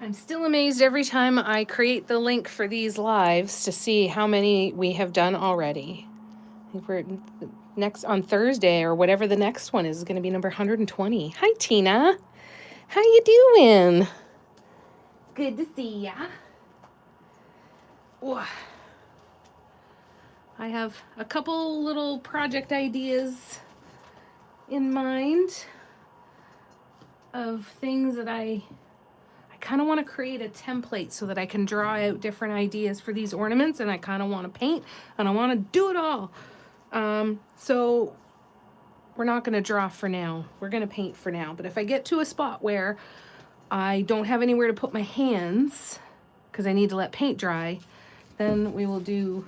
I'm still amazed every time I create the link for these lives to see how many we have done already. I think we're next on Thursday or whatever the next one is going to be number 120. Hi, Tina. How you doing? Good to see ya. Ooh. I have a couple little project ideas in mind of things that I kind of want to create a template so that I can draw out different ideas for these ornaments, and I kind of want to paint and I want to do it all. So we're not going to draw for now. We're going to paint for now. But if I get to a spot where I don't have anywhere to put my hands because I need to let paint dry, then we will do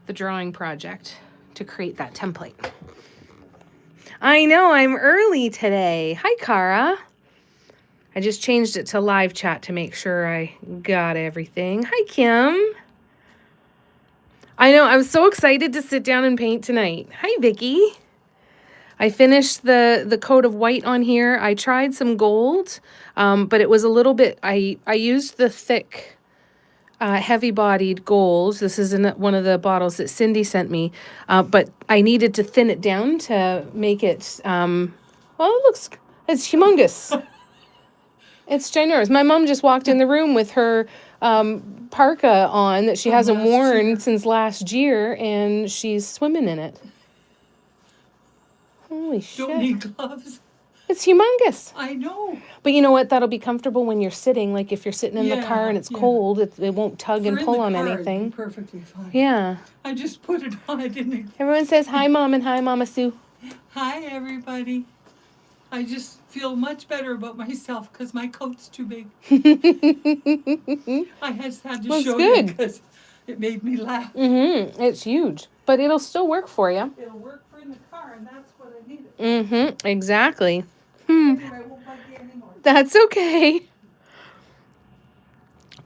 the drawing project to create that template. I know I'm early today. Hi, Cara. I just changed it to live chat to make sure I got everything. Hi, Kim. I know, I was so excited to sit down and paint tonight. Hi, Vicky. I finished the coat of white on here. I tried some gold, but it was a little bit, I used the thick, heavy-bodied gold. This is in one of the bottles that Cindy sent me, but I needed to thin it down to make it, well, it's humongous. It's ginormous. My mom just walked in the room with her parka on that she hasn't worn since last year, and she's swimming in it. Holy shit. Don't need gloves. It's humongous. I know. But you know what? That'll be comfortable when you're sitting. Like if you're sitting in the car and it's cold, it won't tug and pull on anything. It'd be perfectly fine. Yeah. I just put it on. I didn't. Everyone says hi, Mom, and hi, Mama Sue. Hi, everybody. I just feel much better about myself because my coat's too big. I just had to show you because it made me laugh. Mm-hmm. It's huge, but it'll still work for you. It'll work for in the car, and that's what I needed. Mm-hmm. Exactly. Anyway, I won't bug you anymore. That's okay.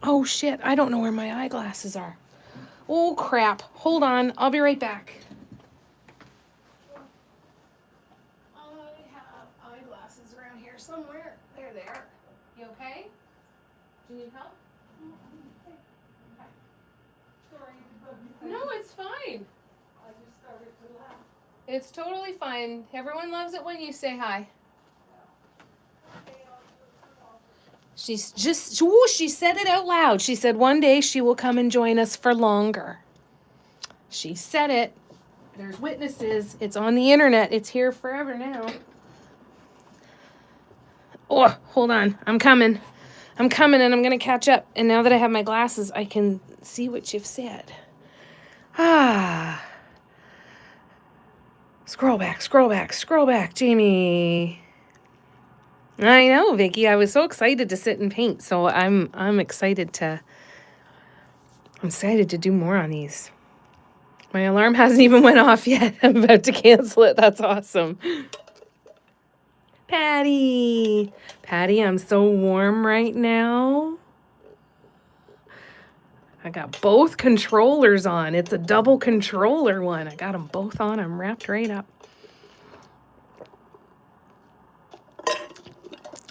Oh, shit. I don't know where my eyeglasses are. Oh, crap. Hold on. I'll be right back. Somewhere. There they are. You okay? Do you need help? Okay. Sorry to bug you. No, it's fine. I just started to laugh. It's totally fine. Everyone loves it when you say hi. She's just, ooh, she said it out loud. She said one day she will come and join us for longer. She said it. There's witnesses. It's on the internet. It's here forever now. Oh, hold on. I'm coming and I'm going to catch up. And now that I have my glasses, I can see what you've said. Ah. Scroll back, Jamie. I know, Vicky. I was so excited to sit and paint. So I'm excited to do more on these. My alarm hasn't even went off yet. I'm about to cancel it. That's awesome. Patty, I'm so warm right now. I got both controllers on. It's a double controller one. I got them both on. I'm wrapped right up.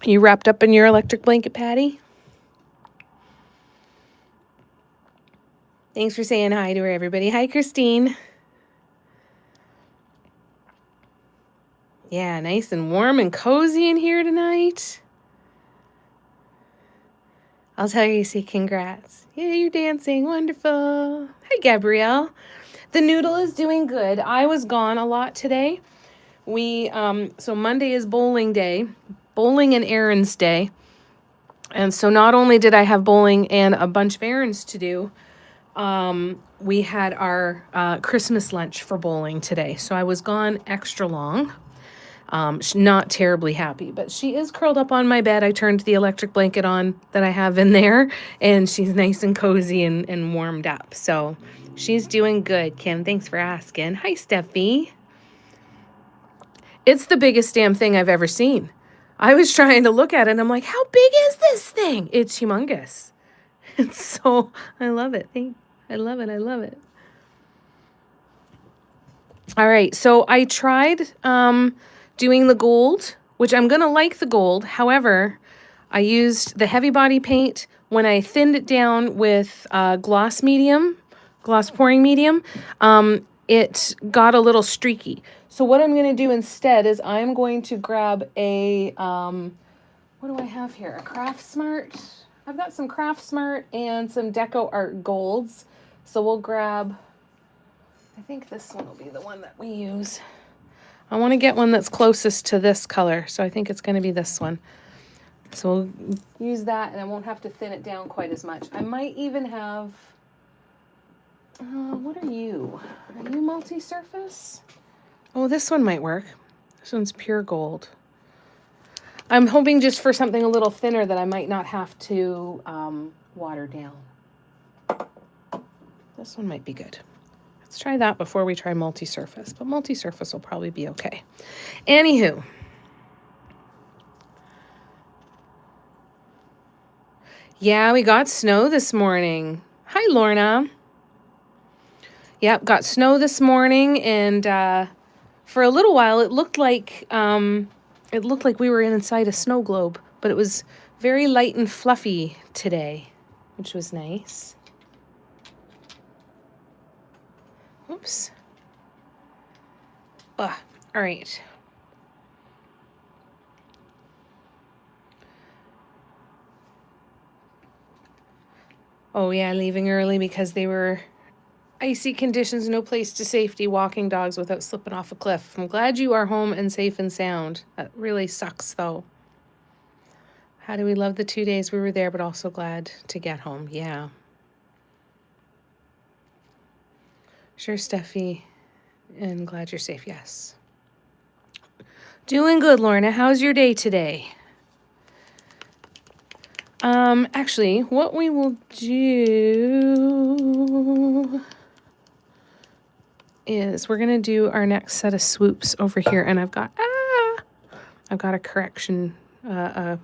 You wrapped up in your electric blanket, Patty? Thanks for saying hi to her, everybody. Hi, Christine. Yeah, nice and warm and cozy in here tonight. I'll tell you, say congrats. Yeah, you're dancing. Wonderful. Hi, Gabrielle. The noodle is doing good. I was gone a lot today. So Monday is bowling day, bowling and errands day. And so not only did I have bowling and a bunch of errands to do, we had our Christmas lunch for bowling today. So I was gone extra long. She's not terribly happy, but she is curled up on my bed. I turned the electric blanket on that I have in there, and she's nice and cozy and warmed up. So she's doing good, Kim. Thanks for asking. Hi, Steffi. It's the biggest damn thing I've ever seen. I was trying to look at it, and I'm like, how big is this thing? It's humongous. It's so, I love it. I love it. All right, so I tried doing the gold, which I'm going to like the gold. However, I used the heavy body paint. When I thinned it down with gloss pouring medium, it got a little streaky. So what I'm going to do instead is I'm going to grab a, what do I have here? A Craft Smart. I've got some Craft Smart and some Deco Art Golds. So we'll grab, I think this one will be the one that we use. I want to get one that's closest to this color. So I think it's going to be this one. So we'll use that and I won't have to thin it down quite as much. I might even have, what are you? Are you multi-surface? Oh, this one might work. This one's pure gold. I'm hoping just for something a little thinner that I might not have to water down. This one might be good. Let's try that before we try multi-surface, but multi-surface will probably be okay. Anywho. Yeah, we got snow this morning. Hi, Lorna. Yep, got snow this morning, and for a little while it looked like we were inside a snow globe, but it was very light and fluffy today, which was nice. Oops. All right. Oh yeah, leaving early because they were icy conditions, no place to safety, walking dogs without slipping off a cliff. I'm glad you are home and safe and sound. That really sucks though. How do we love the 2 days we were there, but also glad to get home. Yeah. Sure, Steffi. And glad you're safe, yes. Doing good, Lorna. How's your day today? Actually, what we will do is we're gonna do our next set of swoops over here, and I've got a correction, a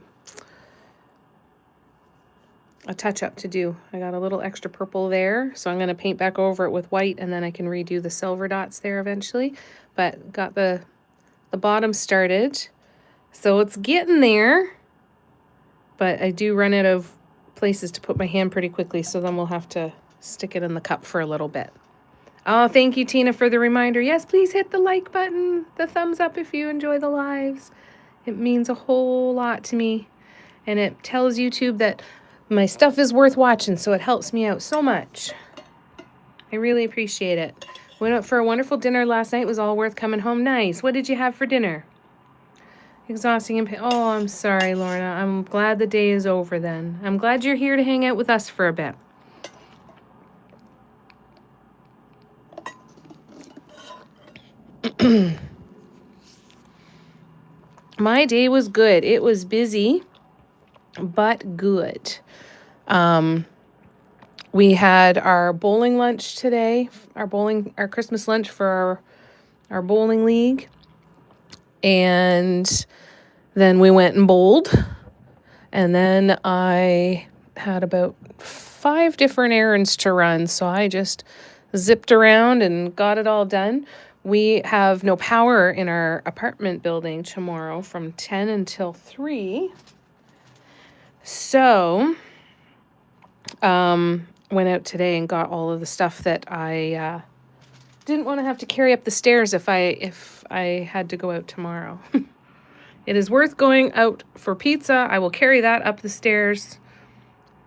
touch up to do. I got a little extra purple there, so I'm gonna paint back over it with white, and then I can redo the silver dots there eventually. But got the bottom started, so it's getting there. But I do run out of places to put my hand pretty quickly, so then we'll have to stick it in the cup for a little bit. Oh, thank you, Tina, for the reminder. Yes, please hit the like button, the thumbs up if you enjoy the lives. It means a whole lot to me, and it tells YouTube that my stuff is worth watching, so it helps me out so much. I really appreciate it. Went out for a wonderful dinner last night. It was all worth coming home. Nice. What did you have for dinner? Exhausting and oh, I'm sorry, Lorna. I'm glad the day is over then. I'm glad you're here to hang out with us for a bit. My day was good. It was busy, but good. We had our bowling lunch today, our Christmas lunch for our bowling league. And then we went and bowled. And then I had about 5 different errands to run. So I just zipped around and got it all done. We have no power in our apartment building tomorrow from 10 until 3. So, went out today and got all of the stuff that I didn't want to have to carry up the stairs if I had to go out tomorrow. It is worth going out for pizza. I will carry that up the stairs,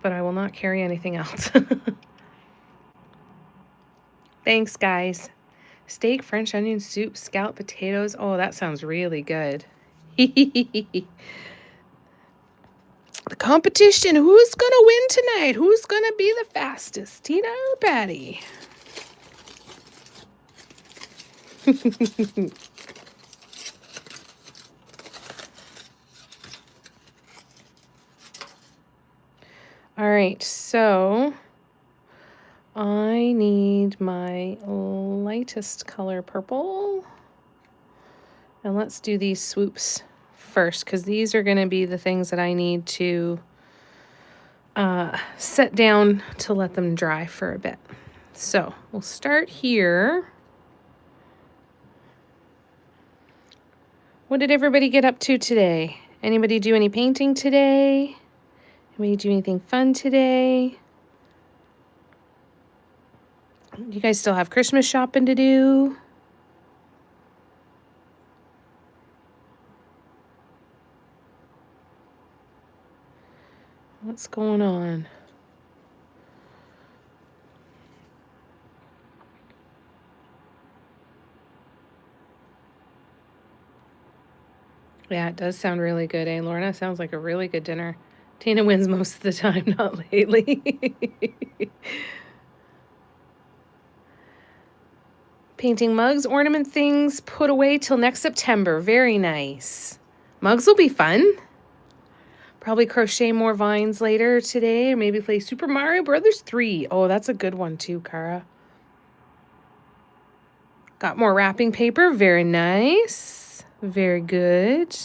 but I will not carry anything else. Thanks, guys. Steak, French onion soup, scalloped potatoes. Oh, that sounds really good. The competition. Who's going to win tonight? Who's going to be the fastest? Tina or Patty? All right, so I need my lightest color purple. And let's do these swoops first, because these are going to be the things that I need to set down to let them dry for a bit. So we'll start here. What did everybody get up to today? Anybody do any painting today? We do anything fun today? You guys still have Christmas shopping to do? What's going on? Yeah, it does sound really good, eh, Lorna? Sounds like a really good dinner. Tina wins most of the time, not lately. Painting mugs, ornament things, put away till next September. Very nice. Mugs will be fun. Probably crochet more vines later today, or maybe play Super Mario Brothers 3. Oh, that's a good one too, Cara. Got more wrapping paper. Very nice. Very good.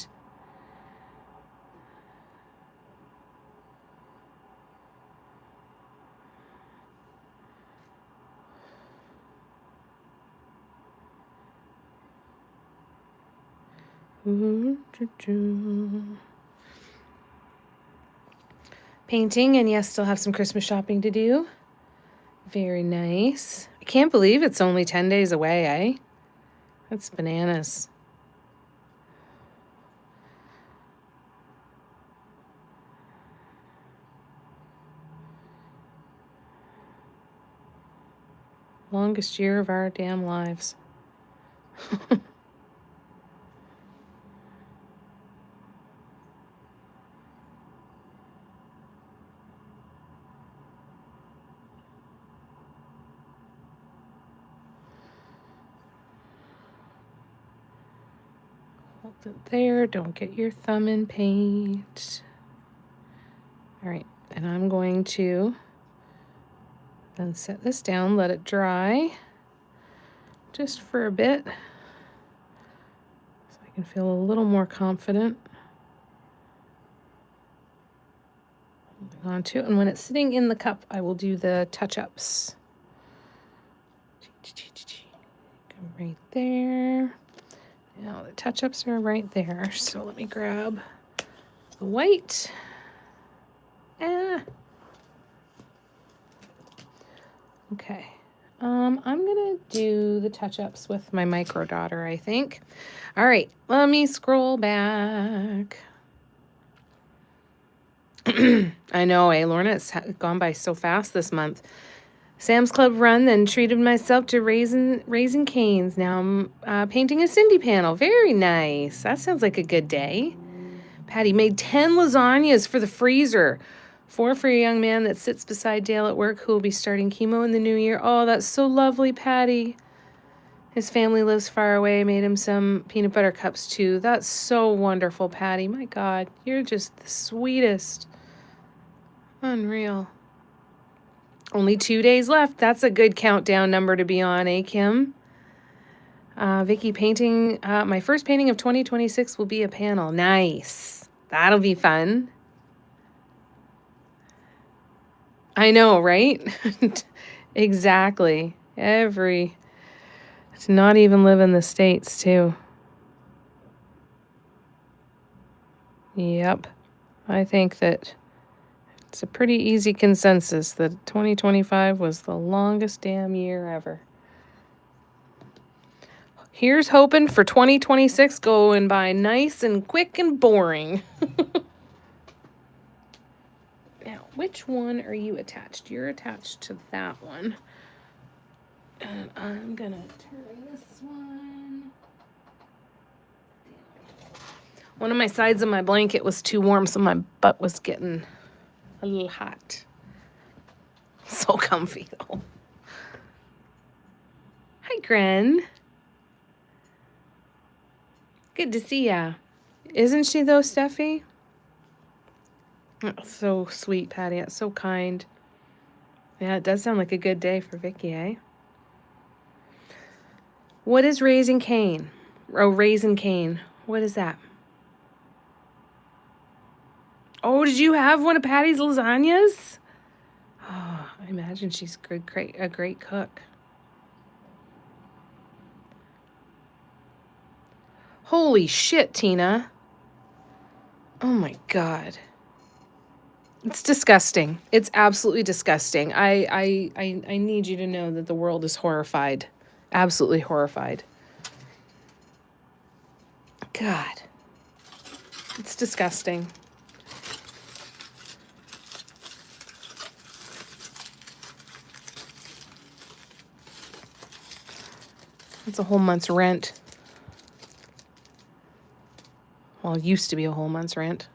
Painting, and yes, still have some Christmas shopping to do. Very nice. I can't believe it's only 10 days away, eh? That's bananas. Longest year of our damn lives. Hold it there. Don't get your thumb in paint. All right, and I'm going to then set this down, let it dry just for a bit so I can feel a little more confident. Holding on to it, and when it's sitting in the cup, I will do the touch-ups. Go right there. Now the touch-ups are right there, so let me grab the white. Okay. I'm gonna do the touch-ups with my micro daughter, I think. All right, let me scroll back. I know, Lorna, it's gone by so fast this month. Sam's Club run, then treated myself to Raising Cane's. Now I'm painting a Cindy panel. Very nice. That sounds like a good day. Patty made 10 lasagnas for the freezer. 4 for a young man that sits beside Dale at work who will be starting chemo in the new year. Oh, that's so lovely, Patty. His family lives far away. Made him some peanut butter cups, too. That's so wonderful, Patty. My God, you're just the sweetest. Unreal. Only 2 days left. That's a good countdown number to be on, eh, Kim? Vicky painting. My first painting of 2026 will be a panel. Nice. That'll be fun. I know, right? Exactly. To not even live in the States, too. Yep. I think that it's a pretty easy consensus that 2025 was the longest damn year ever. Here's hoping for 2026 going by nice and quick and boring. Now, which one are you attached? You're attached to that one. And I'm gonna turn this one. One of my sides of my blanket was too warm, so my butt was getting a little hot. So comfy, though. Hi, Gren. Good to see ya. Isn't she, though, Steffi? Oh, so sweet, Patty. That's so kind. Yeah, it does sound like a good day for Vicky, eh? What is Raising Cane? Oh, Raising Cane. What is that? Oh, did you have one of Patty's lasagnas? Oh, I imagine she's a great cook. Holy shit, Tina. Oh my God. It's disgusting. It's absolutely disgusting. I need you to know that the world is horrified. Absolutely horrified. God. It's disgusting. It's a whole month's rent. Well, it used to be a whole month's rent.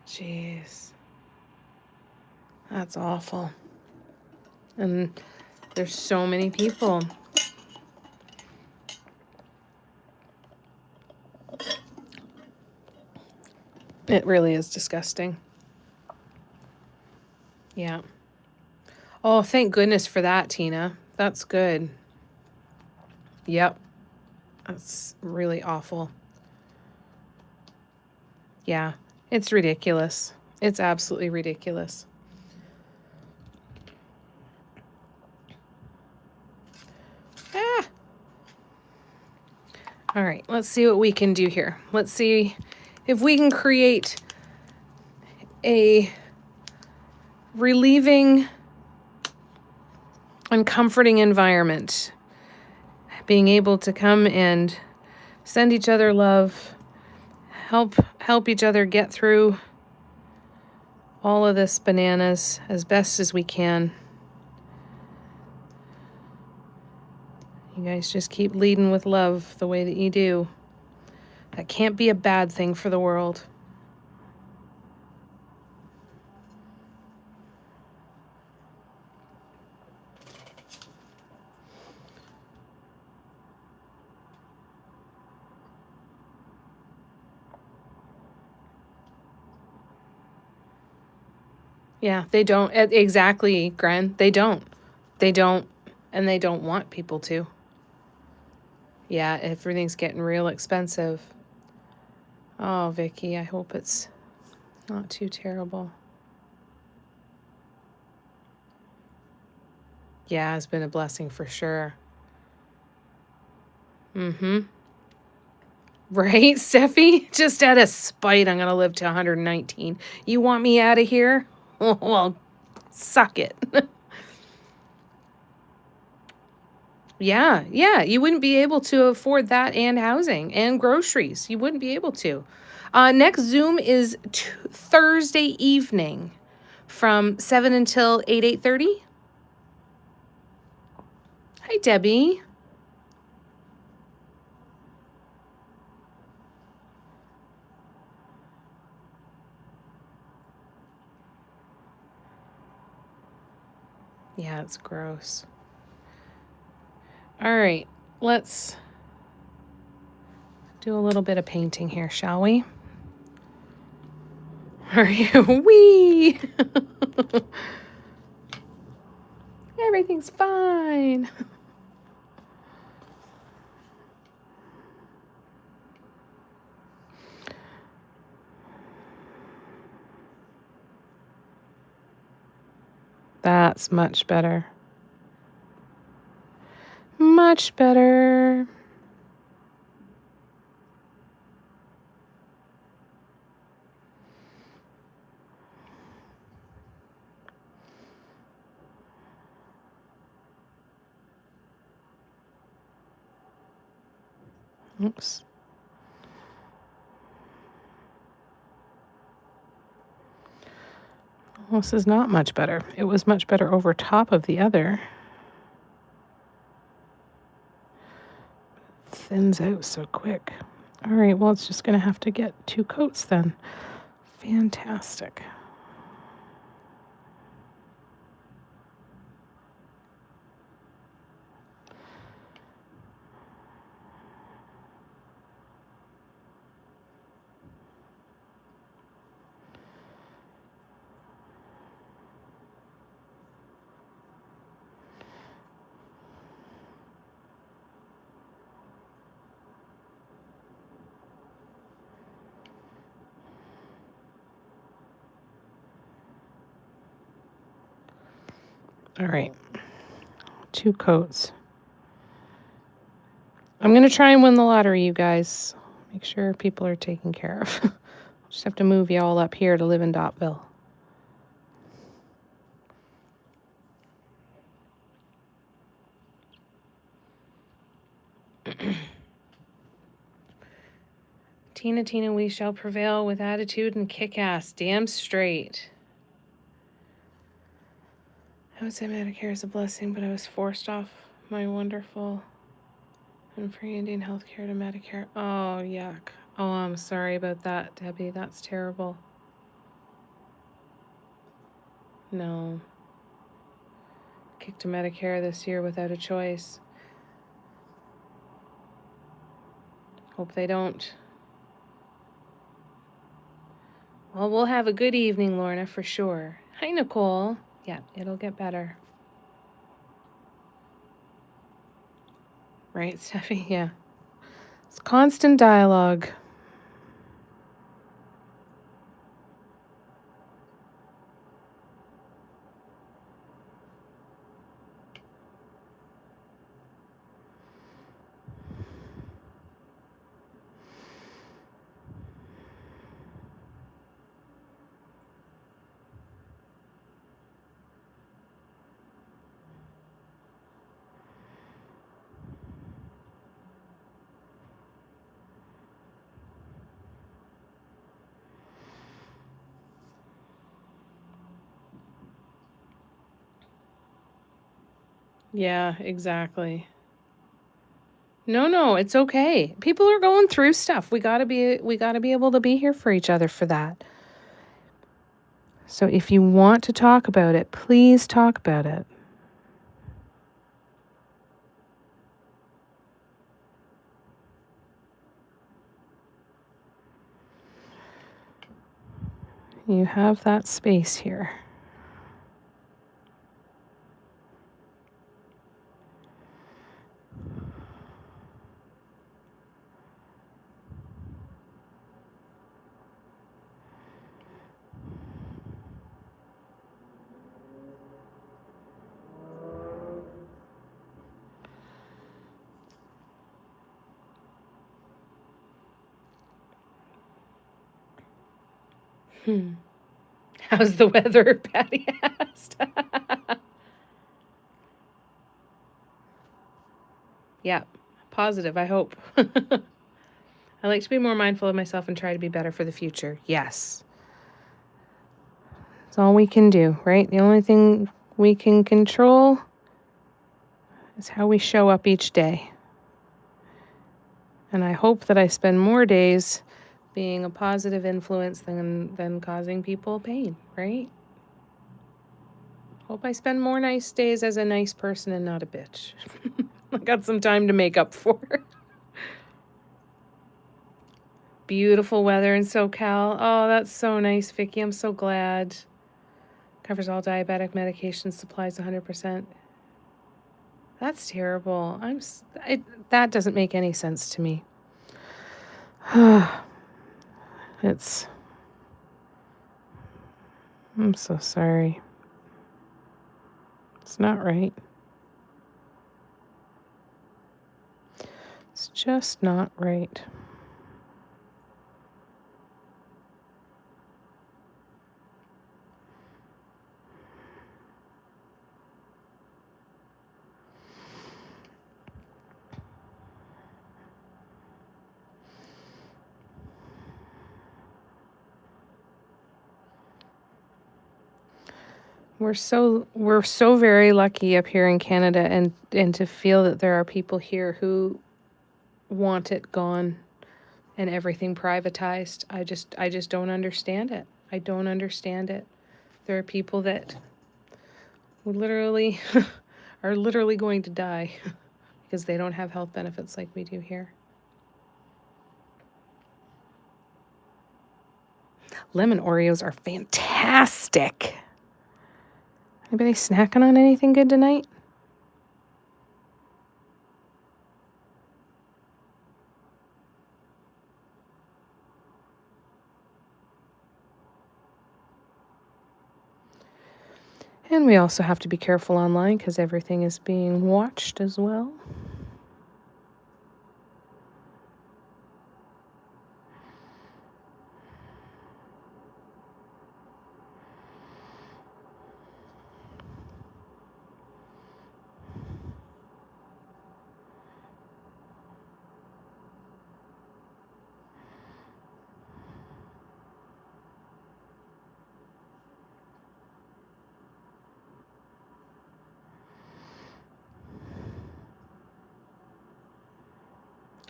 Jeez. That's awful. And there's so many people. It really is disgusting. Yeah. Oh, thank goodness for that, Tina. That's good. Yep. That's really awful. Yeah. It's ridiculous. It's absolutely ridiculous. Ah. All right, let's see what we can do here. Let's see if we can create a relieving and comforting environment. Being able to come and send each other love, help each other get through all of this bananas as best as we can. You guys just keep leading with love the way that you do. That can't be a bad thing for the world. Yeah, they don't. Exactly, Gren. They don't. They don't. And they don't want people to. Yeah, everything's getting real expensive. Oh, Vicky, I hope it's not too terrible. Yeah, it's been a blessing for sure. Mm-hmm. Right, Steffi? Just out of spite, I'm going to live to 119. You want me out of here? Well, suck it. Yeah, you wouldn't be able to afford that and housing and groceries. You wouldn't be able to. Next Zoom is Thursday evening from 7 until 8:30. Hi, Debbie. Yeah, it's gross. All right, let's do a little bit of painting here, shall we? Are you? Wee! Everything's fine. That's much better. Much better. Oops. Well, this is not much better. It was much better over top of the other. Thins out so quick. All right, well, it's just going to have to get 2 coats then. Fantastic. All right, 2 coats. I'm going to try and win the lottery, you guys. Make sure people are taken care of. Just have to move you all up here to live in Dotville. Tina, we shall prevail with attitude and kick ass. Damn straight. I would say Medicare is a blessing, but I was forced off my wonderful and free Indian health care to Medicare. Oh, yuck. Oh, I'm sorry about that, Debbie. That's terrible. No. Kicked to Medicare this year without a choice. Hope they don't. Well, we'll have a good evening, Lorna, for sure. Hi, Nicole. Yeah, it'll get better. Right, Steffi? Yeah. It's constant dialogue. Yeah, exactly. No, it's okay. People are going through stuff. We gotta be able to be here for each other for that. So if you want to talk about it, please talk about it. You have that space here. How's the weather? Patty asked. Yeah, positive, I hope. I like to be more mindful of myself and try to be better for the future. Yes. That's all we can do, right? The only thing we can control is how we show up each day. And I hope that I spend more days being a positive influence than causing people pain, right? Hope I spend more nice days as a nice person and not a bitch. I got some time to make up for. Beautiful weather in SoCal. Oh, that's so nice, Vicky. I'm so glad. Covers all diabetic medication supplies 100%. That's terrible. That doesn't make any sense to me. I'm so sorry. It's not right. It's just not right. We're so very lucky up here in Canada and to feel that there are people here who want it gone and everything privatized. I just don't understand it. I don't understand it. There are people that literally are literally going to die because they don't have health benefits like we do here. Lemon Oreos are fantastic. Anybody snacking on anything good tonight? And we also have to be careful online because everything is being watched as well.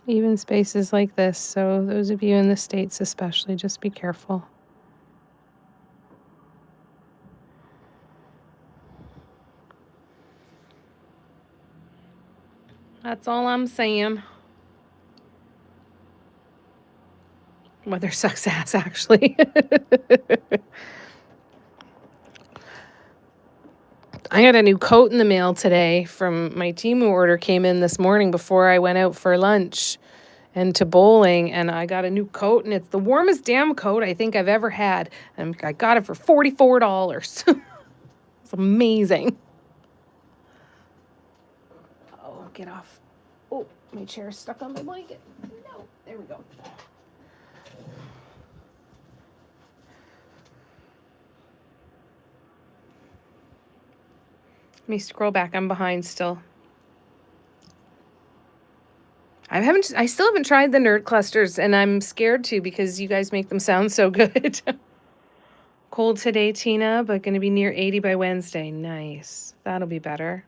even spaces like this. So those of you in the States especially, just be careful. That's all I'm saying. Weather sucks ass, actually. I got a new coat in the mail today from my Temu order. Came in this morning before I went out for lunch and to bowling, and I got a new coat, and it's the warmest damn coat I think I've ever had. And I got it for $44. It's amazing. Oh, get off. Oh, my chair's stuck on my blanket. No, there we go. Let me scroll back. I'm behind still. I still haven't tried the nerd clusters, and I'm scared to because you guys make them sound so good. Cold today, Tina, but going to be near 80 by Wednesday. Nice. That'll be better.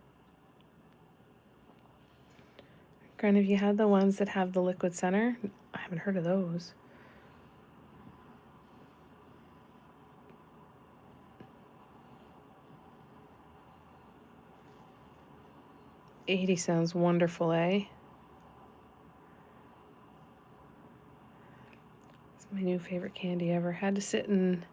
Grant, have you had the ones that have the liquid center? I haven't heard of those. $80 sounds wonderful, eh? It's my new favorite candy ever. Had to sit in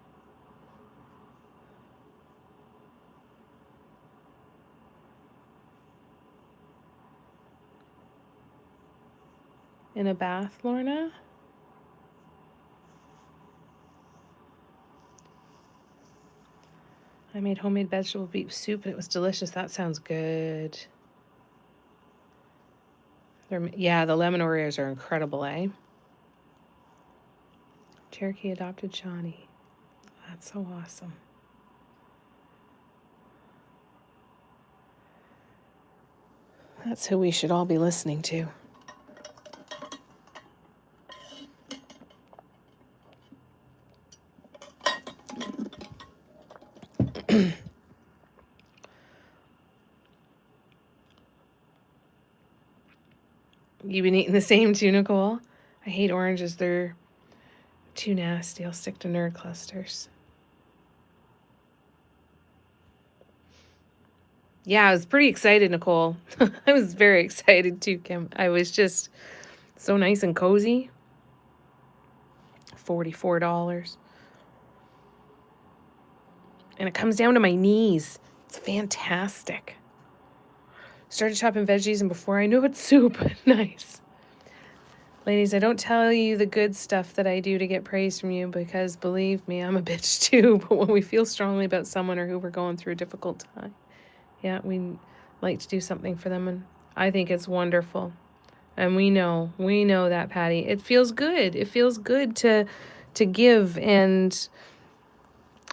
a bath, Lorna. I made homemade vegetable beef soup and it was delicious. That sounds good. Yeah, the lemon Oreos are incredible, eh? Cherokee adopted Shawnee. That's so awesome. That's who we should all be listening to. You been eating the same too, Nicole? I hate oranges. They're too nasty. I'll stick to nerd clusters. Yeah, I was pretty excited, Nicole. I was very excited too, Kim. I was just so nice and cozy. $44. And it comes down to my knees. It's fantastic. Started chopping veggies, and before I knew it, soup. Nice. Ladies, I don't tell you the good stuff that I do to get praise from you because, believe me, I'm a bitch too. But when we feel strongly about someone or who we're going through a difficult time, yeah, we like to do something for them. And I think it's wonderful. And we know that, Patty. It feels good. It feels good to give and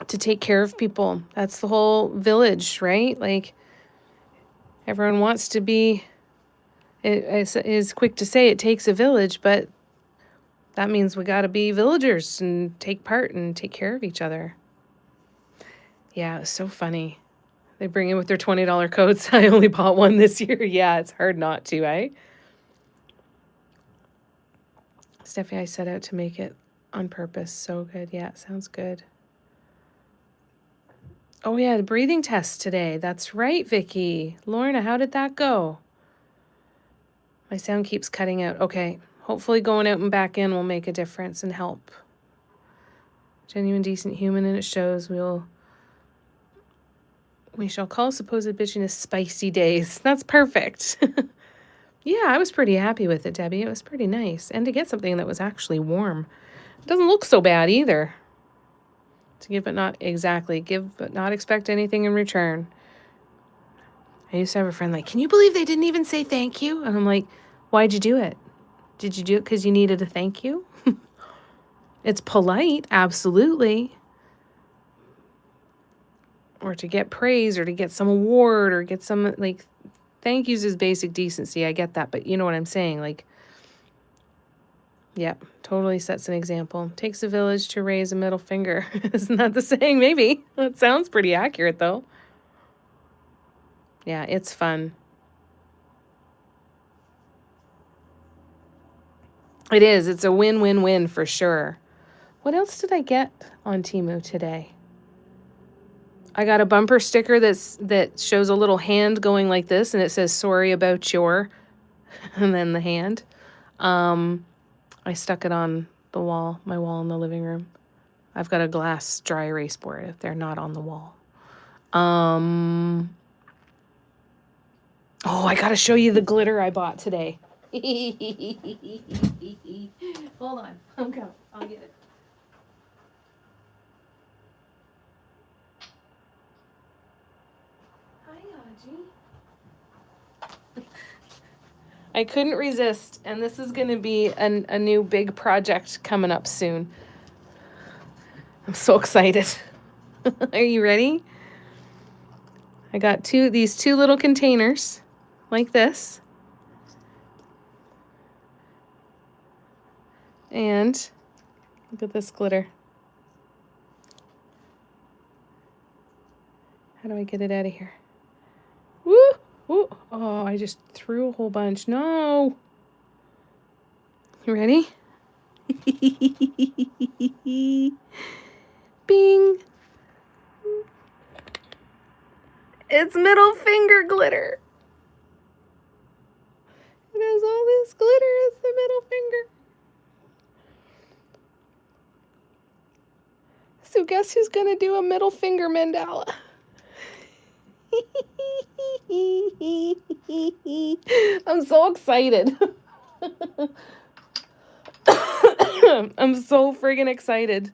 to take care of people. That's the whole village, right? Like, everyone wants to be, it is quick to say it takes a village, but that means we got to be villagers and take part and take care of each other. Yeah, it was so funny. They bring in with their $20 coats. I only bought one this year. Yeah, it's hard not to, eh? Steffi, I set out to make it on purpose. So good. Yeah, it sounds good. Oh, yeah, the breathing test today. That's right, Vicky. Lorna, how did that go? My sound keeps cutting out. Okay, hopefully going out and back in will make a difference and help. Genuine, decent human, and it shows. We shall call supposed bitchiness spicy days. That's perfect. Yeah, I was pretty happy with it, Debbie. It was pretty nice. And to get something that was actually warm. It doesn't look so bad either. To give but not exactly. Give but not expect anything in return. I used to have a friend like, can you believe they didn't even say thank you? And I'm like, why'd you do it? Did you do it because you needed a thank you? It's polite, absolutely. Or to get praise or to get some award or get some, like, thank yous is basic decency. I get that. But you know what I'm saying? Like, yeah, totally sets an example. Takes a village to raise a middle finger. Isn't that the saying? Maybe. That sounds pretty accurate, though. Yeah, it's fun. It is. It's a win-win-win for sure. What else did I get on Temu today? I got a bumper sticker that shows a little hand going like this, and it says "Sorry about your," and then the hand. I stuck it on the wall, my wall in the living room. I've got a glass dry erase board if they're not on the wall. Oh, I gotta show you the glitter I bought today. Hold on, I'll get it. Hi, Audrey. I couldn't resist, and this is going to be a new big project coming up soon. I'm so excited. Are you ready? I got these two little containers like this. And look at this glitter. How do I get it out of here? Woo! Ooh. Oh, I just threw a whole bunch. No. You ready? Bing. It's middle finger glitter. It has all this glitter as the middle finger. So guess who's going to do a middle finger mandala? I'm so excited. I'm so friggin' excited.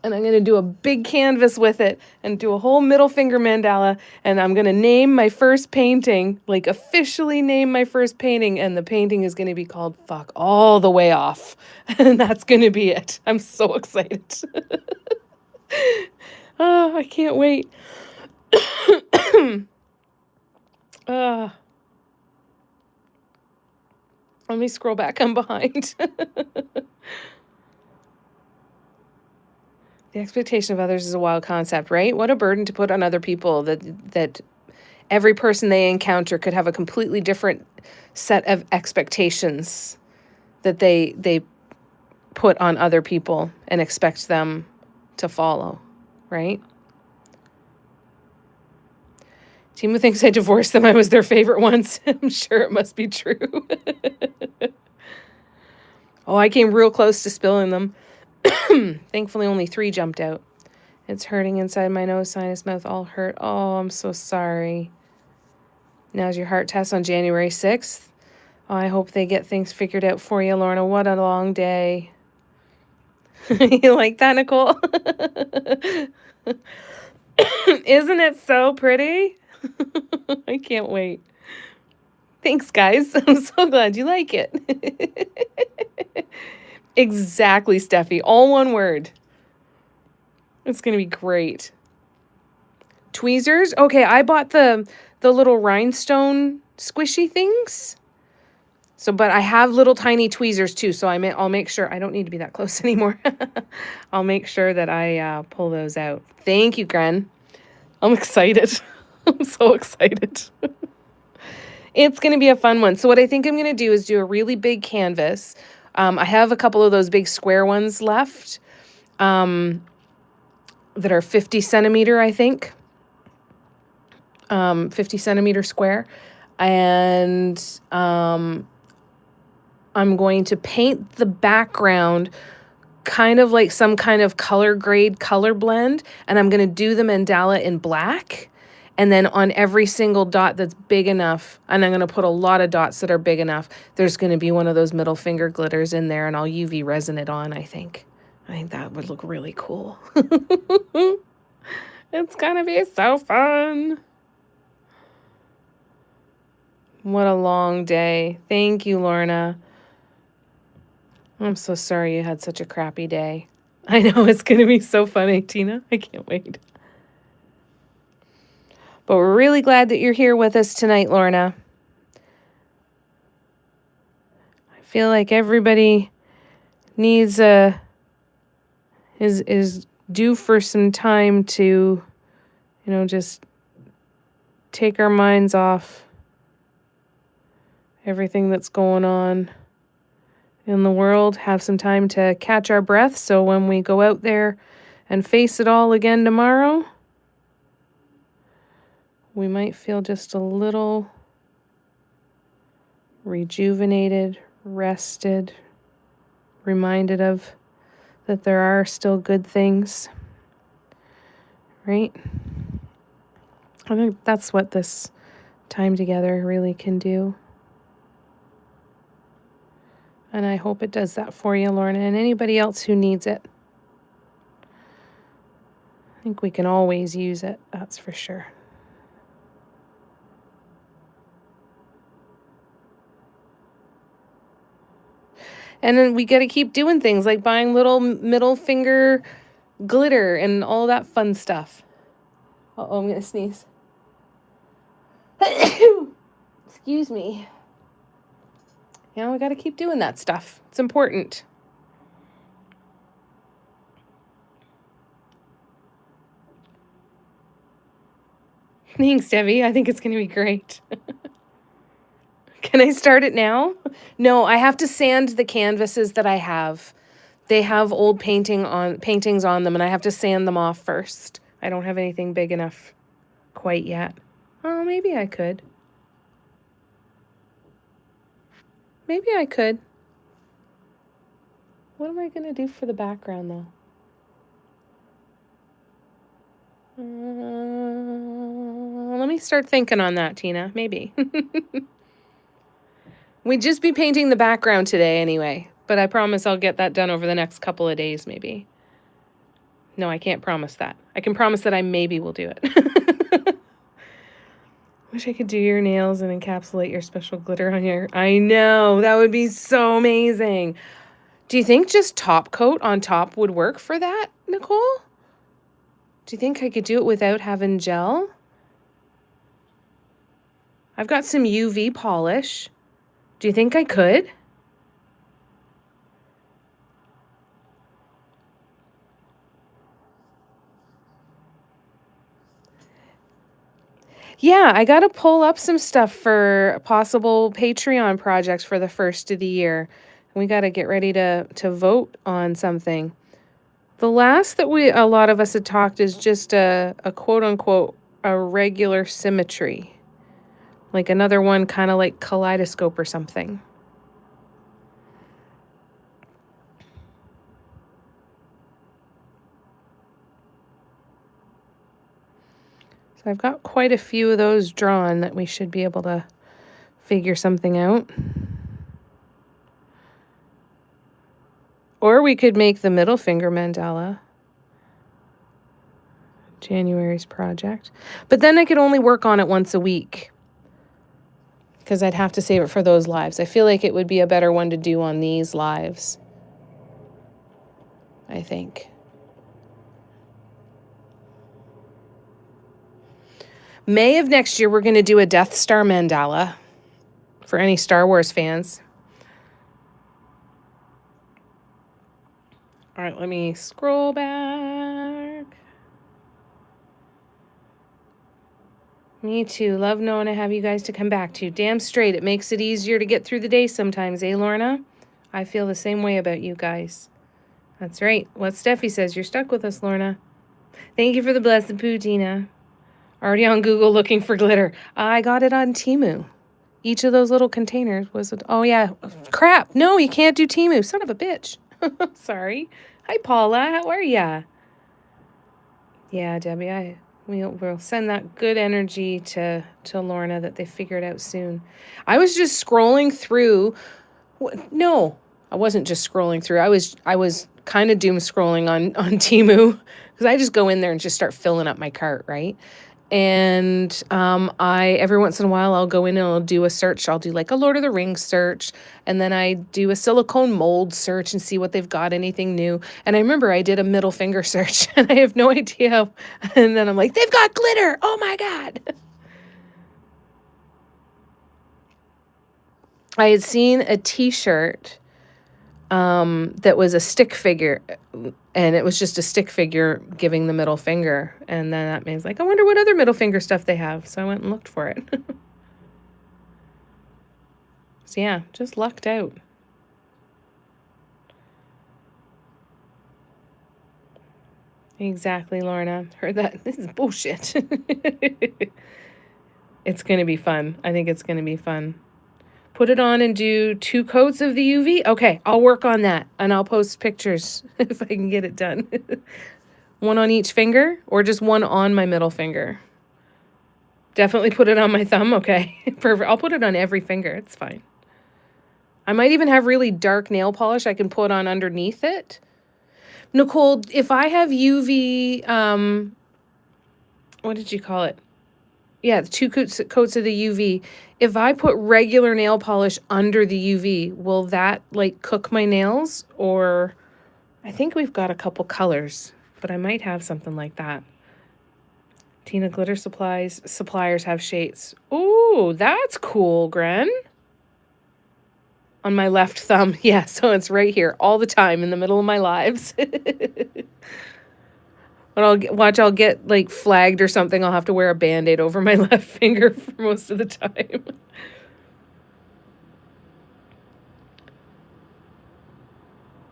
And I'm going to do a big canvas with it and do a whole middle finger mandala. And I'm going to name my first painting, like officially name my first painting. And the painting is going to be called Fuck All the Way Off. And that's going to be it. I'm so excited. Oh, I can't wait. Let me scroll back. I'm behind. The expectation of others is a wild concept, right? What a burden to put on other people that every person they encounter could have a completely different set of expectations that they put on other people and expect them to follow, right? Timu thinks I divorced them. I was their favorite once. I'm sure it must be true. Oh, I came real close to spilling them. Thankfully, only 3 jumped out. It's hurting inside my nose, sinus, mouth, all hurt. Oh, I'm so sorry. Now's your heart test on January 6th. Oh, I hope they get things figured out for you, Lorna. What a long day. You like that, Nicole? Isn't it so pretty? I can't wait. Thanks, guys. I'm so glad you like it. Exactly, Steffi. All one word. It's going to be great. Tweezers. Okay, I bought the little rhinestone squishy things. So, but I have little tiny tweezers too. So I'll make sure. I don't need to be that close anymore. I'll make sure that I pull those out. Thank you, Gren. I'm excited. I'm so excited. It's going to be a fun one. So what I think I'm going to do is do a really big canvas. I have a couple of those big square ones left that are 50 centimeter, I think. 50 centimeter square. And I'm going to paint the background kind of like some kind of color grade color blend. And I'm going to do the mandala in black. And then on every single dot that's big enough, and I'm going to put a lot of dots that are big enough, there's going to be one of those middle finger glitters in there, and I'll UV resin it on, I think. I think that would look really cool. It's going to be so fun. What a long day. Thank you, Lorna. I'm so sorry you had such a crappy day. I know, it's going to be so funny, Tina. I can't wait. But we're really glad that you're here with us tonight, Lorna. I feel like everybody needs is due for some time to, just take our minds off everything that's going on in the world, have some time to catch our breath, so when we go out there and face it all again tomorrow, we might feel just a little rejuvenated, rested, reminded of that there are still good things, right? I think that's what this time together really can do. And I hope it does that for you, Lorna, and anybody else who needs it. I think we can always use it, that's for sure. And then we got to keep doing things like buying little middle finger glitter and all that fun stuff. Uh-oh, I'm going to sneeze. Excuse me. We got to keep doing that stuff. It's important. Thanks, Debbie. I think it's going to be great. Can I start it now? No, I have to sand the canvases that I have. They have old paintings on them, and I have to sand them off first. I don't have anything big enough quite yet. Oh, maybe I could. Maybe I could. What am I going to do for the background, though? Let me start thinking on that, Tina. Maybe. We'd just be painting the background today anyway, but I promise I'll get that done over the next couple of days, maybe. No, I can't promise that. I can promise that I maybe will do it. Wish I could do your nails and encapsulate your special glitter on your... I know, that would be so amazing. Do you think just top coat on top would work for that, Nicole? Do you think I could do it without having gel? I've got some UV polish. Do you think I could? Yeah, I got to pull up some stuff for possible Patreon projects for the first of the year. We got to get ready to vote on something. The last that a lot of us had talked is just a quote unquote a regular symmetry. Like another one kind of like kaleidoscope or something. So I've got quite a few of those drawn that we should be able to figure something out. Or we could make the middle finger mandala. January's project. But then I could only work on it once a week, because I'd have to save it for those lives. I feel like it would be a better one to do on these lives, I think. May of next year, we're going to do a Death Star mandala for any Star Wars fans. All right, let me scroll back. Me too. Love knowing I have you guys to come back to. Damn straight, it makes it easier to get through the day sometimes, eh, Lorna? I feel the same way about you guys. That's right. What Steffi says, you're stuck with us, Lorna. Thank you for the blessed poo, Tina. Already on Google looking for glitter. I got it on Temu. Each of those little containers was... Oh, yeah. Crap. No, you can't do Temu. Son of a bitch. Sorry. Hi, Paula. How are ya? Yeah, Debbie, we'll send that good energy to Lorna that they figure it out soon. I was just scrolling through. No, I wasn't just scrolling through. I was kind of doom scrolling on Temu, because I just go in there and just start filling up my cart, right? And every once in a while I'll go in and I'll do a search. I'll do like a Lord of the Rings search, and then I do a silicone mold search and see what they've got, anything new. And I remember I did a middle finger search and I have no idea. And then I'm like, they've got glitter. Oh my God. I had seen a t-shirt that was a stick figure, and it was just a stick figure giving the middle finger. And then that means like, I wonder what other middle finger stuff they have. So I went and looked for it. So yeah, just lucked out. Exactly, Lorna. Heard that. This is bullshit. It's going to be fun. I think it's going to be fun. Put it on and do 2 coats of the UV. Okay, I'll work on that and I'll post pictures if I can get it done. 1 on each finger or just 1 on my middle finger? Definitely put it on my thumb. Okay, perfect. I'll put it on every finger. It's fine. I might even have really dark nail polish I can put on underneath it. Nicole, if I have UV, what did you call it? Yeah, 2 coats of the UV. If I put regular nail polish under the UV, will that like cook my nails? Or I think we've got a couple colors, but I might have something like that. Tina, glitter suppliers have shades. Ooh, that's cool, Gren. On my left thumb. Yeah, so it's right here all the time in the middle of my lives. But I'll get like flagged or something. I'll have to wear a Band-Aid over my left finger for most of the time.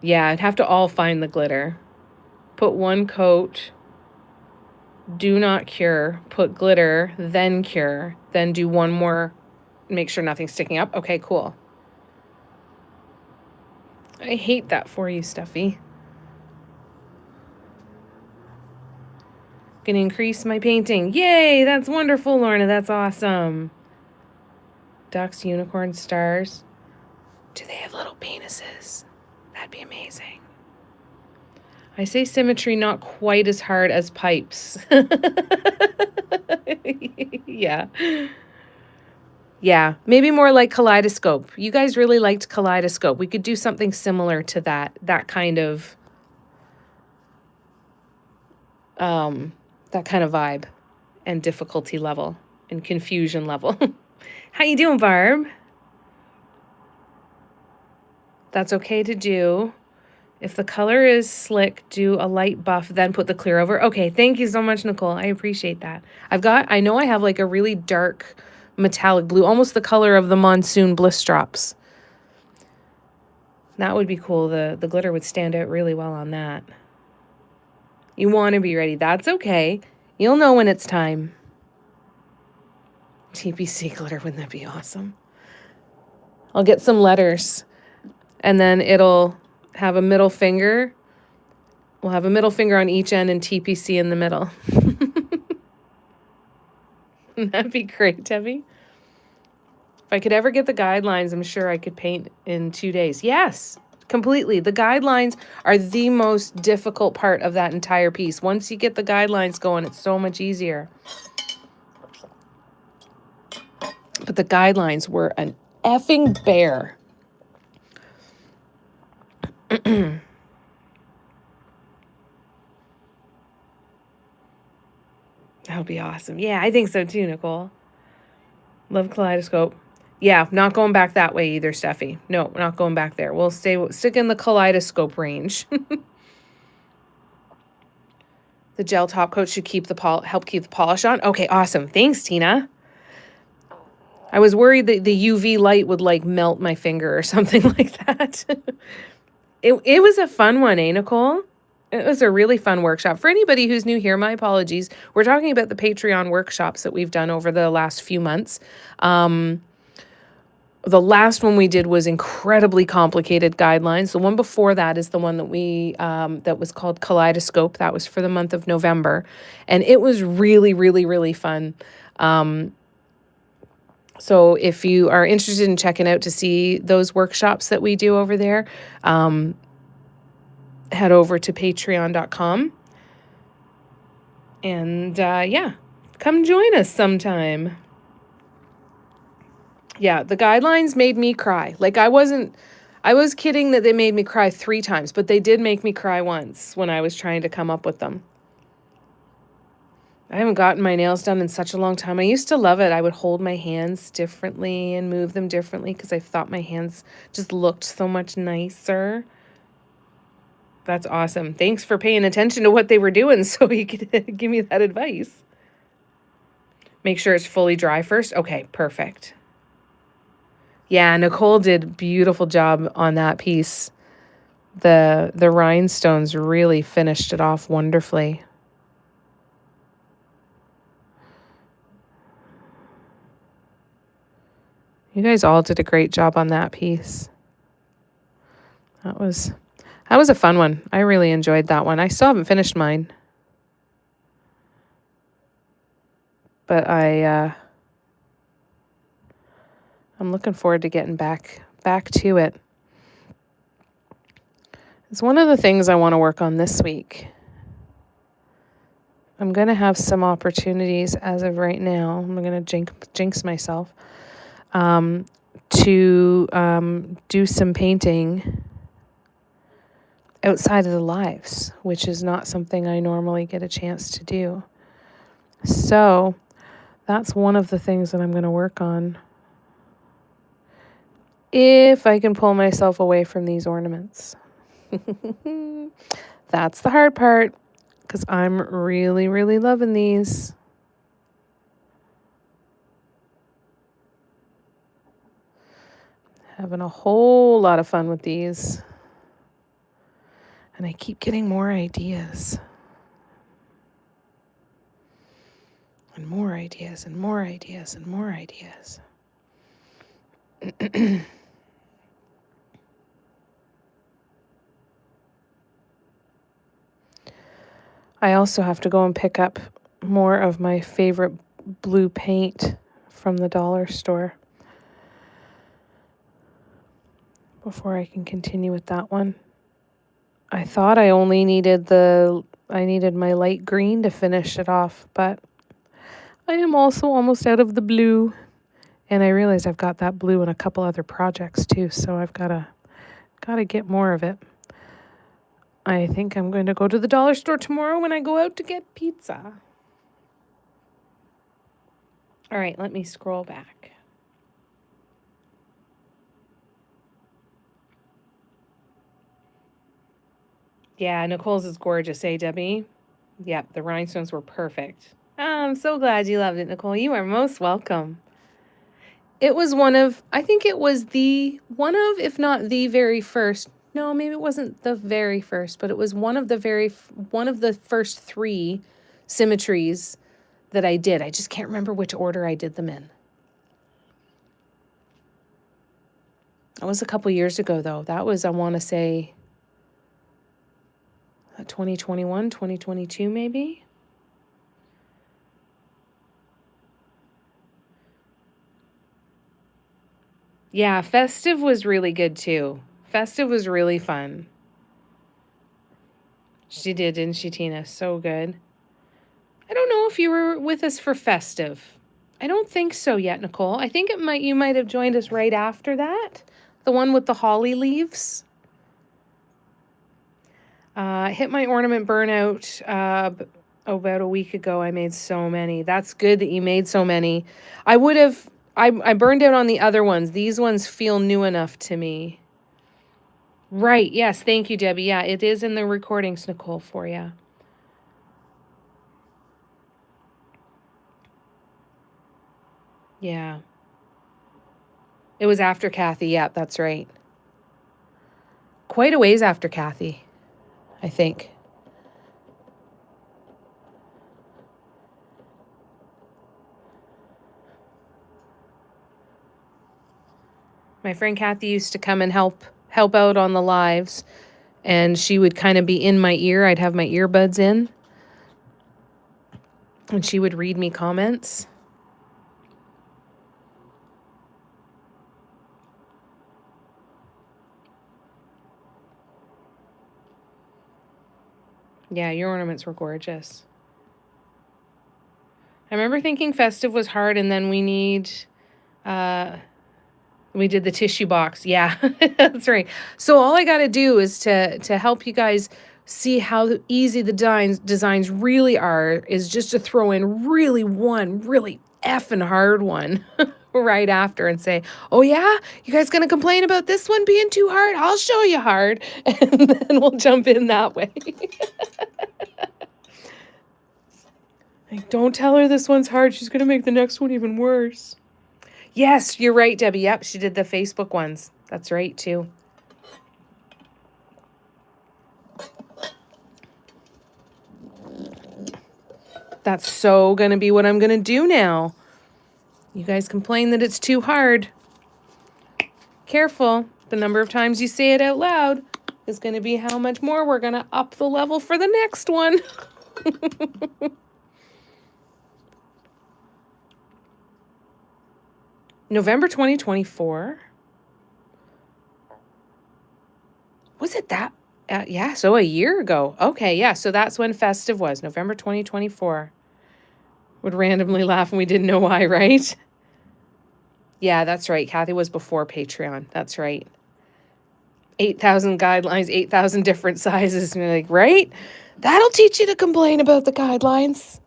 Yeah, I'd have to all find the glitter. Put 1 coat, do not cure, put glitter, then cure, then do 1 more, make sure nothing's sticking up. Okay, cool. I hate that for you, Steffi. Gonna increase my painting. Yay, that's wonderful, Lorna. That's awesome. Ducks, unicorns, stars. Do they have little penises? That'd be amazing. I say symmetry not quite as hard as pipes. Yeah. Yeah, maybe more like kaleidoscope. You guys really liked kaleidoscope. We could do something similar to that kind of vibe and difficulty level and confusion level. How you doing, Barb? That's okay to do. If the color is slick, do a light buff, then put the clear over. Okay, thank you so much, Nicole. I appreciate that. I know I have like a really dark metallic blue, almost the color of the Monsoon Bliss Drops. That would be cool. The glitter would stand out really well on that. You want to be ready. That's okay. You'll know when it's time. TPC glitter, wouldn't that be awesome? I'll get some letters and then it'll have a middle finger. We'll have a middle finger on each end and TPC in the middle. That'd be great, Debbie. If I could ever get the guidelines, I'm sure I could paint in 2 days. Yes, completely. The guidelines are the most difficult part of that entire piece. Once you get the guidelines going, it's so much easier. But the guidelines were an effing bear. That would be awesome. Yeah, I think so too, Nicole. Love kaleidoscope. Yeah, not going back that way either, Steffi. No, we're not going back there. We'll stick in the kaleidoscope range. The gel top coat should help keep the polish on. Okay, awesome. Thanks, Tina. I was worried that the UV light would like melt my finger or something like that. It was a fun one, eh, Nicole? It was a really fun workshop. For anybody who's new here, my apologies. We're talking about the Patreon workshops that we've done over the last few months. The last one we did was incredibly complicated guidelines. The one before that is the one that that was called Kaleidoscope. That was for the month of November. And it was really, really, really fun. So if you are interested in checking out to see those workshops that we do over there, head over to patreon.com. And yeah, come join us sometime. Yeah, the guidelines made me cry. Like I was kidding that they made me cry 3 times, but they did make me cry once when I was trying to come up with them. I haven't gotten my nails done in such a long time. I used to love it. I would hold my hands differently and move them differently because I thought my hands just looked so much nicer. That's awesome. Thanks for paying attention to what they were doing so you could give me that advice. Make sure it's fully dry first. Okay, perfect. Yeah, Nicole did a beautiful job on that piece. the rhinestones really finished it off wonderfully. You guys all did a great job on that piece. That was a fun one. I really enjoyed that one. I still haven't finished mine. But I'm looking forward to getting back to it. It's one of the things I want to work on this week. I'm going to have some opportunities as of right now. I'm going to jinx myself. To do some painting outside of the lives, which is not something I normally get a chance to do. So that's one of the things that I'm going to work on. If I can pull myself away from these ornaments. That's the hard part, because I'm really, really loving these. Having a whole lot of fun with these. And I keep getting more ideas. And more ideas, and more ideas, and more ideas. I also have to go and pick up more of my favorite blue paint from the dollar store before I can continue with that one. I thought I only needed my light green to finish it off, but I am also almost out of the blue, and I realize I've got that blue in a couple other projects too, so I've got to get more of it. I think I'm going to go to the dollar store tomorrow when I go out to get pizza. All right, let me scroll back. Yeah, Nicole's is gorgeous, eh, Debbie? Yep, the rhinestones were perfect. I'm so glad you loved it, Nicole. You are most welcome. It was if not the very first. No, maybe it wasn't the very first, but it was one of the first 3 symmetries that I did. I just can't remember which order I did them in. That was a couple years ago, though. That was, I want to say, 2021, 2022, maybe? Yeah, Festive was really good, too. Festive was really fun. She did, didn't she, Tina? So good. I don't know if you were with us for Festive. I don't think so yet, Nicole. I think you might have joined us right after that. The one with the holly leaves. Hit my ornament burnout about a week ago. I made so many. That's good that you made so many. I burned out on the other ones. These ones feel new enough to me. Right. Yes. Thank you, Debbie. Yeah, it is in the recordings, Nicole, for you. Yeah. It was after Kathy. Yeah, that's right. Quite a ways after Kathy, I think. My friend Kathy used to come and help out on the lives, and she would kind of be in my ear. I'd have my earbuds in, and she would read me comments. Yeah, your ornaments were gorgeous. I remember thinking Festive was hard, and then we did the tissue box. Yeah, that's right. So all I got to do is to help you guys see how easy the designs really are is just to throw in one really effing hard one right after and say, oh yeah, you guys gonna complain about this one being too hard? I'll show you hard. And then we'll jump in that way. Like, don't tell her this one's hard. She's gonna make the next one even worse. Yes, you're right, Debbie. Yep, she did the Facebook ones. That's right, too. That's so going to be what I'm going to do now. You guys complain that it's too hard. Careful. The number of times you say it out loud is going to be how much more we're going to up the level for the next one. November 2024. Was it that? Yeah, so a year ago. Okay, yeah, so that's when Festive was, November 2024. Would randomly laugh and we didn't know why, right? Yeah, that's right. Kathy was before Patreon. That's right. 8,000 guidelines, 8,000 different sizes. And you're like, right? That'll teach you to complain about the guidelines.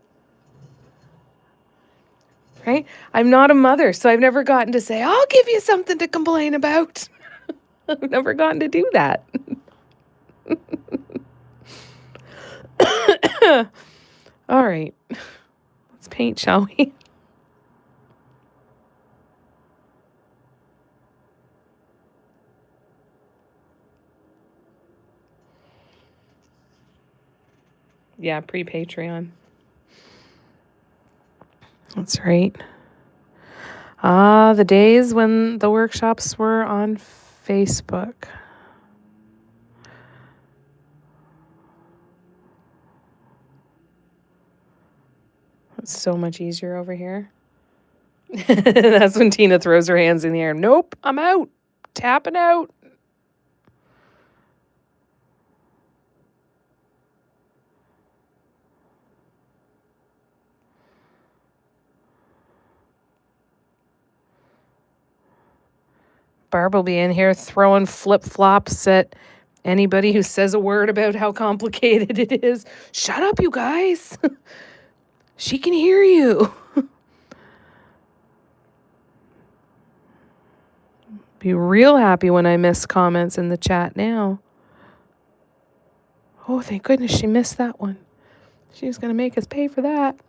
Right? I'm not a mother, so I've never gotten to say, I'll give you something to complain about. I've never gotten to do that. All right. Let's paint, shall we? Yeah, pre-Patreon. That's right. The days when the workshops were on Facebook. It's so much easier over here. That's when Tina throws her hands in the air. Nope, I'm out. Tapping out. Barb will be in here throwing flip-flops at anybody who says a word about how complicated it is. Shut up, you guys. She can hear you. Be real happy when I miss comments in the chat now. Oh, thank goodness she missed that one. She was going to make us pay for that.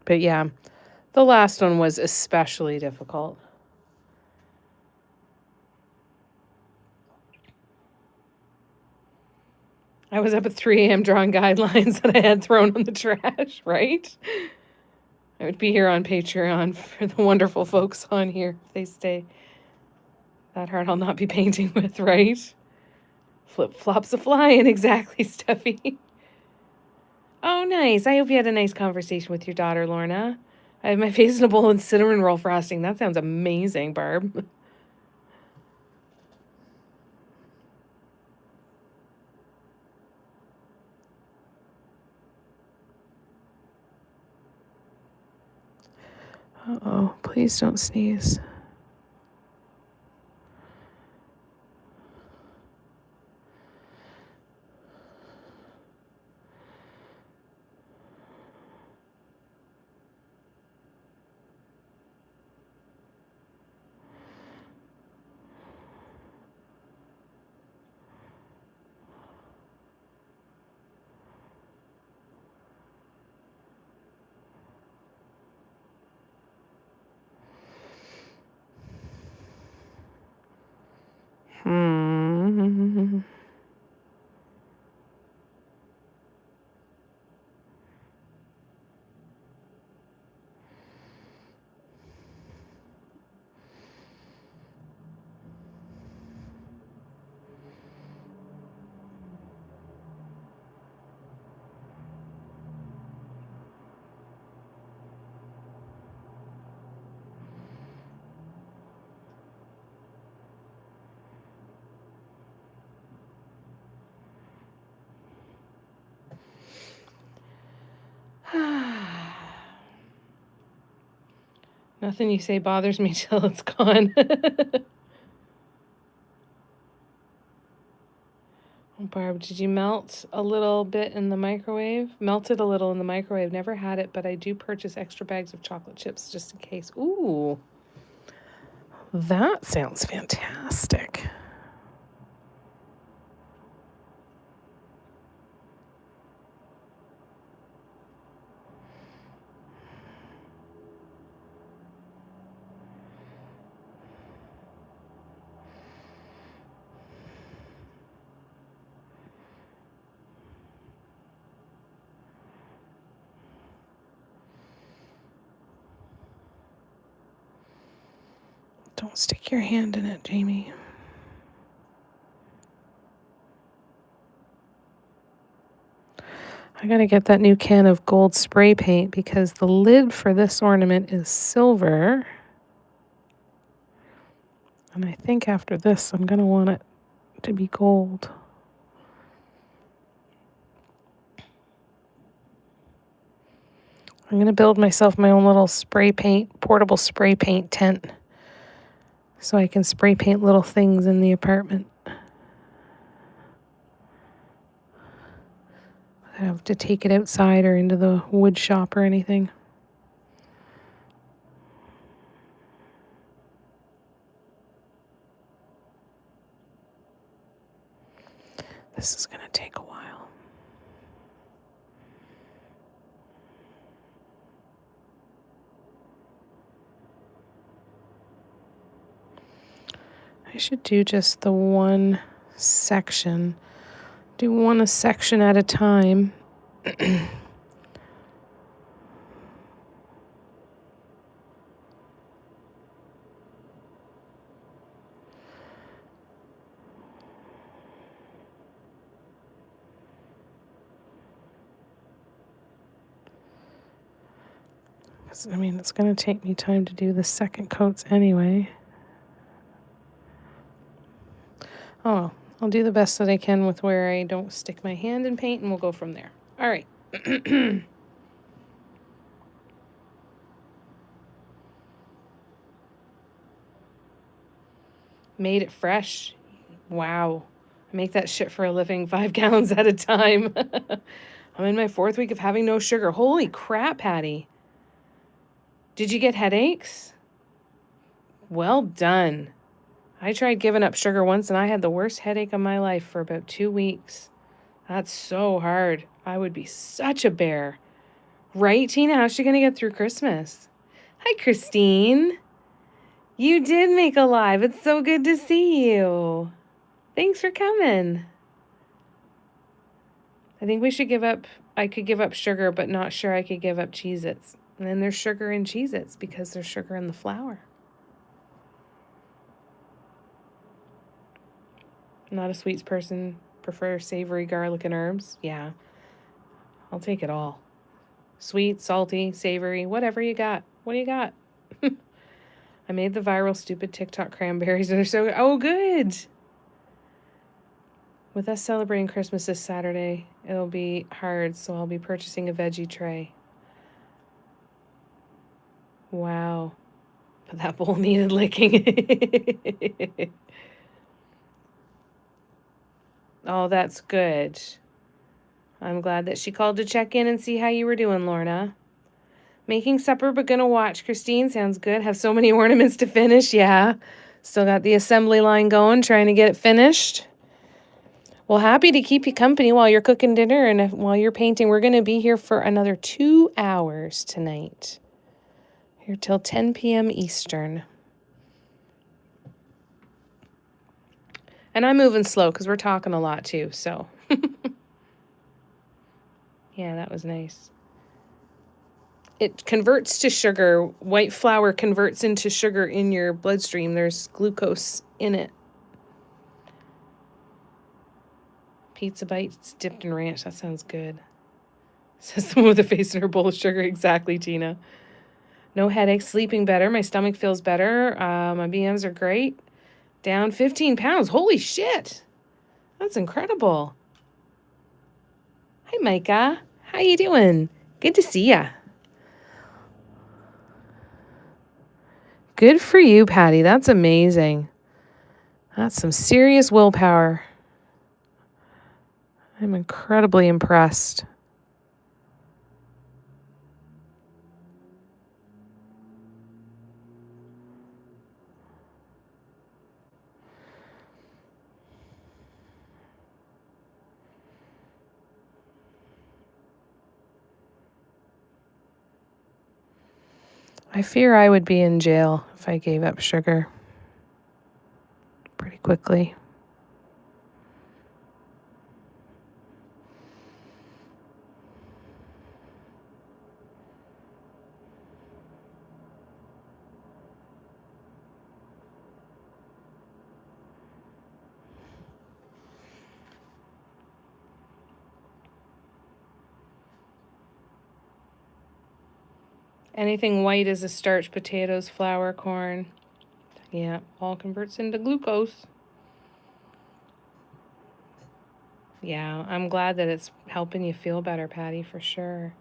But yeah, the last one was especially difficult. I was up at 3 a.m. drawing guidelines that I had thrown on the trash, right? I would be here on Patreon for the wonderful folks on here if they stay that hard. I'll not be painting with, right? Flip-flops a flying, exactly, Steffi. Oh, nice. I hope you had a nice conversation with your daughter, Lorna. I have my face in a bowl and cinnamon roll frosting. That sounds amazing, Barb. Uh-oh, please don't sneeze. Hmm. Nothing you say bothers me till it's gone. Barb, did you melt a little bit in the microwave? Melted a little in the microwave. Never had it, but I do purchase extra bags of chocolate chips just in case. Ooh, that sounds fantastic. Don't stick your hand in it, Jamie. I gotta get that new can of gold spray paint because the lid for this ornament is silver. And I think after this, I'm gonna want it to be gold. I'm gonna build myself my own little spray paint, portable spray paint tent so I can spray paint little things in the apartment. I don't have to take it outside or into the wood shop or anything. This is gonna take a while. I should do just the one section. Do one a section at a time. I mean, it's going to take me time to do the second coats anyway. Oh, I'll do the best that I can with where I don't stick my hand in paint, and we'll go from there. All right. Made it fresh. Wow. I make that shit for a living, 5 gallons at a time. I'm in my 4th week of having no sugar. Holy crap, Patty. Did you get headaches? Well done. I tried giving up sugar once and I had the worst headache of my life for about 2 weeks. That's so hard. I would be such a bear. Right, Tina? How's she going to get through Christmas? Hi, Christine. You did make a live. It's so good to see you. Thanks for coming. I think we should give up. I could give up sugar, but not sure I could give up Cheez-Its. And then there's sugar in Cheez-Its because there's sugar in the flour. Not a sweets person. Prefer savory, garlic, and herbs. Yeah. I'll take it all. Sweet, salty, savory, whatever you got. What do you got? I made the viral stupid TikTok cranberries. They're so good. Oh, good. With us celebrating Christmas this Saturday, it'll be hard, so I'll be purchasing a veggie tray. Wow. But that bowl needed licking. Oh, that's good. I'm glad that she called to check in and see how you were doing, Lorna. Making supper but gonna watch. Christine, sounds good. Have so many ornaments to finish. Yeah. Still got the assembly line going, trying to get it finished. Well, happy to keep you company while you're cooking dinner and while you're painting. We're going to be here for another 2 hours tonight. Here till 10 p.m. Eastern. And I'm moving slow because we're talking a lot too, so. Yeah, that was nice. It converts to sugar. White flour converts into sugar in your bloodstream. There's glucose in it. Pizza bites dipped in ranch. That sounds good. Says the one with a face in her bowl of sugar. Exactly, Tina. No headaches. Sleeping better. My stomach feels better. My BMs are great. Down 15 pounds. Holy shit. That's incredible. Hi, Micah. How you doing? Good to see ya. Good for you, Patty. That's amazing. That's some serious willpower. I'm incredibly impressed. I fear I would be in jail if I gave up sugar pretty quickly. Anything white is a starch: potatoes, flour, corn. Yeah, all converts into glucose. Yeah, I'm glad that it's helping you feel better, Patty, for sure.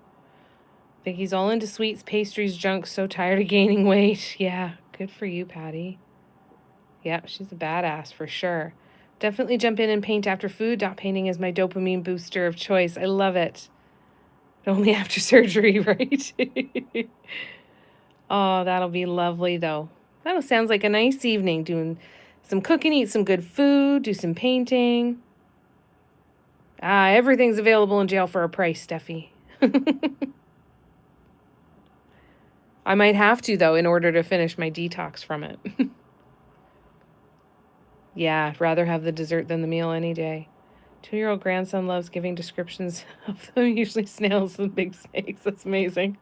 Think he's all into sweets, pastries, junk, so tired of gaining weight. Yeah, good for you, Patty. Yeah, she's a badass for sure. Definitely jump in and paint after food. Dot painting is my dopamine booster of choice. I love it. Only after surgery, right? Oh, that'll be lovely, though. That sounds like a nice evening. Doing some cooking, eat some good food, do some painting. Everything's available in jail for a price, Steffi. I might have to, though, in order to finish my detox from it. Yeah, I'd rather have the dessert than the meal any day. 2-year-old grandson loves giving descriptions of them, usually snails and big snakes. That's amazing.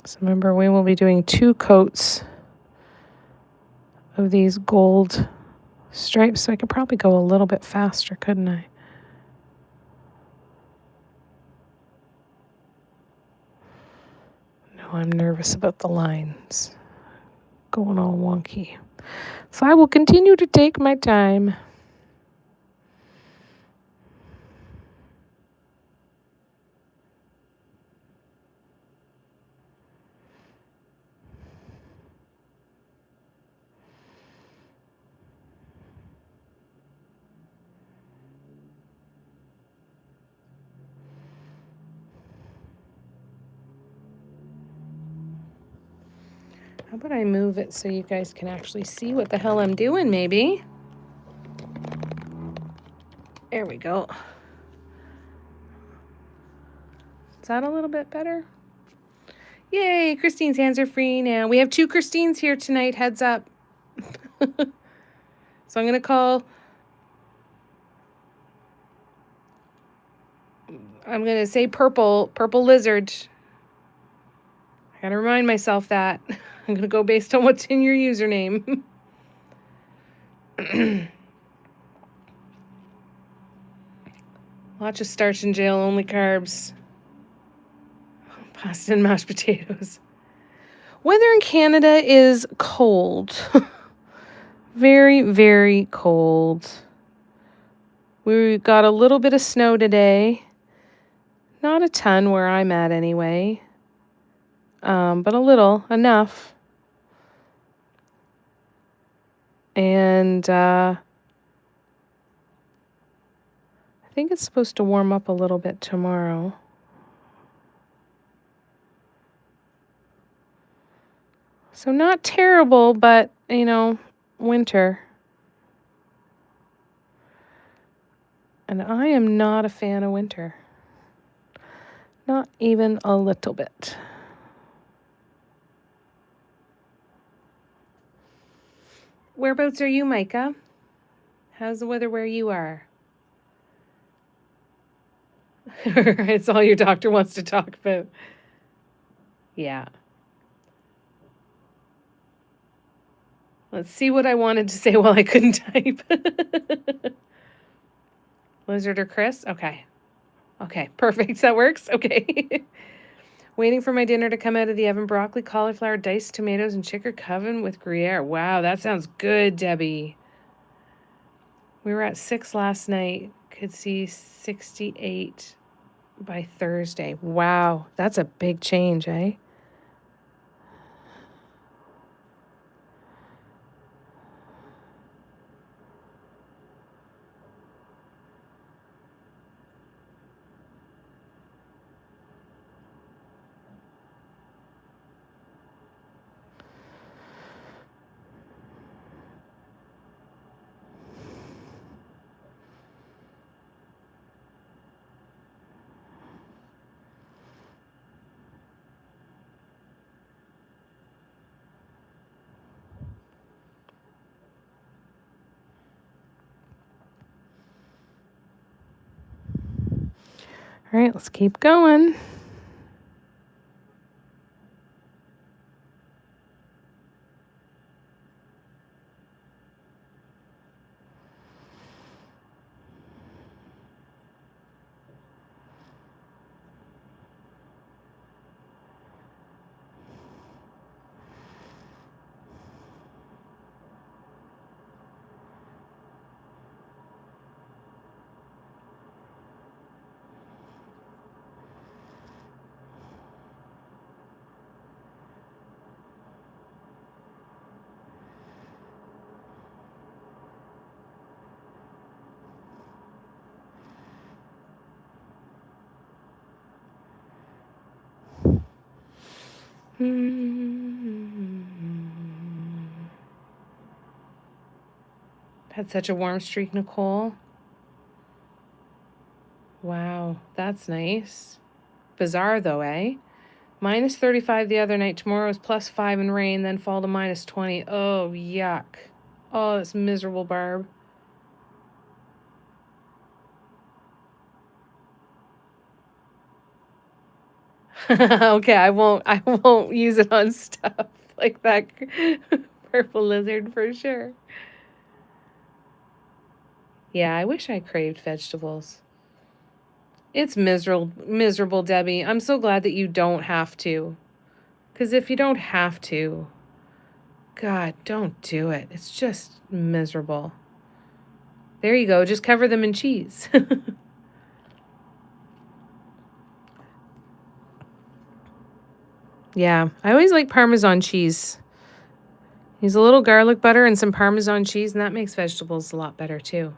So remember, we will be doing 2 coats of these gold stripes, so I could probably go a little bit faster, couldn't I? No, I'm nervous about the lines going all wonky. So I will continue to take my time. How about I move it so you guys can actually see what the hell I'm doing, maybe? There we go. Is that a little bit better? Yay, Christine's hands are free now. We have 2 Christines here tonight, heads up. So I'm going to call... I'm going to say purple lizard. I got to remind myself that. I'm going to go based on what's in your username. Lots of starch in jail, only carbs. Pasta and mashed potatoes. Weather in Canada is cold. Very, very cold. We got a little bit of snow today. Not a ton where I'm at anyway. But a little, enough. And I think it's supposed to warm up a little bit tomorrow. So not terrible, but, winter. And I am not a fan of winter. Not even a little bit. Whereabouts are you, Micah? How's the weather where you are? It's all your doctor wants to talk about. Yeah. Let's see what I wanted to say while I couldn't type. Lizard or Chris? Okay. Okay, perfect. That works? Okay. Waiting for my dinner to come out of the oven. Broccoli, cauliflower, diced tomatoes, and chicken coven with Gruyere. Wow, that sounds good, Debbie. We were at 6 last night. Could see 68 by Thursday. Wow, that's a big change, eh? All right, let's keep going. Had such a warm streak, Nicole. Wow, that's nice. Bizarre though, eh? Minus 35 the other night. Tomorrow is plus 5 and rain, then fall to minus 20. Oh, yuck. Oh, that's miserable, Barb. Okay, I won't use it on stuff like that purple lizard for sure. Yeah, I wish I craved vegetables. It's miserable, Debbie. I'm so glad that you don't have to. Because if you don't have to, God, don't do it. It's just miserable. There you go. Just cover them in cheese. Yeah, I always like Parmesan cheese. Use a little garlic butter and some Parmesan cheese, and that makes vegetables a lot better too.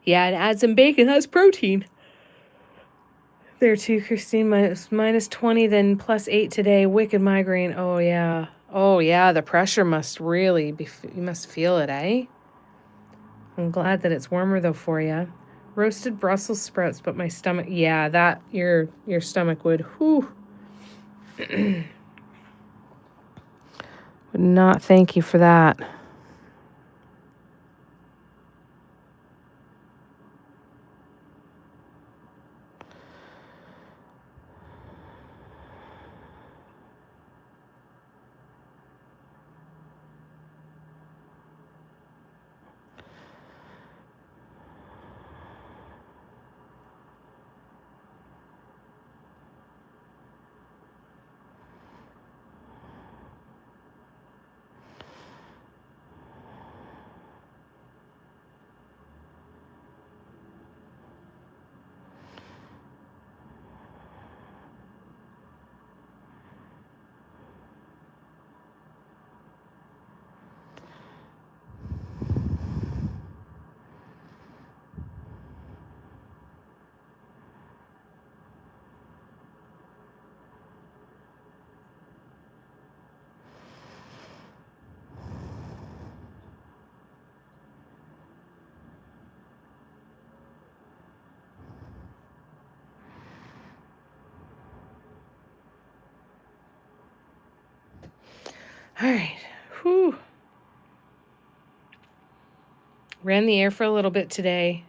Yeah, and add some bacon. That's protein. There too, Christine. Minus 20, then plus 8 today. Wicked migraine. Oh, yeah. Oh, yeah. The pressure must really be, you must feel it, eh? I'm glad that it's warmer, though, for you. Roasted Brussels sprouts, but my stomach, yeah, that, your stomach would, whew. Would not thank you for that. All right. Whew. Ran the air for a little bit today.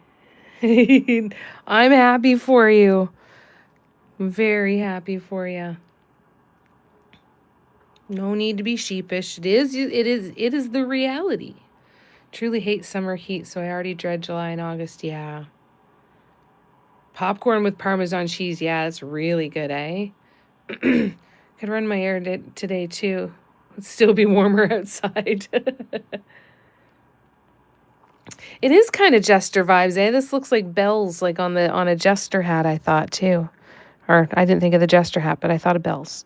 I'm happy for you. I'm very happy for you. No need to be sheepish. It is the reality. Truly hate summer heat, so I already dread July and August. Yeah. Popcorn with Parmesan cheese. Yeah, it's really good, eh? Could run my air today too. It'd still be warmer outside. It is kind of jester vibes, eh? This looks like bells, like on a jester hat, I thought too. Or I didn't think of the jester hat, but I thought of bells.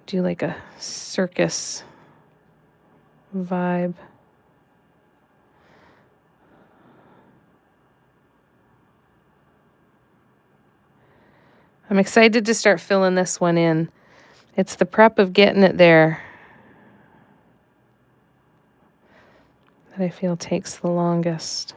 Do like a circus vibe. I'm excited to start filling this one in. It's the prep of getting it there that I feel takes the longest.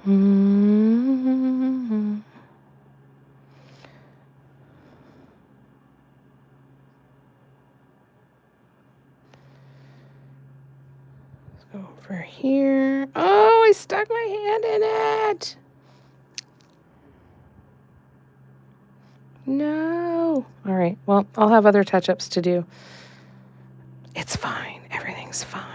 Mm-hmm. Let's go over here. Oh, I stuck my hand in it. No. All right. Well, I'll have other touch-ups to do. It's fine. Everything's fine.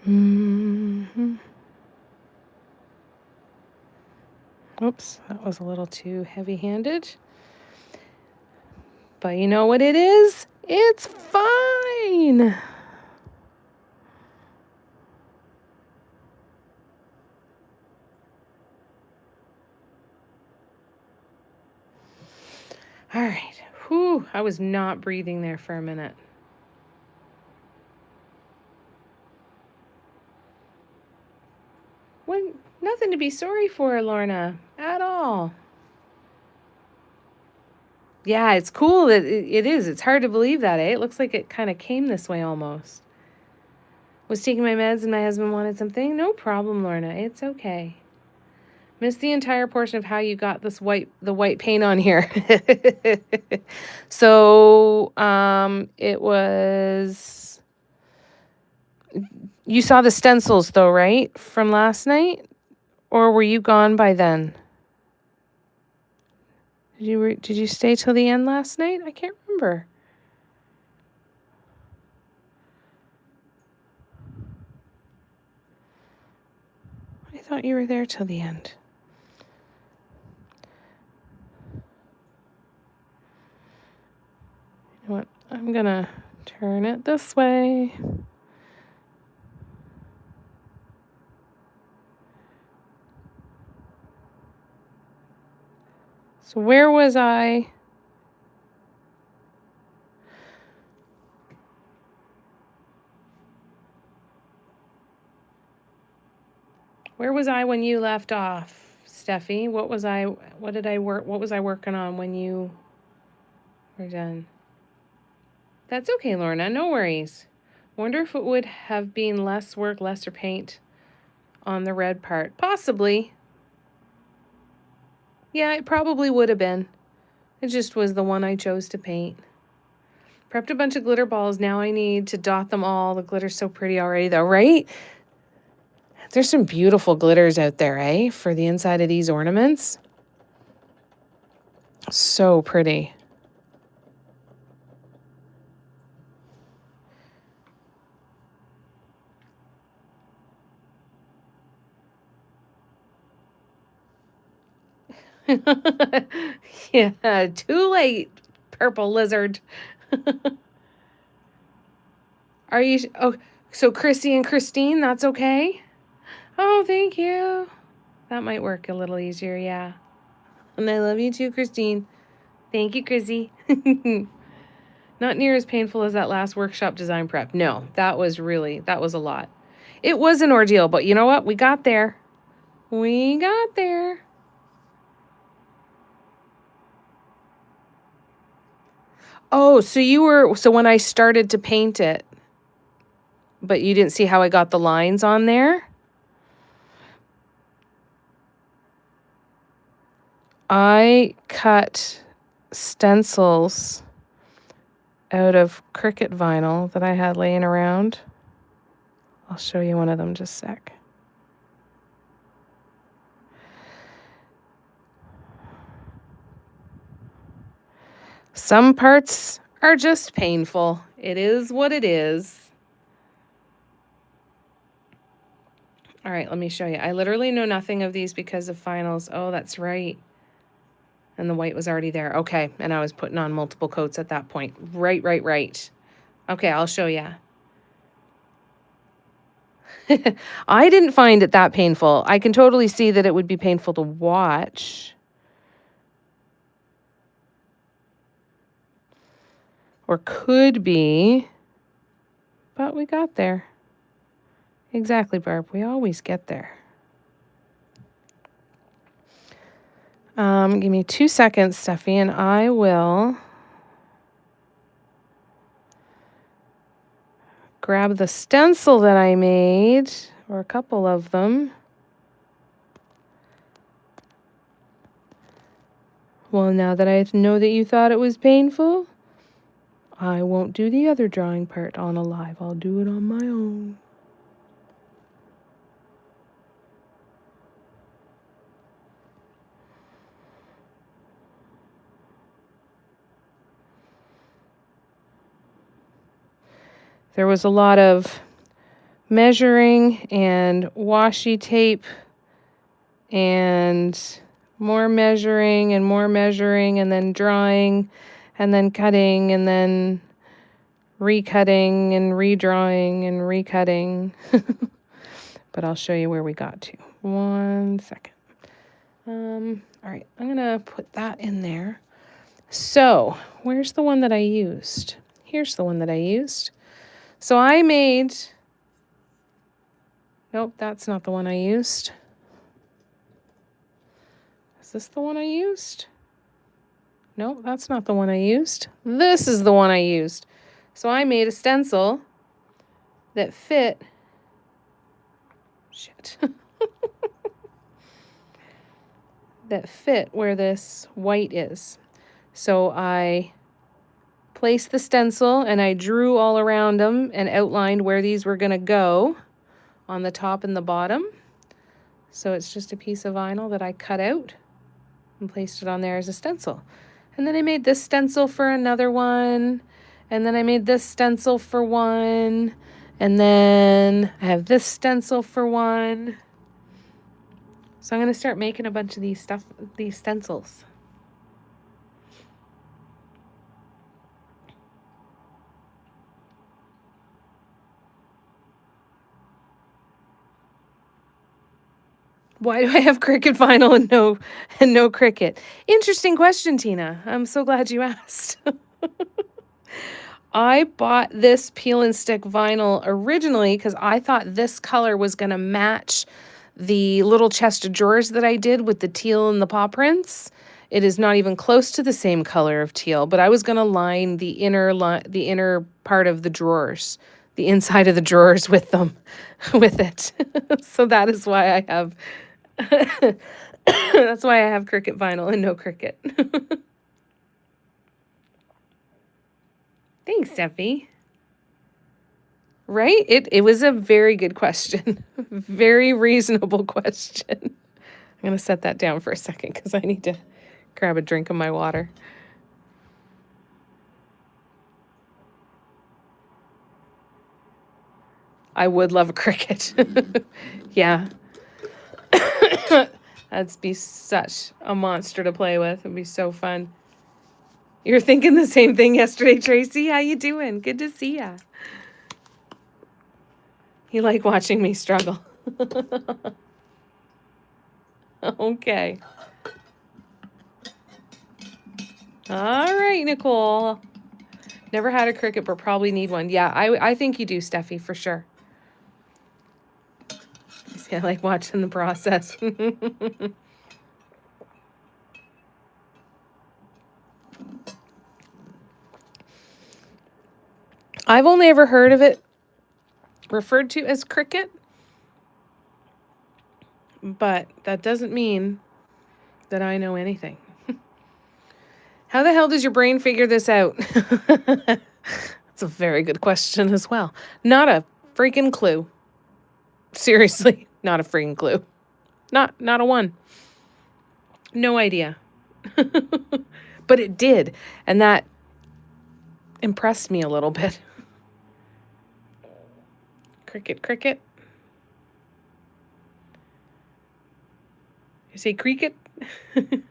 Mm-hmm. Oops, that was a little too heavy-handed. But you know what it is? It's fine. All right. Whew, I was not breathing there for a minute. Nothing to be sorry for, Lorna, at all. Yeah, it's cool that it is. It's hard to believe that, eh? It looks like it kind of came this way almost. Was taking my meds and my husband wanted something. No problem, Lorna. It's okay. Missed the entire portion of how you got the white paint on here. So, it was... You saw the stencils, though, right? From last night? Or were you gone by then? Did you stay till the end last night? I can't remember. I thought you were there till the end. You know what? I'm gonna turn it this way. So where was I? Where was I when you left off, Steffi? What was I working on when you were done? That's okay, Lorna, no worries. Wonder if it would have been less work, lesser paint on the red part. Possibly. Yeah, it probably would have been. It just was the one I chose to paint. Prepped a bunch of glitter balls. Now I need to dot them all. The glitter's so pretty already, though, right? There's some beautiful glitters out there, eh? For the inside of these ornaments. So pretty. Yeah, too late, purple lizard. Are you, oh, so Chrissy and Christine, that's okay? Oh, thank you. That might work a little easier, yeah. And I love you too, Christine. Thank you, Chrissy. Not near as painful as that last workshop design prep. No, that was a lot. It was an ordeal, but you know what? We got there. We got there. Oh, so when I started to paint it, but you didn't see how I got the lines on there? I cut stencils out of Cricut vinyl that I had laying around. I'll show you one of them just a sec. Some parts are just painful. It is what it is. All right, let me show you. I literally know nothing of these because of finals. Oh, that's right. And the white was already there. Okay, and I was putting on multiple coats at that point. Right. Okay, I'll show you. I didn't find it that painful. I can totally see that it would be painful to watch. Or could be. But we got there. Exactly, Barb. We always get there. Give me 2 seconds, Steffi, and I will grab the stencil that I made, or a couple of them. Well, now that I know that you thought it was painful, I won't do the other drawing part on a live. I'll do it on my own. There was a lot of measuring and washi tape and more measuring and then drawing and then cutting and then recutting and redrawing and recutting. But I'll show you where we got to. 1 second. All right, I'm gonna put that in there. So where's the one that I used? Here's the one that I used. So I made, nope, that's not the one I used. Is this the one I used? Nope, that's not the one I used. This is the one I used. So I made a stencil that fit, that fit where this white is. So I placed the stencil and I drew all around them and outlined where these were going to go on the top and the bottom. So it's just a piece of vinyl that I cut out and placed it on there as a stencil. And then I made this stencil for another one. And then I made this stencil for one. And then I have this stencil for one. So I'm going to start making a bunch of these stencils. Why do I have Cricut vinyl and no Cricut? Interesting question, Tina. I'm so glad you asked. I bought this peel and stick vinyl originally because I thought this color was going to match the little chest of drawers that I did with the teal and the paw prints. It is not even close to the same color of teal, but I was going to line the inner part of the drawers, the inside of the drawers with with it. So that is why I have that's why I have Cricut vinyl and no Cricut. Thanks, Steffi. Right? It was a very good question. Very reasonable question. I'm going to set that down for a second because I need to grab a drink of my water. I would love a cricket. Yeah. That'd be such a monster to play with. It'd be so fun. You're thinking the same thing yesterday, Tracy. How you doing? Good to see ya. You like watching me struggle. Okay. All right, Nicole. Never had a cricket, but probably need one. Yeah, I think you do, Steffi, for sure. I like watching the process. I've only ever heard of it referred to as cricket, but that doesn't mean that I know anything. How the hell does your brain figure this out? That's a very good question as well. Not a freaking clue. Seriously, not a freaking clue. Not a one. No idea. But it did, and that impressed me a little bit. Cricket, cricket. You say cricket? See,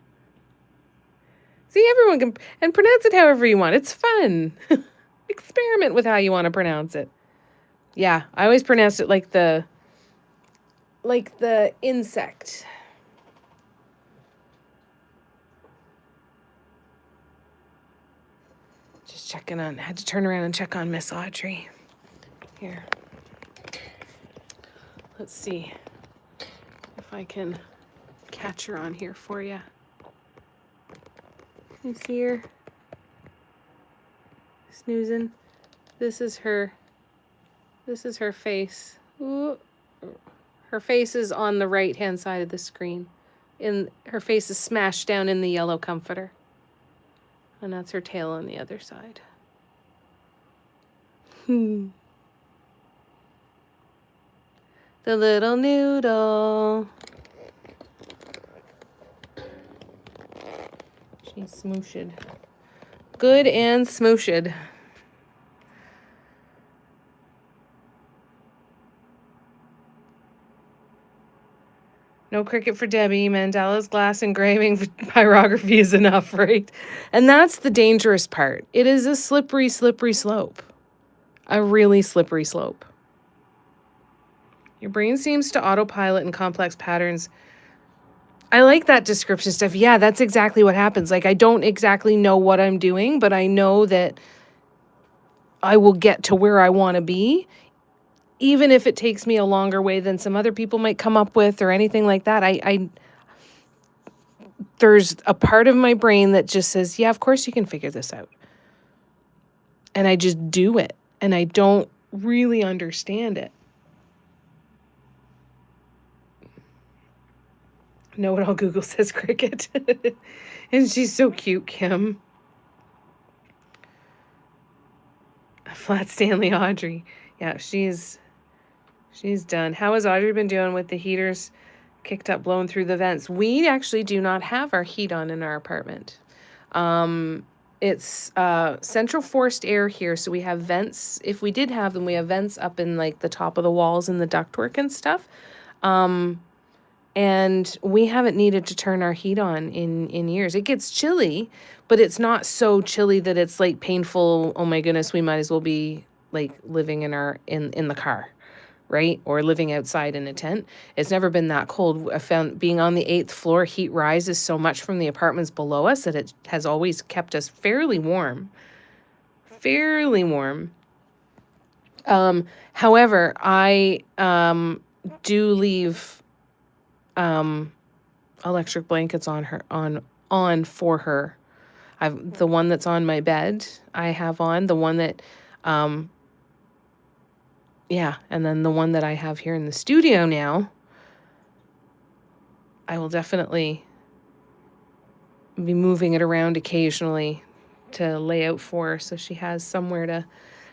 everyone can, and pronounce it however you want. It's fun. Experiment with how you want to pronounce it. Yeah, I always pronounce it like the insect. Just checking on, had to turn around and check on Miss Audrey. Here. Let's see if I can catch her on here for you. You see her? Snoozing. This is her face. Ooh. Her face is on the right-hand side of the screen. Her face is smashed down in the yellow comforter. And that's her tail on the other side. The little noodle. She's smooshed. Good and smooshed. No cricket for Debbie. Mandela's glass engraving pyrography is enough, right? And that's the dangerous part. It is a slippery, slippery slope. A really slippery slope. Your brain seems to autopilot in complex patterns. I like that description stuff. Yeah, that's exactly what happens. Like, I don't exactly know what I'm doing, but I know that I will get to where I want to be, even if it takes me a longer way than some other people might come up with or anything like that. There's a part of my brain that just says, yeah, of course you can figure this out. And I just do it. And I don't really understand it. Know what all Google says cricket. And she's so cute, Kim. Flat Stanley Audrey. Yeah, she's done. How has Audrey been doing with the heaters kicked up, blowing through the vents? We actually do not have our heat on in our apartment. It's central forced air here, so we have vents. If we did have them, we have vents up in like the top of the walls and the ductwork and stuff. And we haven't needed to turn our heat on in years. It gets chilly, but it's not so chilly that it's like painful. Oh my goodness, we might as well be like living in the car, right? Or living outside in a tent. It's never been that cold. I found being on the 8th floor, heat rises so much from the apartments below us that it has always kept us fairly warm. Fairly warm. However, I do leave electric blankets on for her. I've the one that's on my bed, I have on the one that yeah, and then the one that I have here in the studio now, I will definitely be moving it around occasionally to lay out for her so she has somewhere to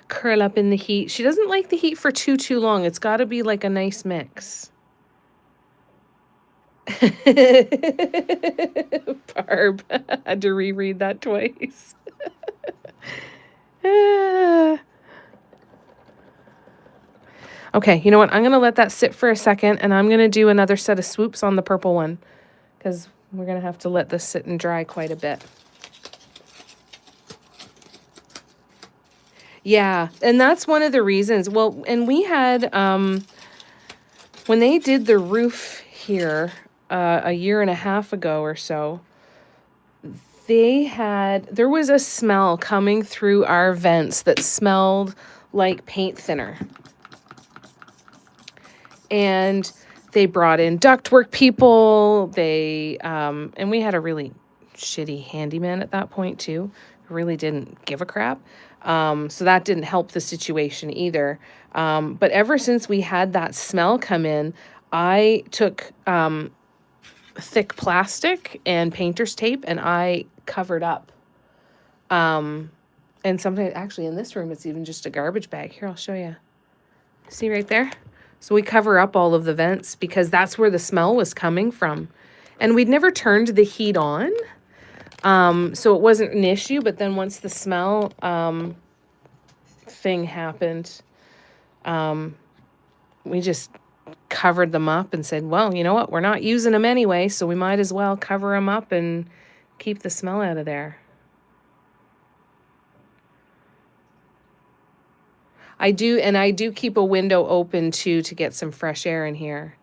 curl up in the heat. She doesn't like the heat for too long. It's got to be like a nice mix. Barb, I had to reread that twice. Okay, you know what? I'm going to let that sit for a second, and I'm going to do another set of swoops on the purple one, because we're going to have to let this sit and dry quite a bit. Yeah, and that's one of the reasons. Well, and we had, when they did the roof here a year and a half ago or so, there was a smell coming through our vents that smelled like paint thinner. And they brought in ductwork people. And we had a really shitty handyman at that point too, who really didn't give a crap. So that didn't help the situation either. But ever since we had that smell come in, I took thick plastic and painter's tape and I covered up. And sometimes, actually in this room, it's even just a garbage bag. Here, I'll show you. See right there? So we cover up all of the vents because that's where the smell was coming from. And we'd never turned the heat on. So it wasn't an issue. But then once the smell thing happened, we just covered them up and said, well, you know what? We're not using them anyway, so we might as well cover them up and keep the smell out of there. I do keep a window open too to get some fresh air in here.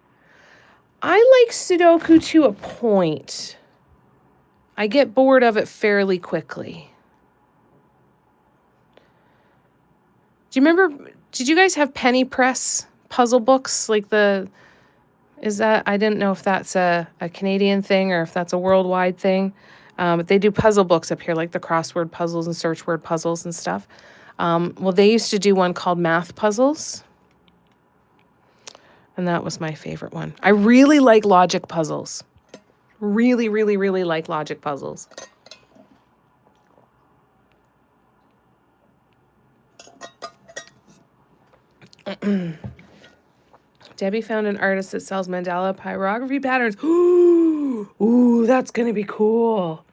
I like Sudoku to a point. I get bored of it fairly quickly. Did you guys have penny press puzzle books? I didn't know if that's a Canadian thing or if that's a worldwide thing. But they do puzzle books up here, like the crossword puzzles and search word puzzles and stuff. Well, they used to do one called Math Puzzles. And that was my favorite one. I really like logic puzzles. Really, really, really like logic puzzles. Debbie found an artist that sells mandala pyrography patterns. Ooh, that's going to be cool.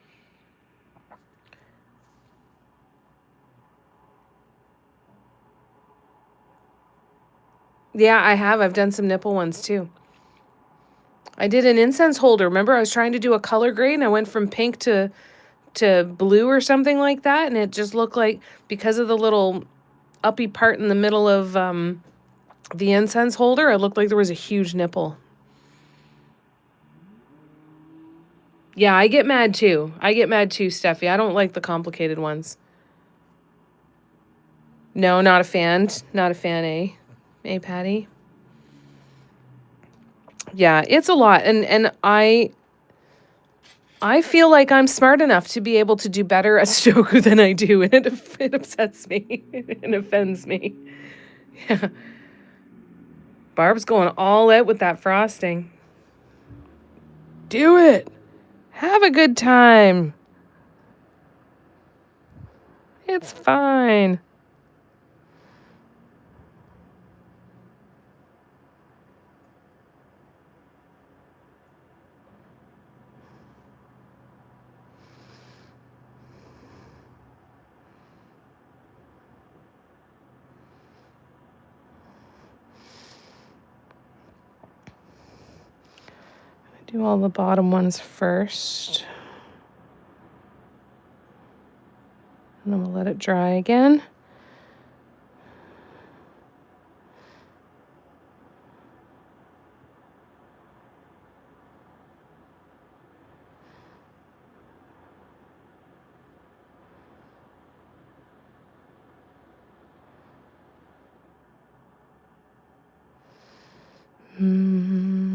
Yeah, I have. I've done some nipple ones too. I did an incense holder. Remember, I was trying to do a color grade and I went from pink to blue or something like that. And it just looked like, because of the little uppy part in the middle of the incense holder, it looked like there was a huge nipple. Yeah, I get mad too. Steffi. I don't like the complicated ones. No, not a fan. Not a fan, eh? Eh, Patty? Yeah, it's a lot. And I feel like I'm smart enough to be able to do better at Sudoku than I do, and it upsets me and offends me. Yeah. Barb's going all out with that frosting. Do it. Have a good time. It's fine. Do all the bottom ones first. And then we'll let it dry again. Mm-hmm.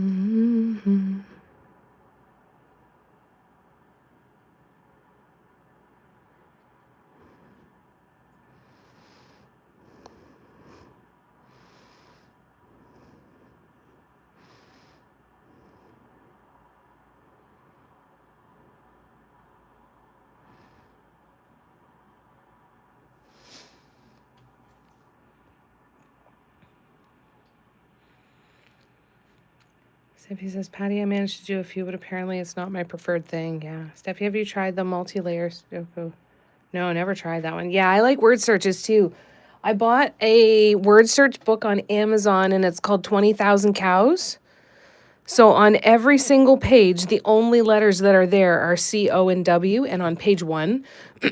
Steffi says, Patty, I managed to do a few, but apparently it's not my preferred thing. Yeah. Steffi, have you tried the multi-layer Sudoku? No, never tried that one. Yeah, I like word searches too. I bought a word search book on Amazon and it's called 20,000 Cows. So on every single page, the only letters that are there are C, O, and W. And on page 1,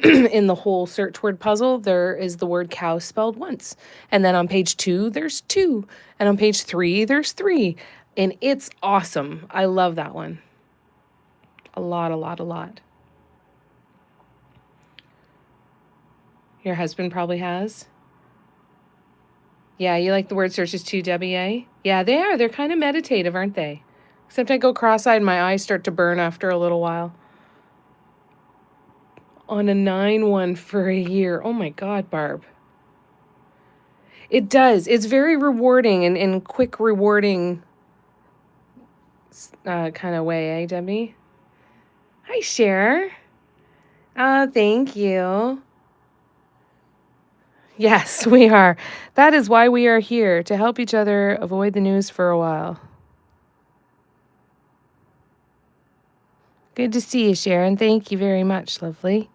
in the whole search word puzzle, there is the word cow spelled once. And then on page 2, there's 2. And on page 3, there's 3. And it's awesome. I love that one. A lot, a lot, a lot. Your husband probably has. Yeah, you like the word searches too, WA? Yeah, they are. They're kind of meditative, aren't they? Except I go cross-eyed and my eyes start to burn after a little while. On a 9-1 for a year. Oh my God, Barb. It does. It's very rewarding and quick rewarding kind of way, eh, Debbie? Hi, Cher. Oh, thank you. Yes, we are. That is why we are here, to help each other avoid the news for a while. Good to see you, Sharon. Thank you very much, lovely.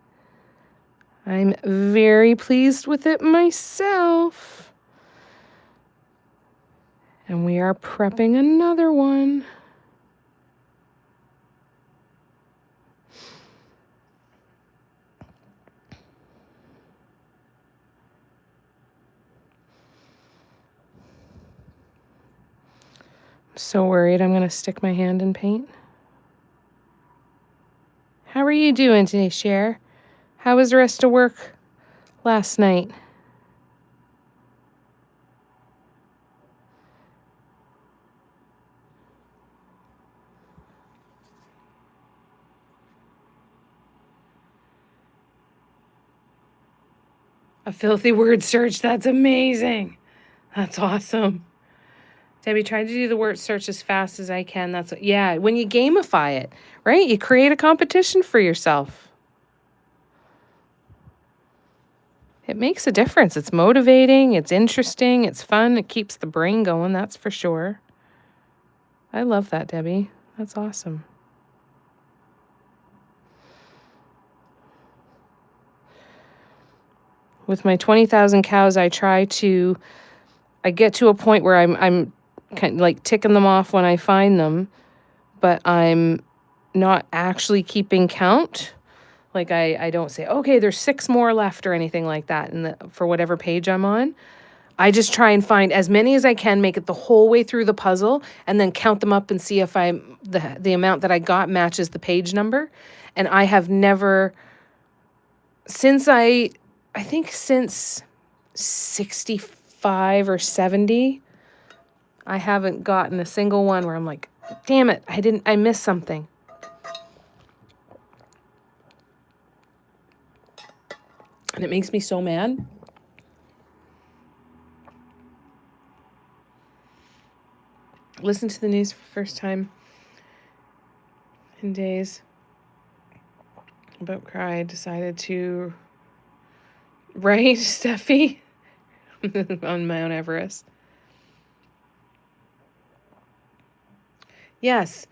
I'm very pleased with it myself. And we are prepping another one. I'm so worried I'm going to stick my hand in paint. How are you doing today, Cher? How was the rest of work last night? A filthy word search. That's amazing. That's awesome. Debbie, try to do the word search as fast as I can. That's what, yeah, when you gamify it, right? You create a competition for yourself. It makes a difference. It's motivating, it's interesting, it's fun, it keeps the brain going, that's for sure. I love that, Debbie. That's awesome. With my 20,000 cows, I get to a point where I'm kind of like ticking them off when I find them, but I'm not actually keeping count. Like I don't say, okay, there's 6 more left or anything like that for whatever page I'm on. I just try and find as many as I can, make it the whole way through the puzzle, and then count them up and see if the amount that I got matches the page number. And I have never, since 65 or 70, I haven't gotten a single one where I'm like, damn it, I missed something. And it makes me so mad. Listen to the news for the first time in days. About cry, decided to write Steffi on Mount Everest. Yes.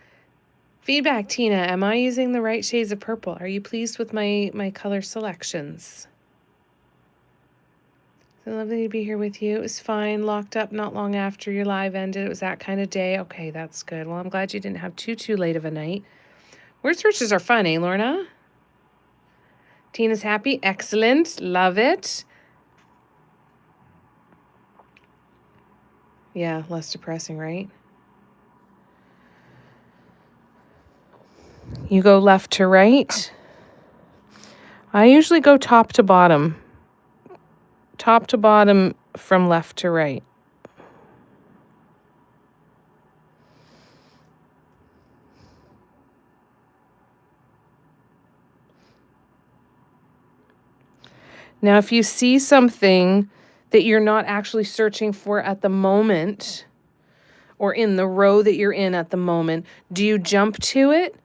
Feedback, Tina. Am I using the right shades of purple? Are you pleased with my color selections? So lovely to be here with you. It was fine. Locked up not long after your live ended. It was that kind of day. Okay, that's good. Well, I'm glad you didn't have too late of a night. Word searches are fun, eh, Lorna? Tina's happy. Excellent. Love it. Yeah, less depressing, right? You go left to right. I usually go top to bottom. Top to bottom from left to right. Now, if you see something that you're not actually searching for at the moment, or in the row that you're in at the moment, do you jump to it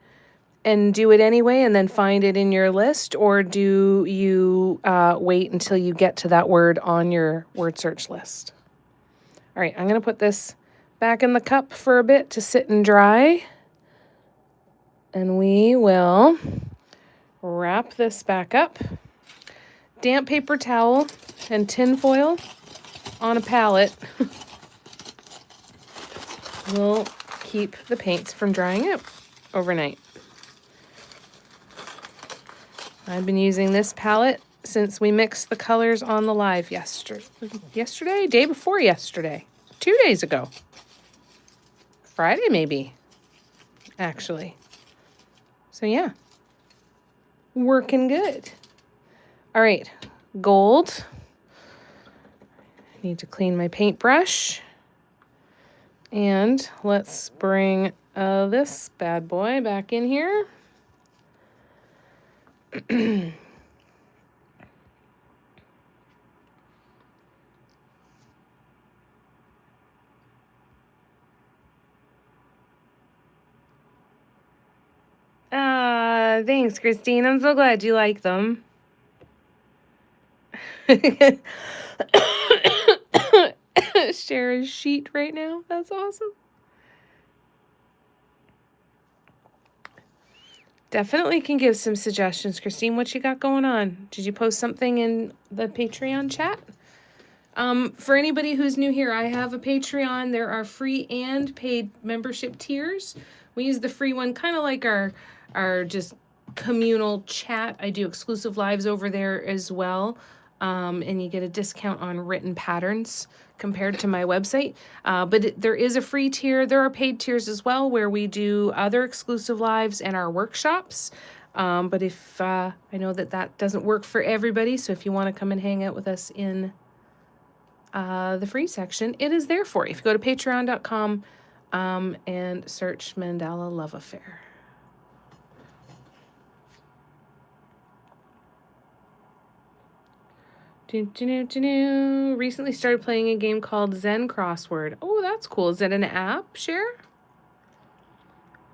and do it anyway and then find it in your list? Or do you wait until you get to that word on your word search list? All right, I'm going to put this back in the cup for a bit to sit and dry. And we will wrap this back up. Damp paper towel and tin foil on a pallet will keep the paints from drying out overnight. I've been using this palette since we mixed the colors on the live yesterday, day before yesterday, 2 days ago. Friday maybe, actually. So yeah, working good. All right, gold. I need to clean my paintbrush. And let's bring this bad boy back in here. Thanks, Christine. I'm so glad you like them. Share a sheet right now. That's awesome. Definitely can give some suggestions. Christine, what you got going on? Did you post something in the Patreon chat? For anybody who's new here, I have a Patreon. There are free and paid membership tiers. We use the free one kind of like our just communal chat. I do exclusive lives over there as well. And you get a discount on written patterns compared to my website. But there is a free tier. There are paid tiers as well where we do other exclusive lives and our workshops. But if I know that doesn't work for everybody, so if you want to come and hang out with us in the free section, it is there for you. If you go to patreon.com and search Mandala Love Affair. Recently started playing a game called Zen Crossword. Oh, that's cool. Is it an app, Share?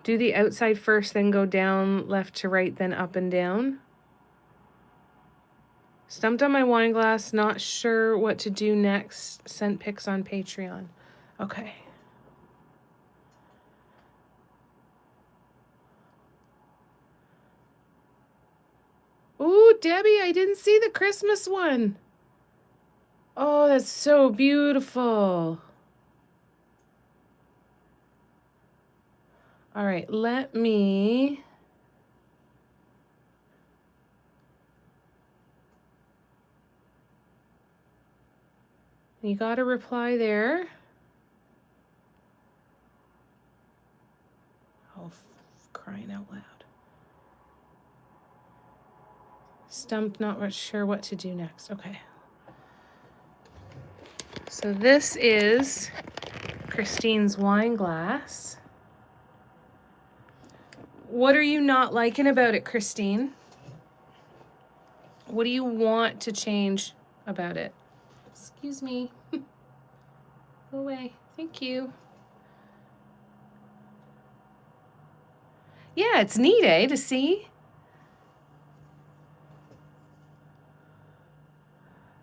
Do the outside first, then go down, left to right, then up and down. Stumped on my wine glass, not sure what to do next. Sent pics on Patreon. Okay. Ooh, Debbie, I didn't see the Christmas one. Oh, that's so beautiful. All right, let me... You got a reply there. Oh, crying out loud. Stumped, not sure what to do next. Okay. So this is Christine's wine glass. What are you not liking about it, Christine? What do you want to change about it? Excuse me. Go away. Thank you. Yeah, it's neat, eh, to see?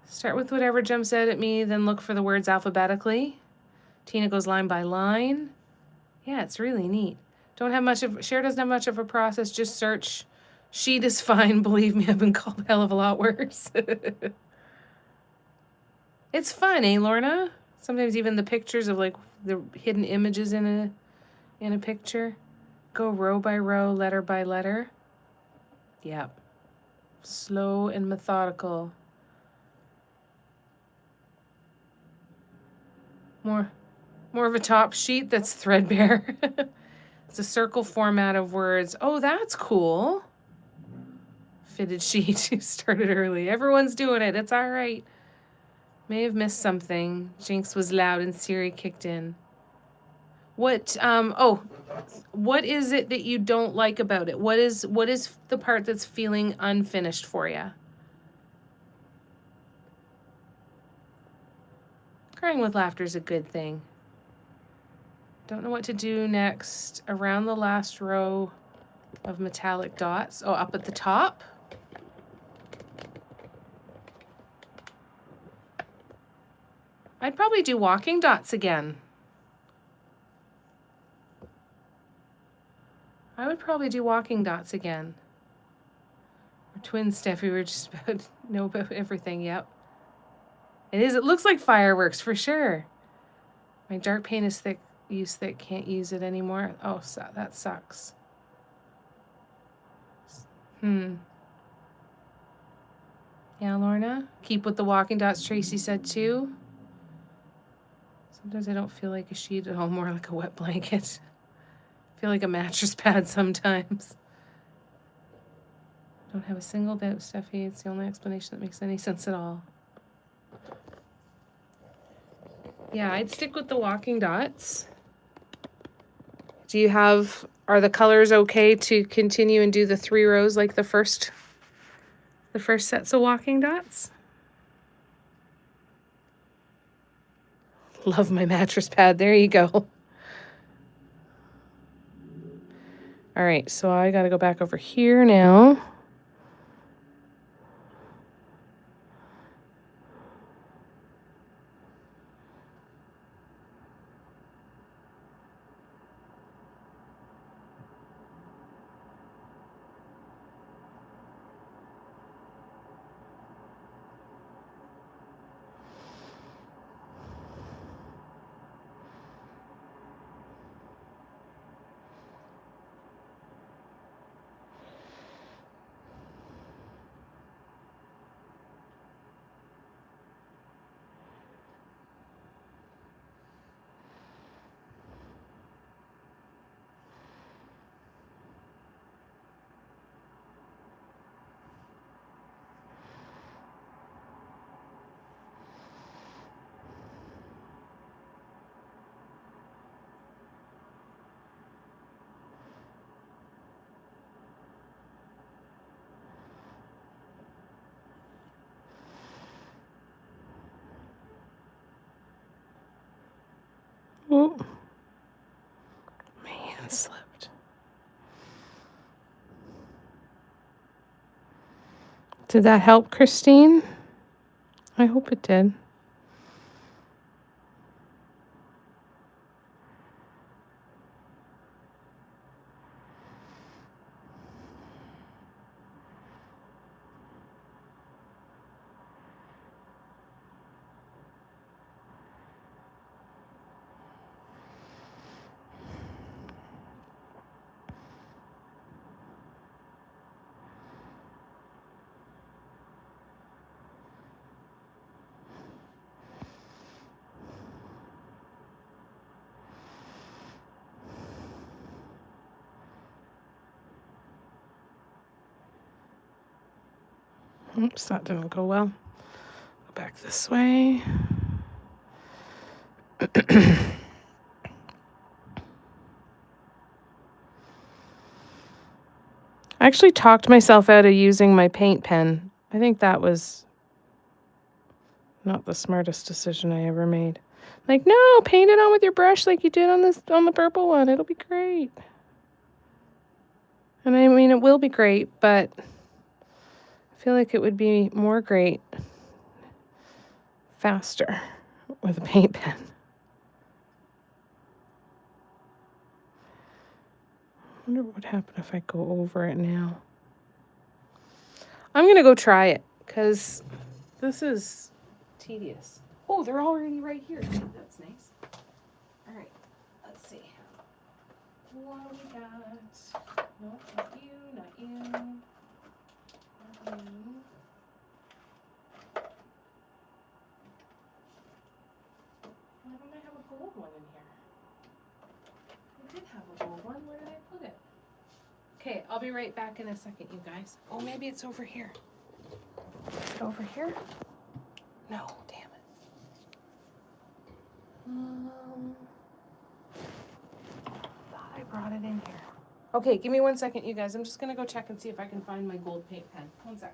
Start with whatever jumps out at me, then look for the words alphabetically. Tina goes line by line. Yeah, it's really neat. Share doesn't have much of a process, just search. Sheet is fine, believe me, I've been called a hell of a lot worse. It's fun, eh, Lorna? Sometimes even the pictures of like the hidden images in a picture. Go row by row, letter by letter. Yep. Slow and methodical. More of a top sheet that's threadbare. It's a circle format of words. Oh, that's cool. Fitted sheet. You started early. Everyone's doing it. It's all right. May have missed something. Jinx was loud and Siri kicked in. What is it that you don't like about it? What is the part that's feeling unfinished for you? Crying with laughter is a good thing. Don't know what to do next. Around the last row of metallic dots. Oh, up at the top. I'd probably do walking dots again. I would probably do walking dots again. Or twin Steffi, we were just about know about everything. Yep. It is. It looks like fireworks for sure. My dark paint is thick. Use thick. Can't use it anymore. Oh, so that sucks. Yeah, Lorna. Keep with the walking dots. Tracy said too. Sometimes I don't feel like a sheet at all. More like a wet blanket. I feel like a mattress pad sometimes. Don't have a single doubt, Steffi. It's the only explanation that makes any sense at all. Yeah, I'd stick with the walking dots. Do you have, are the colors okay to continue and do the 3 rows like the first sets of walking dots? Love my mattress pad. There you go. All right, so I got to go back over here now. Oh, my hand slipped. Did that help, Christine? I hope it did. Oops, that didn't go well. Go back this way. I actually talked myself out of using my paint pen. I think that was not the smartest decision I ever made. Like, no, paint it on with your brush like you did on the purple one. It'll be great. And I mean, it will be great, but I feel like it would be more great faster with a paint pen. I wonder what would happen if I go over it now. I'm going to go try it because this is tedious. Oh, they're already right here. That's nice. All right, let's see. What do we got? No, not you, not you, not you. Why don't I have a gold one in here? I did have a gold one. Where did I put it? Okay, I'll be right back in a second, you guys. Oh, maybe it's over here. Is it over here? No, damn it. Thought I brought it in here. Okay, give me 1 second, you guys. I'm just gonna go check and see if I can find my gold paint pen. 1 sec.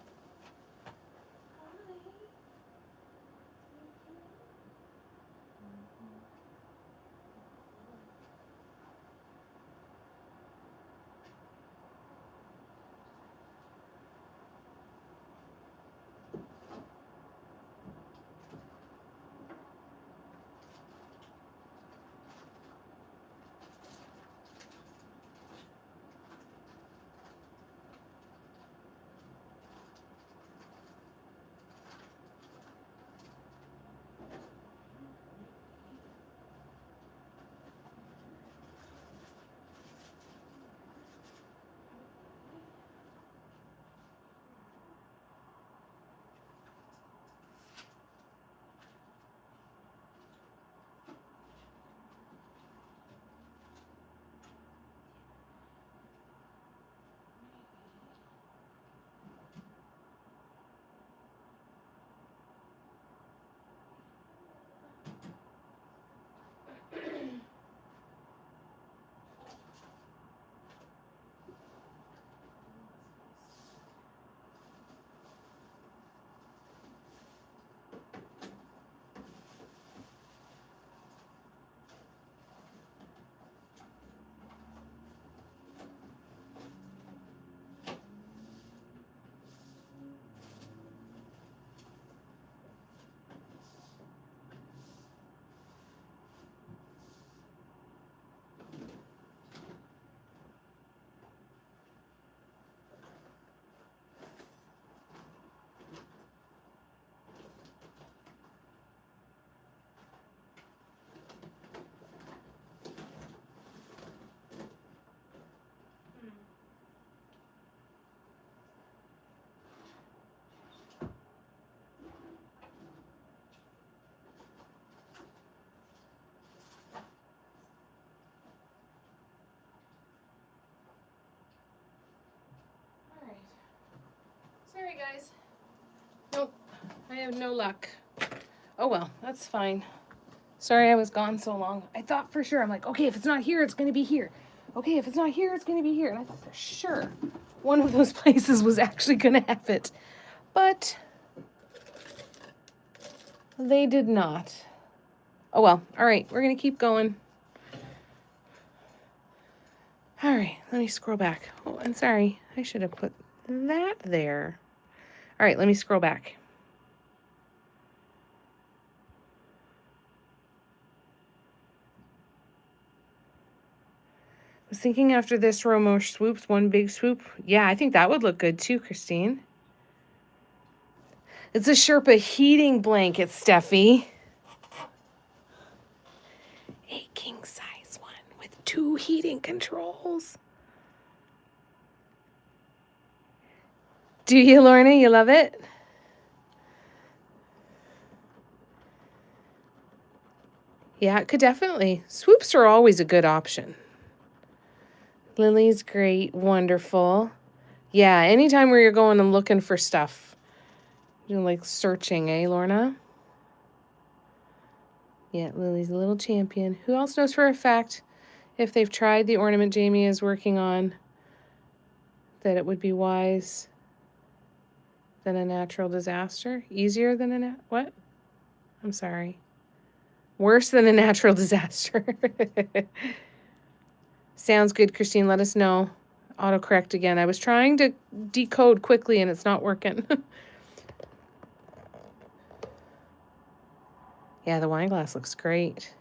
Sorry, guys. Nope, I have no luck. Oh well, that's fine. Sorry I was gone so long. I thought for sure, I'm like, okay, if it's not here, it's going to be here. Okay, if it's not here, it's going to be here. And I thought for sure one of those places was actually going to have it. But they did not. Oh well, all right, we're going to keep going. All right, let me scroll back. Oh, I'm sorry. I should have put that there. All right, let me scroll back. I was thinking after this row more swoops, one big swoop. Yeah, I think that would look good too, Christine. It's a Sherpa heating blanket, Steffi. A king size one with 2 heating controls. Do you, Lorna? You love it? Yeah, it could definitely. Swoops are always a good option. Lily's great, wonderful. Yeah, anytime where you're going and looking for stuff. You're like searching, eh, Lorna? Yeah, Lily's a little champion. Who else knows for a fact if they've tried the ornament Jamie is working on that it would be wise than a natural disaster? Easier than a what? I'm sorry. Worse than a natural disaster. Sounds good, Christine. Let us know. Autocorrect again. I was trying to decode quickly and it's not working. Yeah, the wine glass looks great.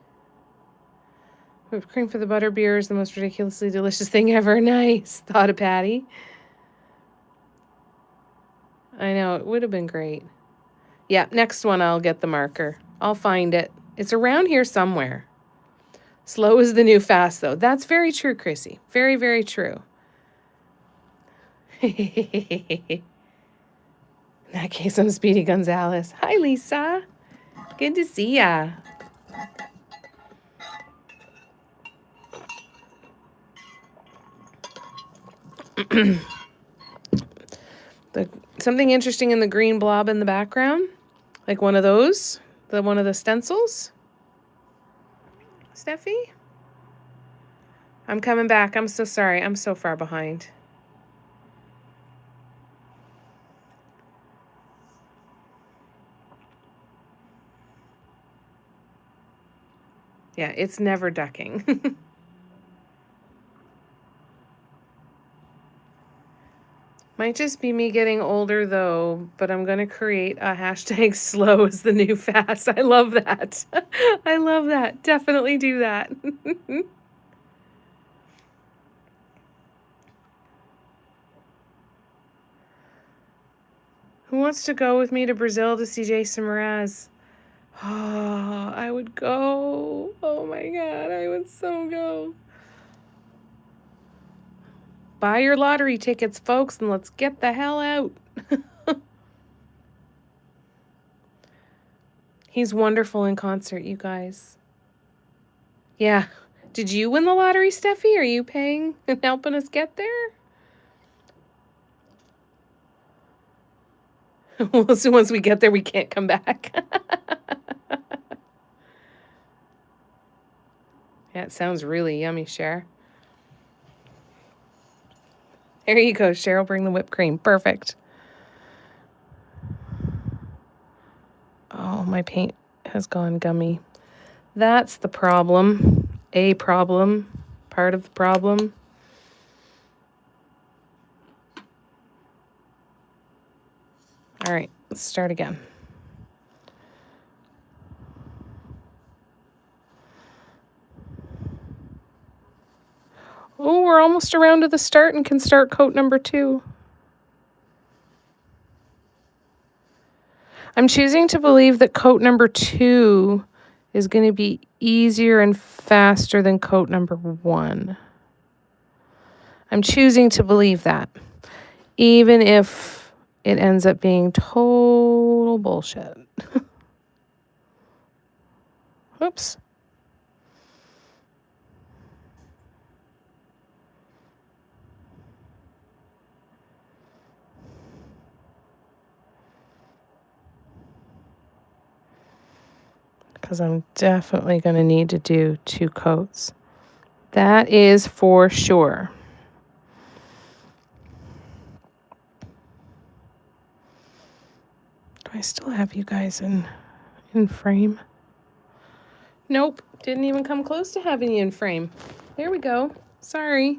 Whipped cream for the butterbeer is the most ridiculously delicious thing ever. Nice, thought of Patty. I know, it would have been great. Yeah, next one I'll get the marker. I'll find it. It's around here somewhere. Slow is the new fast, though. That's very true, Chrissy. Very, very true. In that case, I'm Speedy Gonzalez. Hi, Lisa. Good to see ya. Something interesting in the green blob in the background, like one of those, one of the stencils. Steffi? I'm coming back. I'm so sorry. I'm so far behind. Yeah, it's never ducking. Might just be me getting older, though, but I'm going to create a hashtag slow is the new fast. I love that. I love that. Definitely do that. Who wants to go with me to Brazil to see Jason Mraz? Oh, I would go. Oh my God, I would so go. Buy your lottery tickets, folks, and let's get the hell out. He's wonderful in concert, you guys. Yeah. Did you win the lottery, Steffi? Are you paying and helping us get there? Well, so once we get there, we can't come back. Yeah, it sounds really yummy, Cher. There you go, Cheryl. Bring the whipped cream. Perfect. Oh, my paint has gone gummy. That's the problem. A problem. Part of the problem. All right, let's start again. Oh, we're almost around to the start and can start coat number 2. I'm choosing to believe that coat number 2 is going to be easier and faster than coat number 1. I'm choosing to believe that, even if it ends up being total bullshit. Whoops. because I'm definitely going to need to do 2 coats. That is for sure. Do I still have you guys in frame? Nope, didn't even come close to having you in frame. There we go. Sorry.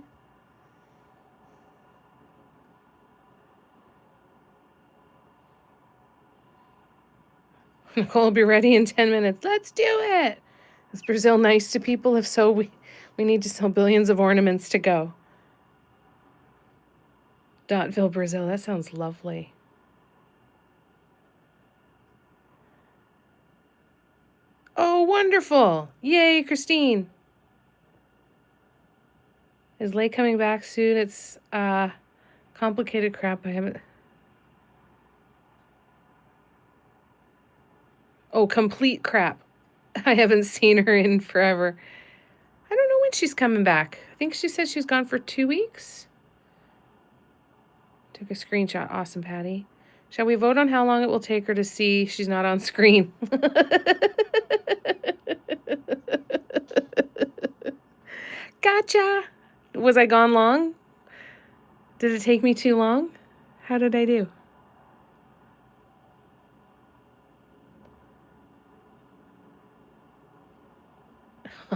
Nicole will be ready in 10 minutes. Let's do it. Is Brazil nice to people? If so, we need to sell billions of ornaments to go. Dotville, Brazil. That sounds lovely. Oh, wonderful. Yay, Christine. Is Lay coming back soon? It's complicated crap. I haven't. Oh, complete crap. I haven't seen her in forever. I don't know when she's coming back. I think she said she's gone for 2 weeks. Took a screenshot. Awesome, Patty. Shall we vote on how long it will take her to see she's not on screen? Gotcha. Was I gone long? Did it take me too long? How did I do?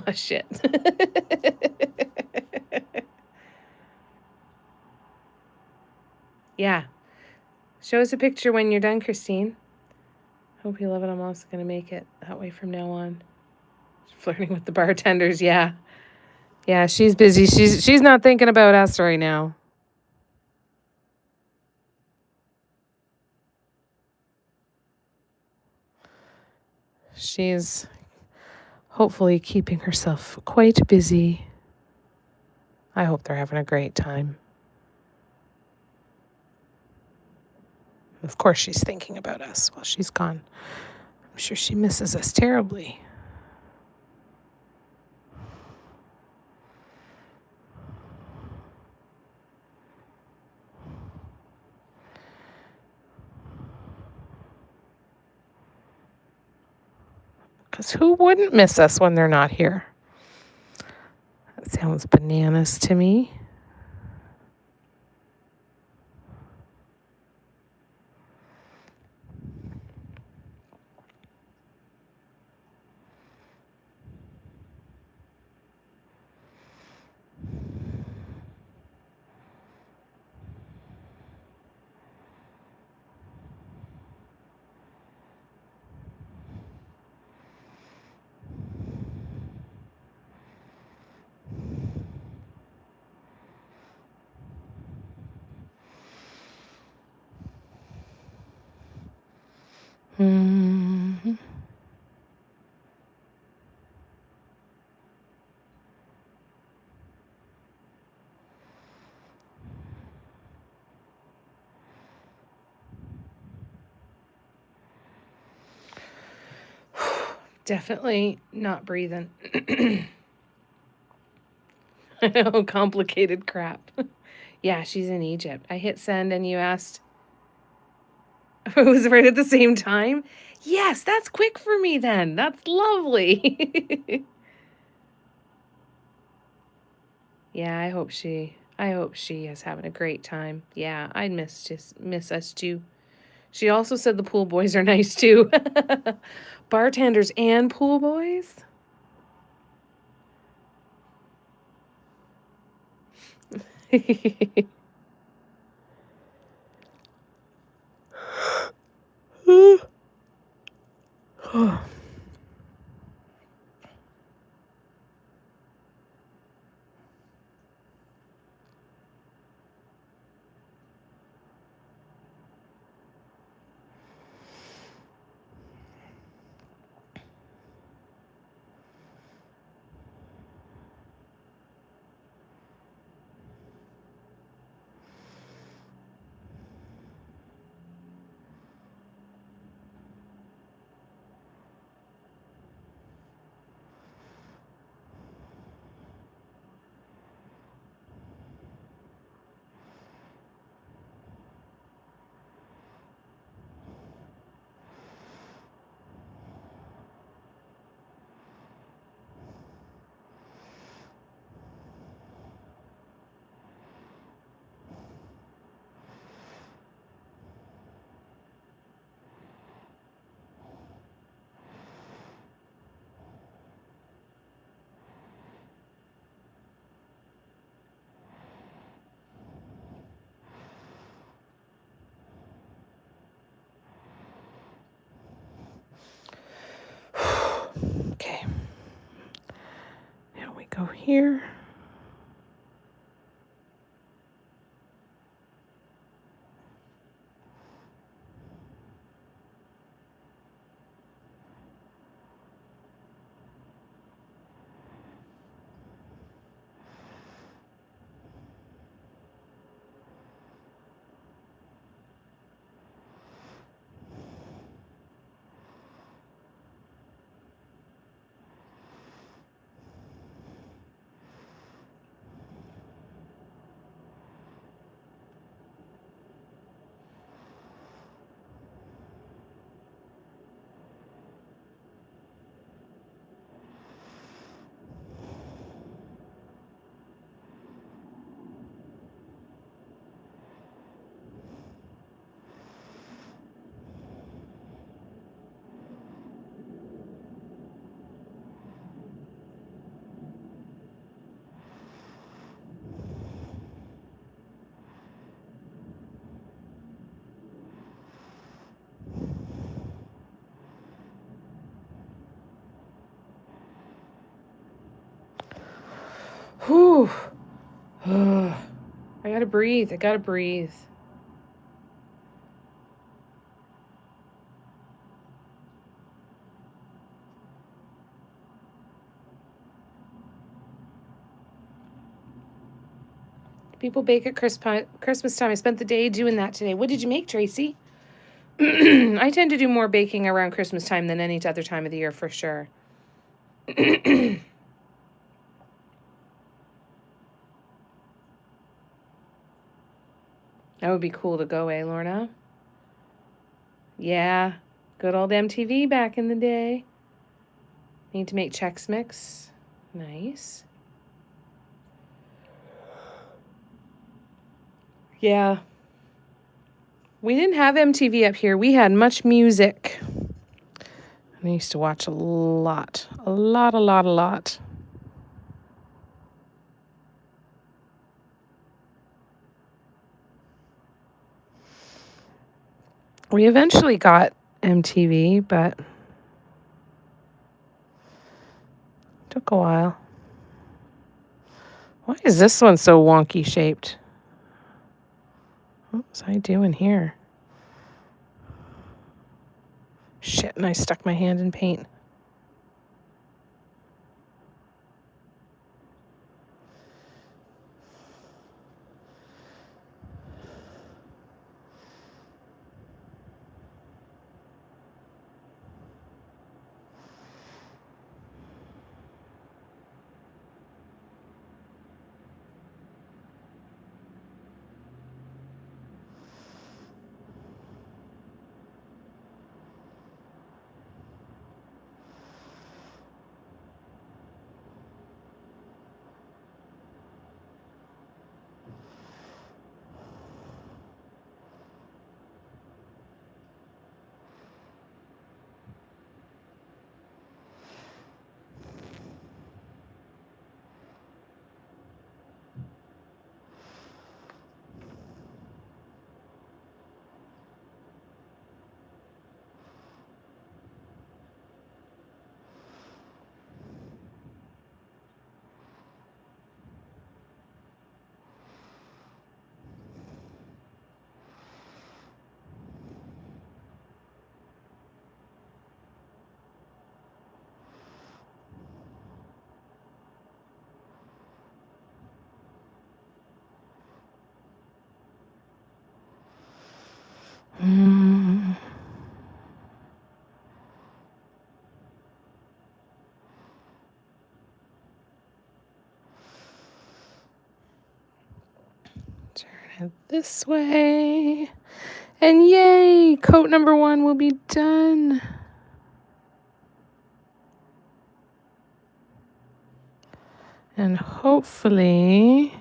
Oh, shit. Yeah. Show us a picture when you're done, Christine. Hope you love it. I'm also going to make it that way from now on. Flirting with the bartenders, yeah. Yeah, she's busy. She's not thinking about us right now. She's hopefully keeping herself quite busy. I hope they're having a great time. Of course, she's thinking about us while she's gone. I'm sure she misses us terribly. Because who wouldn't miss us when they're not here? That sounds bananas to me. Mm-hmm. Definitely not breathing. I know, complicated crap. Yeah, she's in Egypt. I hit send and you asked if it was right at the same time. Yes, that's quick for me then. That's lovely. Yeah, I hope she is having a great time. Yeah, I'd miss us too. She also said the pool boys are nice too. Bartenders and pool boys? here. Whew. I gotta breathe. I gotta breathe. People bake at Christmas time. I spent the day doing that today. What did you make, Tracy? I tend to do more baking around Christmas time than any other time of the year, for sure. That would be cool to go, Lorna? Yeah. Good old MTV back in the day. Need to make Chex Mix. Nice. Yeah. We didn't have MTV up here. We had Much Music. I used to watch a lot. A lot. We eventually got MTV, but took a while. Why is this one so wonky shaped? What was I doing here? Shit, and I stuck my hand in paint. Turn it this way. And yay, coat number 1 will be done. And hopefully,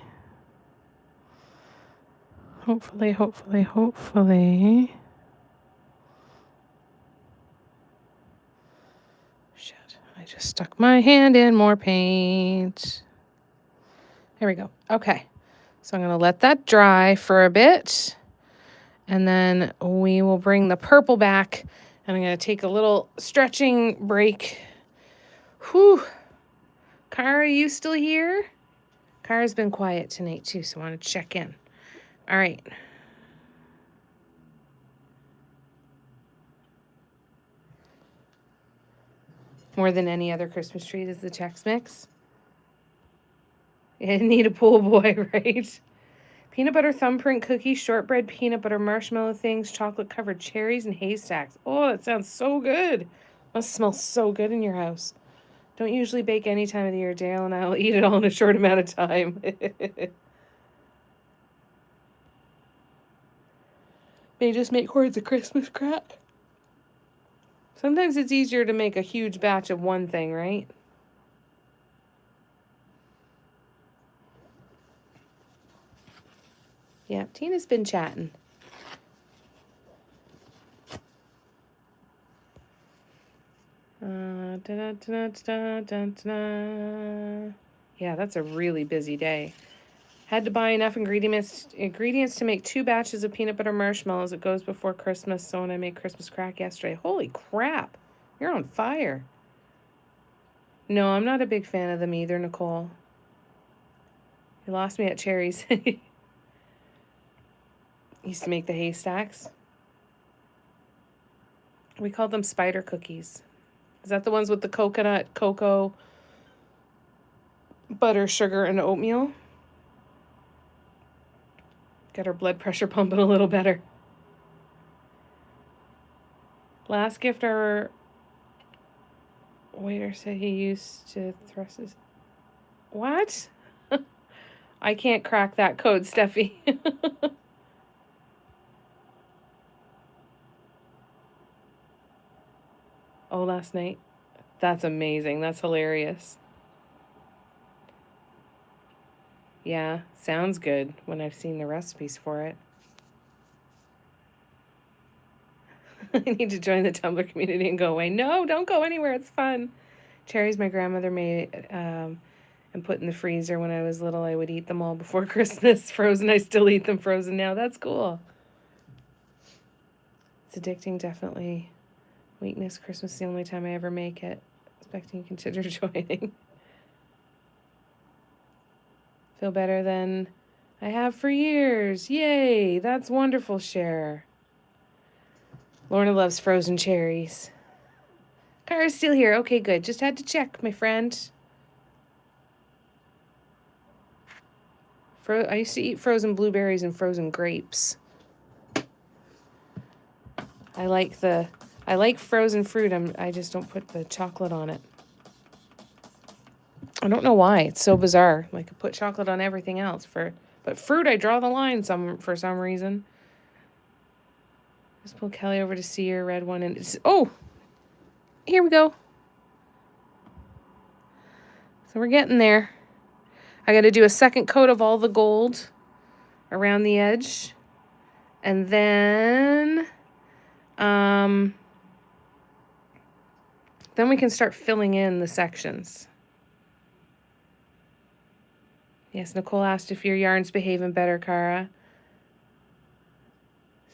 shit, I just stuck my hand in more paint. There we go. Okay, so I'm going to let that dry for a bit, and then we will bring the purple back, and I'm going to take a little stretching break. Whew. Kara, are you still here? Kara's been quiet tonight too, so I want to check in. All right. More than any other Christmas treat is the Chex Mix. You need a pool boy, right? Peanut butter thumbprint cookies, shortbread, peanut butter marshmallow things, chocolate covered cherries, and haystacks. Oh, that sounds so good. Must smell so good in your house. Don't usually bake any time of the year. Dale and I will eat it all in a short amount of time. May just make hordes of Christmas crack. Sometimes it's easier to make a huge batch of one thing, right? Yeah, Tina's been chatting. Yeah, that's a really busy day. Had to buy enough ingredients to make 2 batches of peanut butter marshmallows. It goes before Christmas, so when I made Christmas crack yesterday. Holy crap, you're on fire. No, I'm not a big fan of them either, Nicole. You lost me at cherries. Used to make the haystacks. We called them spider cookies. Is that the ones with the coconut, cocoa, butter, sugar, and oatmeal? Get our blood pressure pumping a little better. Last gift our waiter said he used to thrust his... What? I can't crack that code, Steffi. Oh, last night? That's amazing. That's hilarious. Yeah, sounds good when I've seen the recipes for it. I need to join the Tumblr community and go away. No, don't go anywhere. It's fun. Cherries my grandmother made and put in the freezer when I was little. I would eat them all before Christmas. Frozen. I still eat them frozen now. That's cool. It's addicting, definitely. Weakness. Christmas is the only time I ever make it. Expecting you consider joining. Feel better than I have for years. Yay. That's wonderful, Cher. Lorna loves frozen cherries. Kara's still here. Okay, good. Just had to check, my friend. I used to eat frozen blueberries and frozen grapes. I like frozen fruit. I just don't put the chocolate on it. I don't know why. It's so bizarre. Like I put chocolate on everything else but fruit I draw the line for some reason. Just pull Kelly over to see your red one and here we go. So we're getting there. I got to do a second coat of all the gold around the edge. And then we can start filling in the sections. Yes, Nicole asked if your yarn's behaving better, Cara.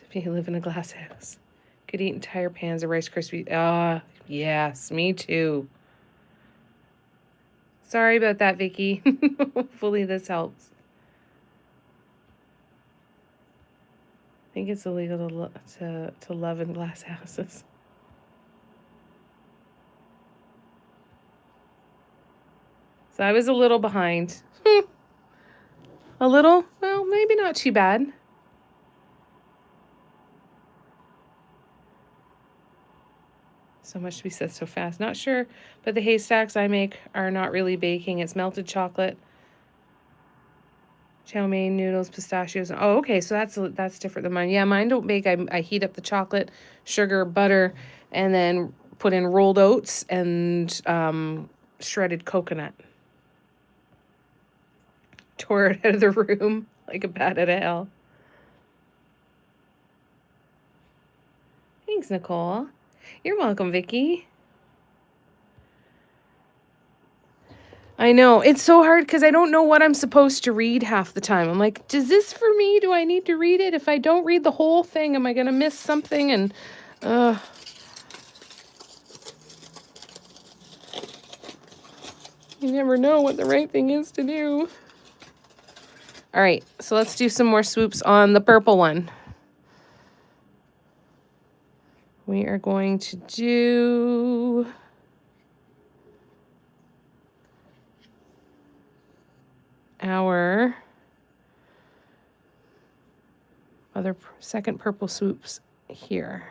If you live in a glass house. Could eat entire pans of Rice Krispies. Yes, me too. Sorry about that, Vicky. Hopefully this helps. I think it's illegal to love in glass houses. So I was a little behind. A little? Well, maybe not too bad. So much to be said so fast. Not sure, but the haystacks I make are not really baking. It's melted chocolate, chow mein, noodles, pistachios. Oh, okay, so that's different than mine. Yeah, mine don't bake. I heat up the chocolate, sugar, butter, and then put in rolled oats and shredded coconut. Tore it out of the room like a bat out of hell. Thanks, Nicole. You're welcome, Vicky. I know. It's so hard because I don't know what I'm supposed to read half the time. I'm like, is this for me? Do I need to read it? If I don't read the whole thing, am I going to miss something? And, You never know what the right thing is to do. All right, so let's do some more swoops on the purple one. We are going to do our second purple swoops here.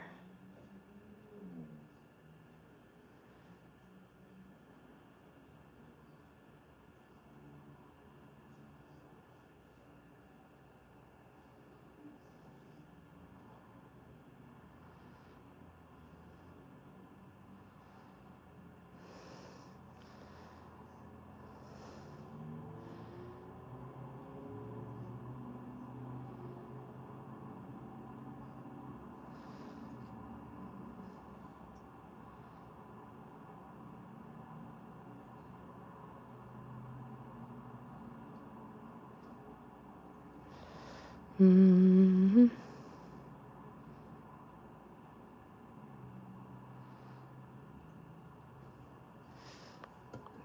Mm-hmm.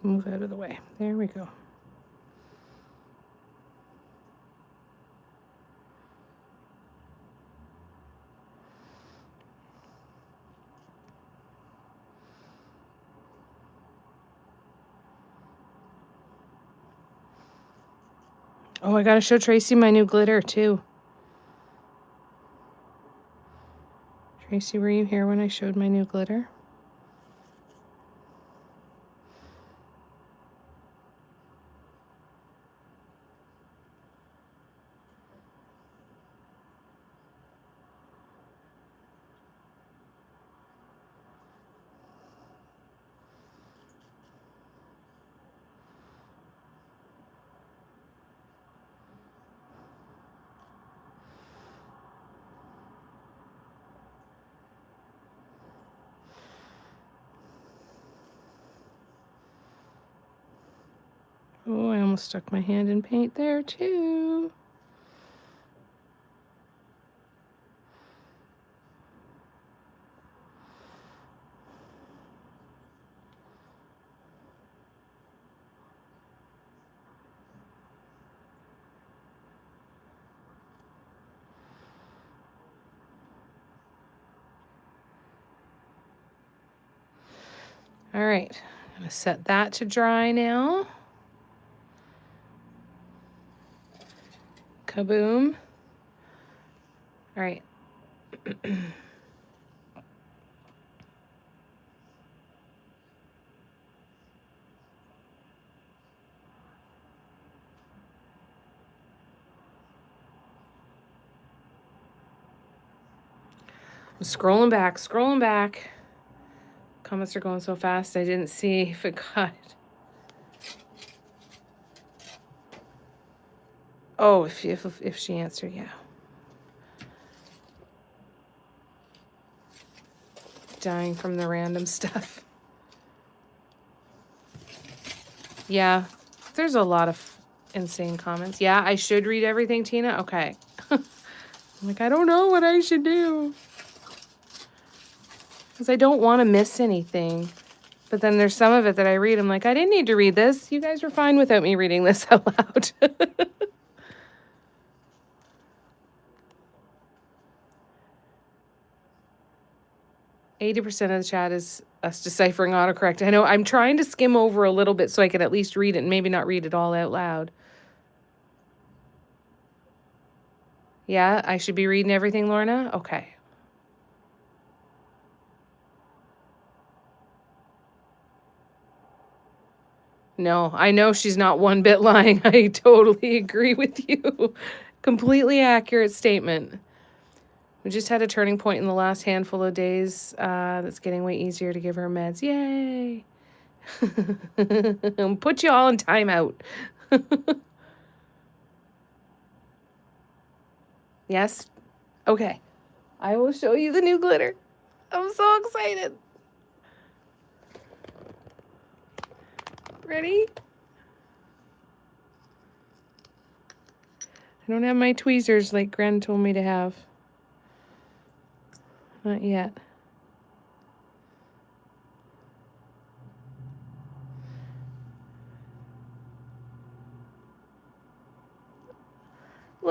Move out of the way. There we go. Oh, I gotta show Tracy my new glitter too. Tracy, were you here when I showed my new glitter? Oh, I almost stuck my hand in paint there too. All right, I'm gonna set that to dry now. Kaboom. All right. I'm scrolling back. Comments are going so fast, I didn't see if it got. Oh, if she answered, yeah. Dying from the random stuff. Yeah, there's a lot of insane comments. Yeah, I should read everything, Tina? Okay. I'm like, I don't know what I should do. Because I don't want to miss anything. But then there's some of it that I read. I'm like, I didn't need to read this. You guys were fine without me reading this out loud. 80% of the chat is us deciphering autocorrect. I know I'm trying to skim over a little bit so I can at least read it and maybe not read it all out loud. Yeah, I should be reading everything, Lorna? Okay. No, I know she's not one bit lying. I totally agree with you. Completely accurate statement. We just had a turning point in the last handful of days. That's getting way easier to give her meds. Yay! Put you all in timeout. Yes? Okay. I will show you the new glitter. I'm so excited. Ready? I don't have my tweezers like Gren told me to have. Not yet.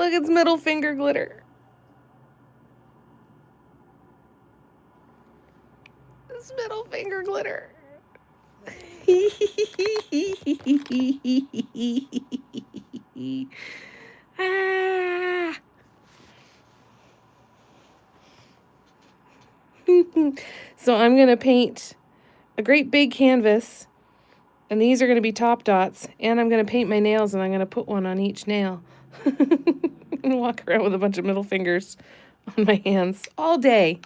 Look, it's middle finger glitter. It's middle finger glitter. Ah. So I'm going to paint a great big canvas, and these are going to be top dots, and I'm going to paint my nails, and I'm going to put one on each nail. And walk around with a bunch of middle fingers on my hands all day.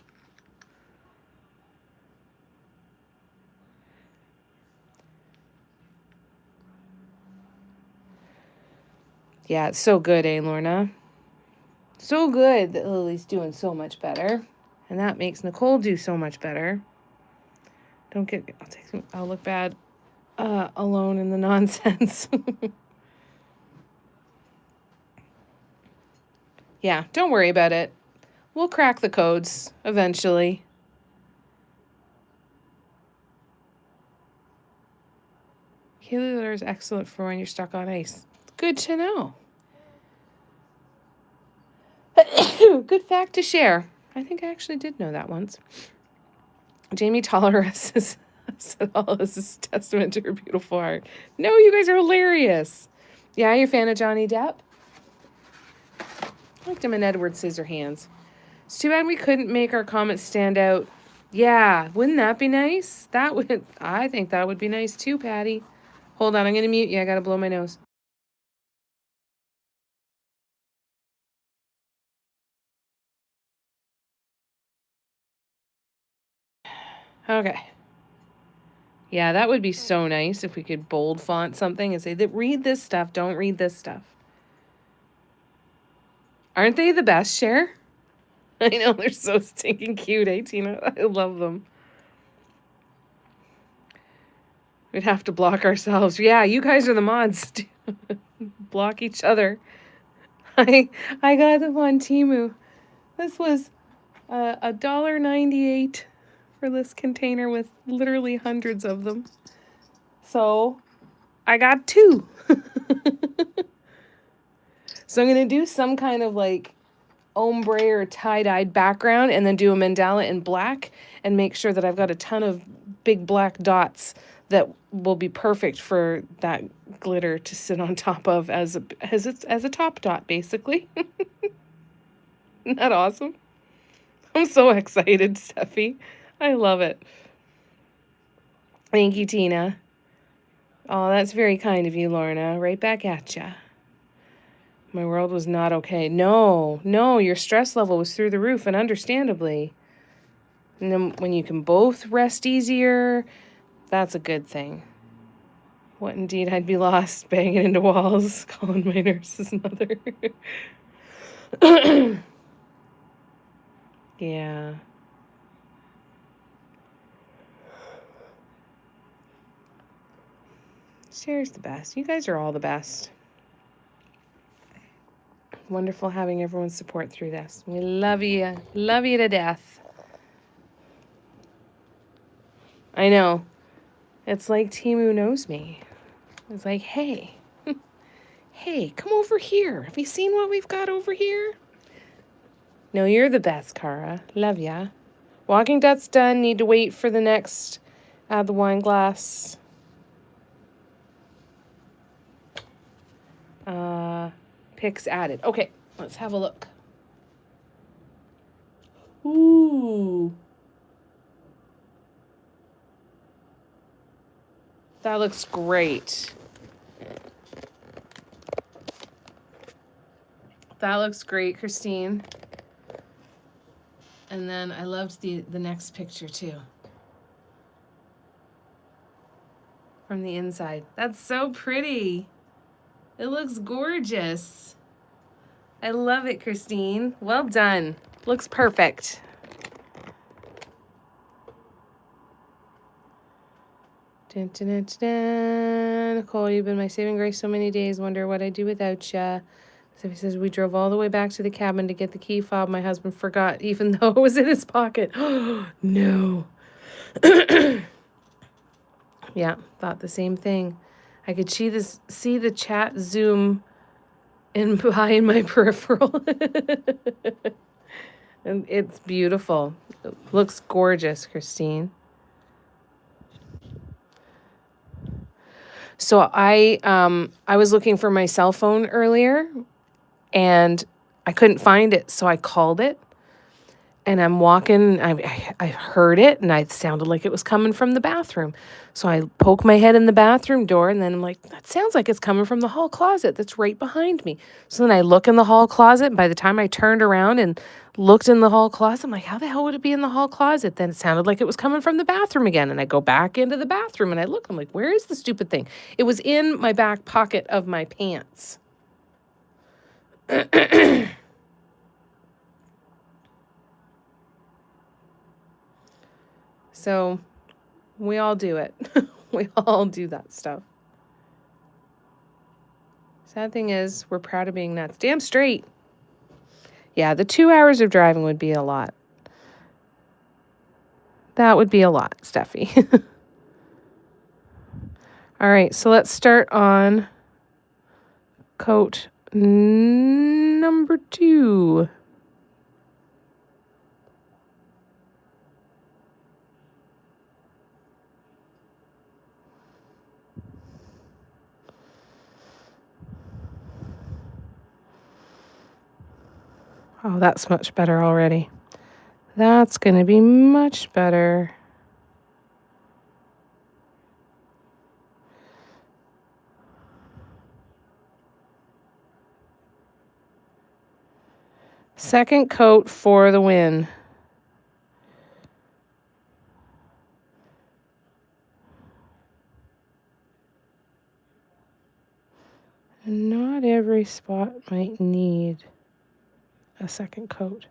Yeah, it's so good, eh, Lorna? So good that Lily's doing so much better. And that makes Nicole do so much better. I'll look bad alone in the nonsense. Yeah, don't worry about it. We'll crack the codes eventually. Kaylee glitter is excellent for when you're stuck on ice. Good to know. Good fact to share. I think I actually did know that once. Jamie Tolerus said all this is testament to her beautiful art. No, you guys are hilarious. Yeah, you're a fan of Johnny Depp? I liked him in Edward Scissorhands. It's too bad we couldn't make our comments stand out. Yeah, wouldn't that be nice? I think that would be nice too, Patty. Hold on, I'm going to mute you. I got to blow my nose. Okay. Yeah, that would be so nice if we could bold font something and say, read this stuff, don't read this stuff. Aren't they the best, Cher? I know, they're so stinking cute, eh, Tina? I love them. We'd have to block ourselves. Yeah, you guys are the mods. Block each other. I got them on Temu. This was $1.98 for this container with literally hundreds of them. So I got 2. So I'm going to do some kind of like ombre or tie-dyed background and then do a mandala in black and make sure that I've got a ton of big black dots that will be perfect for that glitter to sit on top of as a top dot, basically. Isn't that awesome? I'm so excited, Steffi. I love it. Thank you, Tina. Oh, that's very kind of you, Lorna. Right back at ya. My world was not okay. No, your stress level was through the roof, and understandably. And then when you can both rest easier, that's a good thing. What indeed, I'd be lost, banging into walls, calling my nurse's mother. Yeah. Cher's the best. You guys are all the best. Wonderful having everyone's support through this. We love you. Love you to death. I know. It's like Temu knows me. It's like, hey, come over here. Have you seen what we've got over here? No, you're the best, Cara. Love ya. Walking Dot's done. Need to wait for the next, add the wine glass. Pics added. Okay, let's have a look. Ooh. That looks great. That looks great, Christine. And then I loved the next picture too. From the inside. That's so pretty. It looks gorgeous. I love it, Christine. Well done. Looks perfect. Dun, dun, dun, dun, dun. Nicole, you've been my saving grace so many days. Wonder what I'd do without ya. Sophie says, we drove all the way back to the cabin to get the key fob. My husband forgot, even though it was in his pocket. No. Yeah, thought the same thing. I could see the chat Zoom behind my peripheral. And it's beautiful. It looks gorgeous, Christine. So I was looking for my cell phone earlier and I couldn't find it, so I called it. And I'm walking, I heard it, and it sounded like it was coming from the bathroom. So I poke my head in the bathroom door, and then I'm like, that sounds like it's coming from the hall closet that's right behind me. So then I look in the hall closet, and by the time I turned around and looked in the hall closet, I'm like, how the hell would it be in the hall closet? Then it sounded like it was coming from the bathroom again. And I go back into the bathroom, and I look, I'm like, where is the stupid thing? It was in my back pocket of my pants. So we all do it. We all do that stuff. Sad thing is, we're proud of being nuts. Damn straight. Yeah, the 2 hours of driving would be a lot. That would be a lot, Steffi. All right, so let's start on coat number 2. Oh, that's much better already. That's going to be much better. Second coat for the win. Not every spot might need a second coat.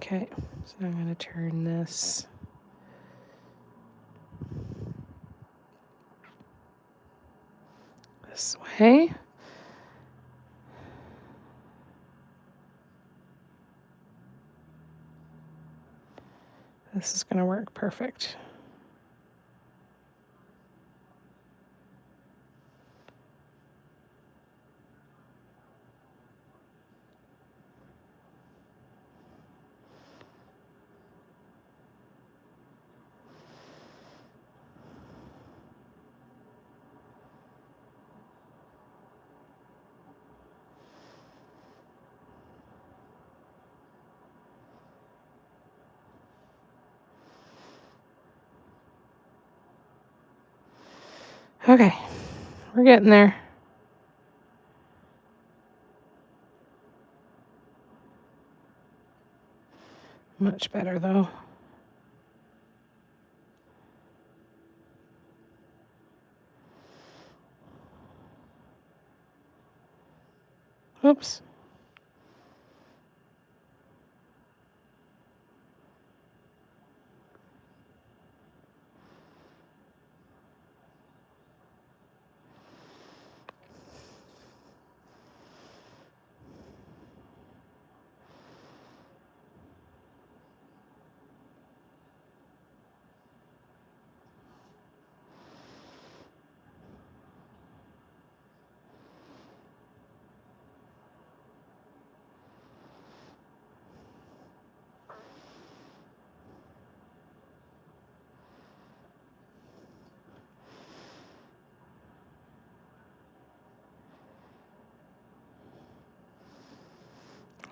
Okay, so I'm going to turn this this way. This is going to work perfect. Okay, we're getting there. Much better though. Oops.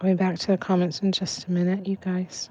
I'll be back to the comments in just a minute, you guys.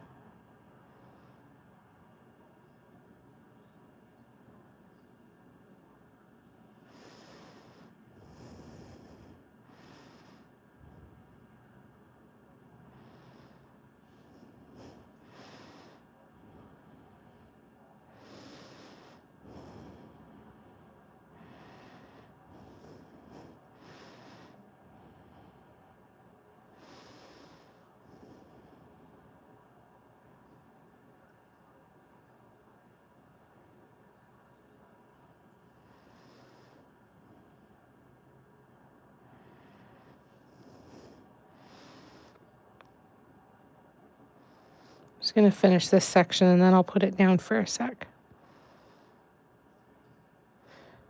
Just going to finish this section and then I'll put it down for a sec.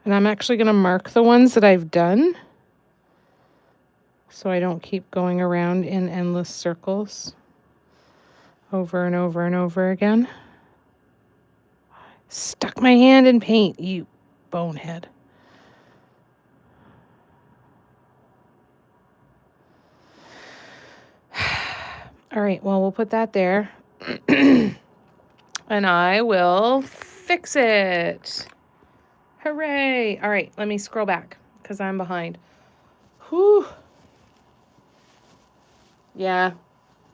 And I'm actually going to mark the ones that I've done so I don't keep going around in endless circles over and over and over again. Stuck my hand in paint, you bonehead. All right, well, we'll put that there. And I will fix it. Hooray. All right, let me scroll back because I'm behind. Whew. Yeah,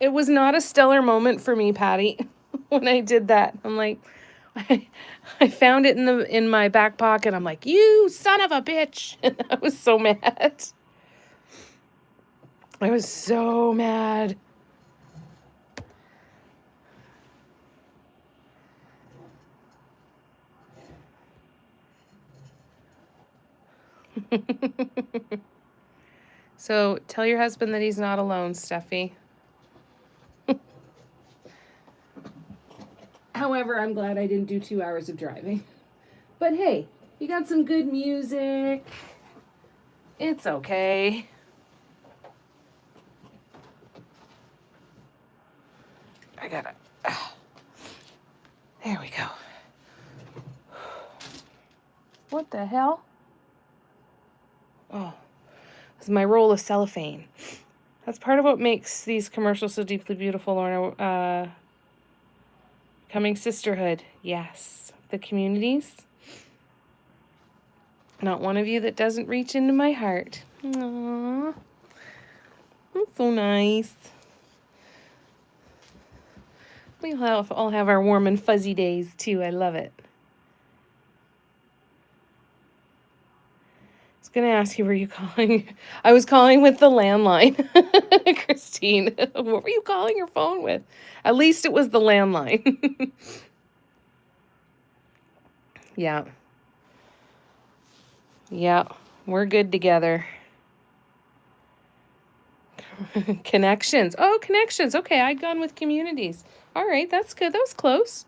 it was not a stellar moment for me, Patty, when I did that. I'm like, I found it in my back pocket. I'm like, you son of a bitch. And I was so mad. I was so mad. So tell your husband that he's not alone, Steffi. However, I'm glad I didn't do 2 hours of driving. But hey, you got some good music. It's okay. I gotta... There we go. What the hell? Oh, it's my roll of cellophane. That's part of what makes these commercials so deeply beautiful, Lorna. Coming sisterhood. Yes. The communities. Not one of you that doesn't reach into my heart. Aww. That's so nice. We'll all have our warm and fuzzy days, too. I love it. I was going to ask you, were you calling? I was calling with the landline. Christine, what were you calling your phone with? At least it was the landline. Yeah. Yeah, we're good together. Connections. Oh, connections. Okay, I'd gone with communities. All right, that's good. That was close.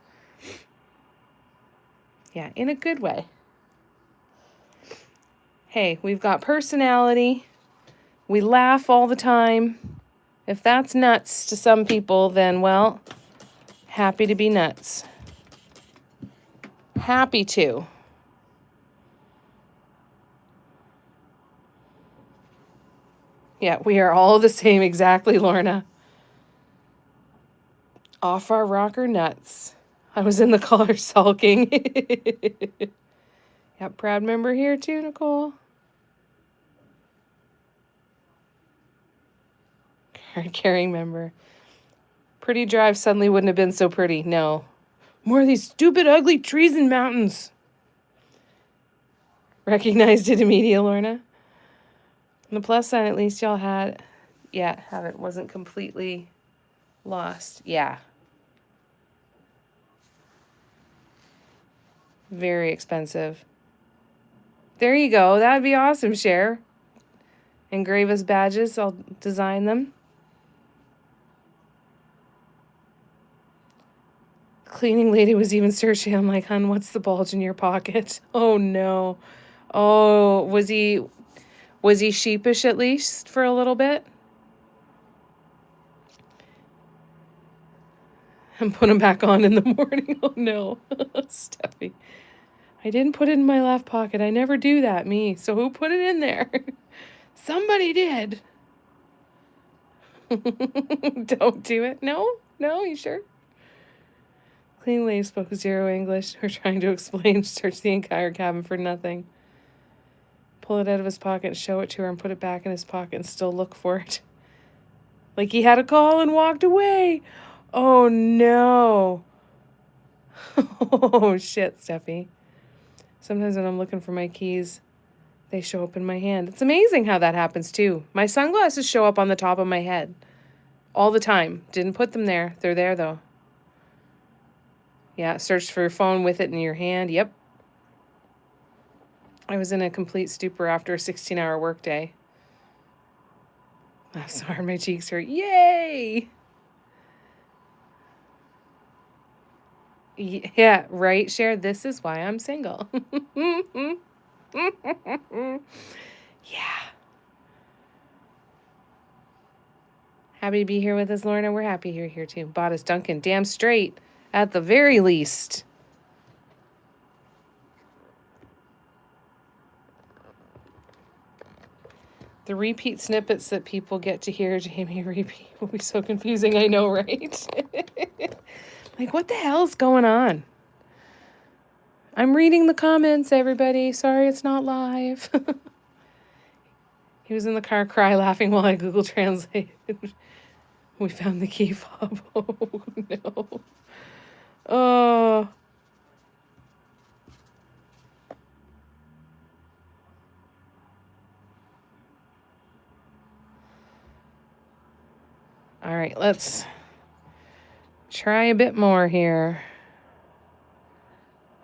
Yeah, in a good way. Hey, we've got personality. We laugh all the time. If that's nuts to some people, then, well, happy to be nuts. Happy to. Yeah, we are all the same, exactly, Lorna. Off our rocker nuts. I was in the car sulking. Yeah, proud member here too, Nicole. Caring member. Pretty drive suddenly wouldn't have been so pretty. No. More of these stupid, ugly trees and mountains. Recognized it immediately, Lorna. On the plus side, at least y'all had... Yeah, it wasn't completely lost. Yeah. Very expensive. There you go. That would be awesome, Cher. Engrave us badges. I'll design them. Cleaning lady was even searching. I'm like, hun, what's the bulge in your pocket? Oh, no. Oh, was he sheepish at least for a little bit? And put him back on in the morning. Oh, no. Steffi. I didn't put it in my left pocket. I never do that, me. So who put it in there? Somebody did. Don't do it. No? No? You sure? Clean lady spoke 0 English. We're trying to explain. Search the entire cabin for nothing. Pull it out of his pocket and show it to her and put it back in his pocket and still look for it. Like he had a call and walked away. Oh, no. Oh, shit, Steffi. Sometimes when I'm looking for my keys, they show up in my hand. It's amazing how that happens, too. My sunglasses show up on the top of my head all the time. Didn't put them there. They're there, though. Yeah, search for your phone with it in your hand. Yep. I was in a complete stupor after a 16-hour workday. I'm sorry, my cheeks hurt. Yay! Yeah, right, Cher? This is why I'm single. Yeah. Happy to be here with us, Lorna. We're happy you're here, too. Bought us Duncan. Damn straight, at the very least. The repeat snippets that people get to hear Jamie repeat will be so confusing, I know, right? Like, what the hell's going on? I'm reading the comments, everybody. Sorry it's not live. He was in the car cry laughing while I Google Translate. We found the key fob. Oh, no. Oh. All right, let's try a bit more here.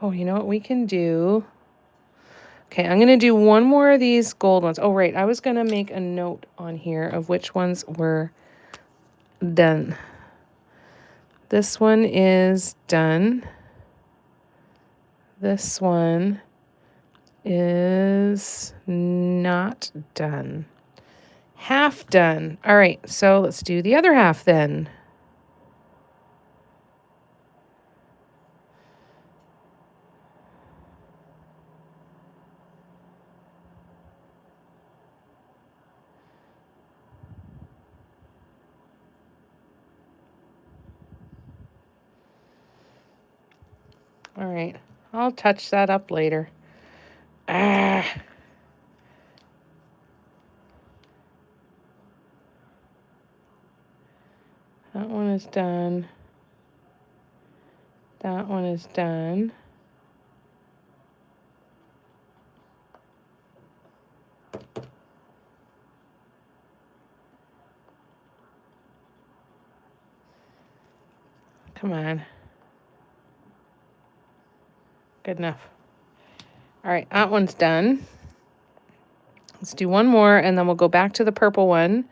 Oh, you know what we can do? Okay, I'm going to do one more of these gold ones. Oh, right, I was going to make a note on here of which ones were done. This one is done. This one is not done. Half done. All right, so let's do the other half then. All right, I'll touch that up later. Ah. That one is done. That one is done. Come on. Good enough. All right, that one's done. Let's do one more, and then we'll go back to the purple one.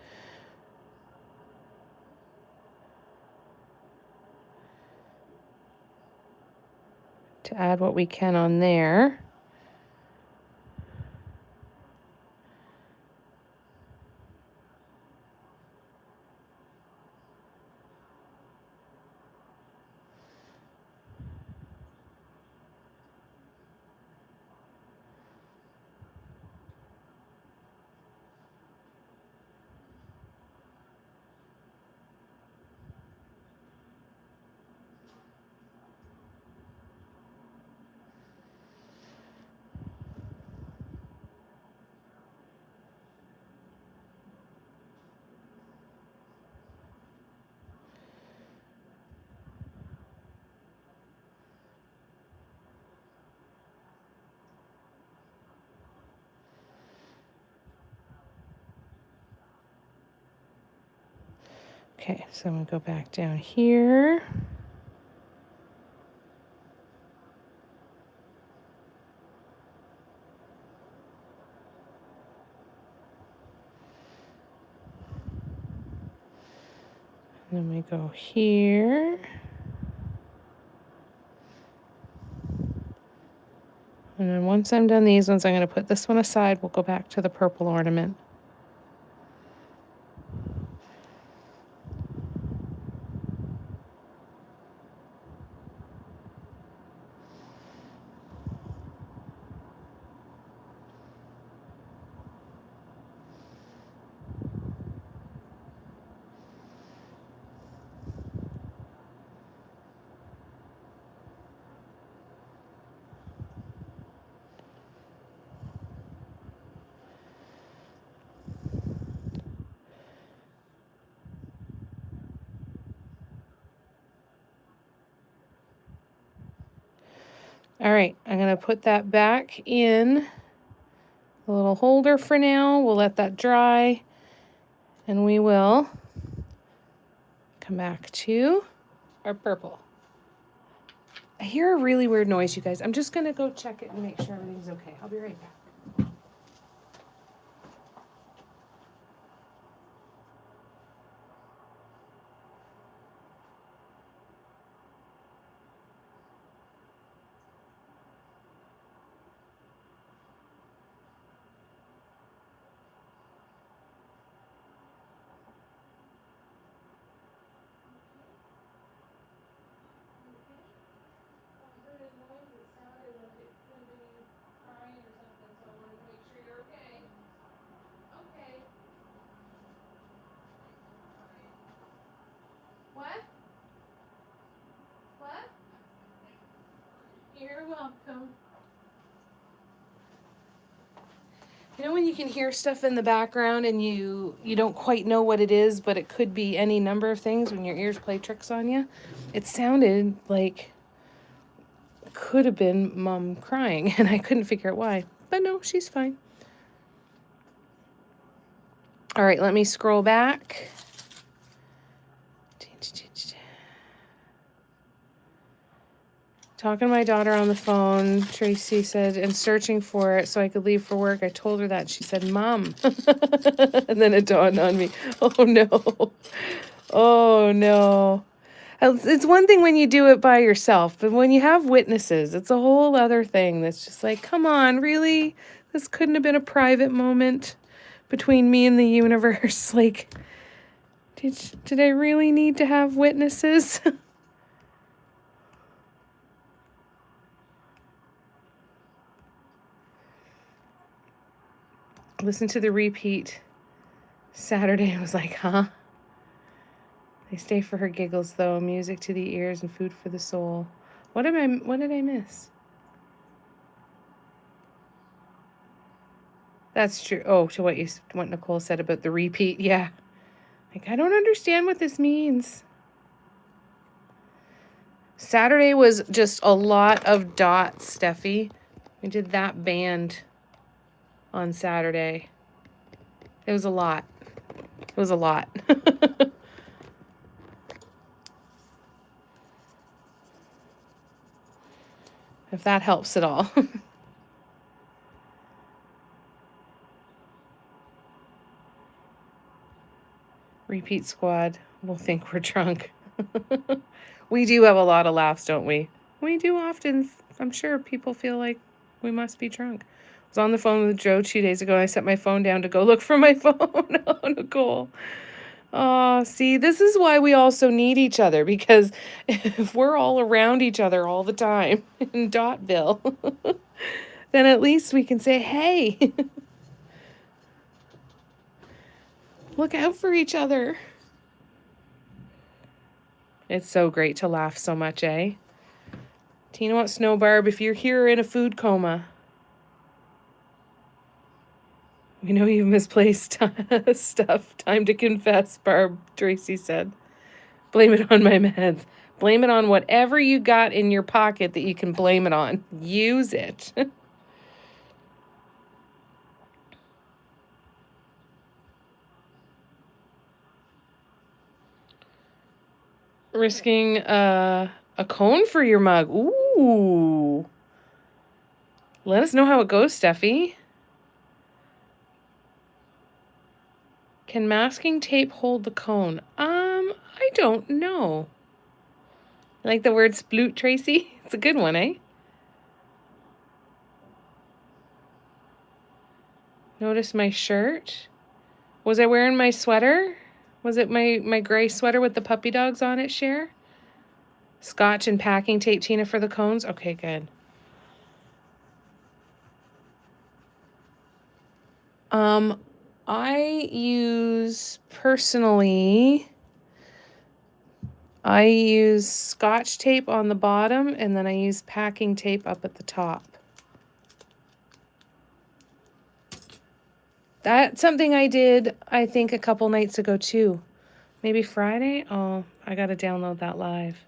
To add what we can on there. Okay, so I'm going to go back down here. Then we go here. And then once I'm done these ones, I'm going to put this one aside. We'll go back to the purple ornament. All right, I'm going to put that back in the little holder for now. We'll let that dry, and we will come back to our purple. I hear a really weird noise, you guys. I'm just going to go check it and make sure everything's okay. I'll be right back. What? What? You're welcome. You know when you can hear stuff in the background and you don't quite know what it is, but it could be any number of things when your ears play tricks on you? It sounded like it could have been Mom crying, and I couldn't figure out why. But no, she's fine. All right, let me scroll back. Talking to my daughter on the phone, Tracy said, and searching for it so I could leave for work. I told her that. She said, Mom. And then it dawned on me. Oh, no. Oh, no. It's one thing when you do it by yourself, but when you have witnesses, it's a whole other thing that's just like, come on, really? This couldn't have been a private moment between me and the universe. Like, did I really need to have witnesses? Listen to the repeat Saturday. I was like, huh? They stay for her giggles, though. Music to the ears and food for the soul. What did I miss? That's true. Oh, to what Nicole said about the repeat. Yeah. Like, I don't understand what this means. Saturday was just a lot of dots, Steffi. We did that band on Saturday. It was a lot. It was a lot. If that helps at all. Repeat squad will think we're drunk. We do have a lot of laughs, don't we? We do often. I'm sure people feel like we must be drunk. I was on the phone with Joe 2 days ago and I set my phone down to go look for my phone. Oh, Nicole. Oh, see, this is why we also need each other, because if we're all around each other all the time in Dotville, then at least we can say, hey, look out for each other. It's so great to laugh so much, eh? Tina wants Snow Barb, if you're here in a food coma, we know you've misplaced stuff. Time to confess, Barb, Tracy said. Blame it on my meds. Blame it on whatever you got in your pocket that you can blame it on. Use it. Risking a cone for your mug. Ooh. Let us know how it goes, Steffi. Can masking tape hold the cone? I don't know. Like the word sploot, Tracy? It's a good one, eh? Notice my shirt. Was I wearing my sweater? Was it my gray sweater with the puppy dogs on it, Cher? Scotch and packing tape, Tina, for the cones? Okay, good. I use Scotch tape on the bottom, and then I use packing tape up at the top. That's something I did, I think, a couple nights ago, too. Maybe Friday? Oh, I gotta download that live.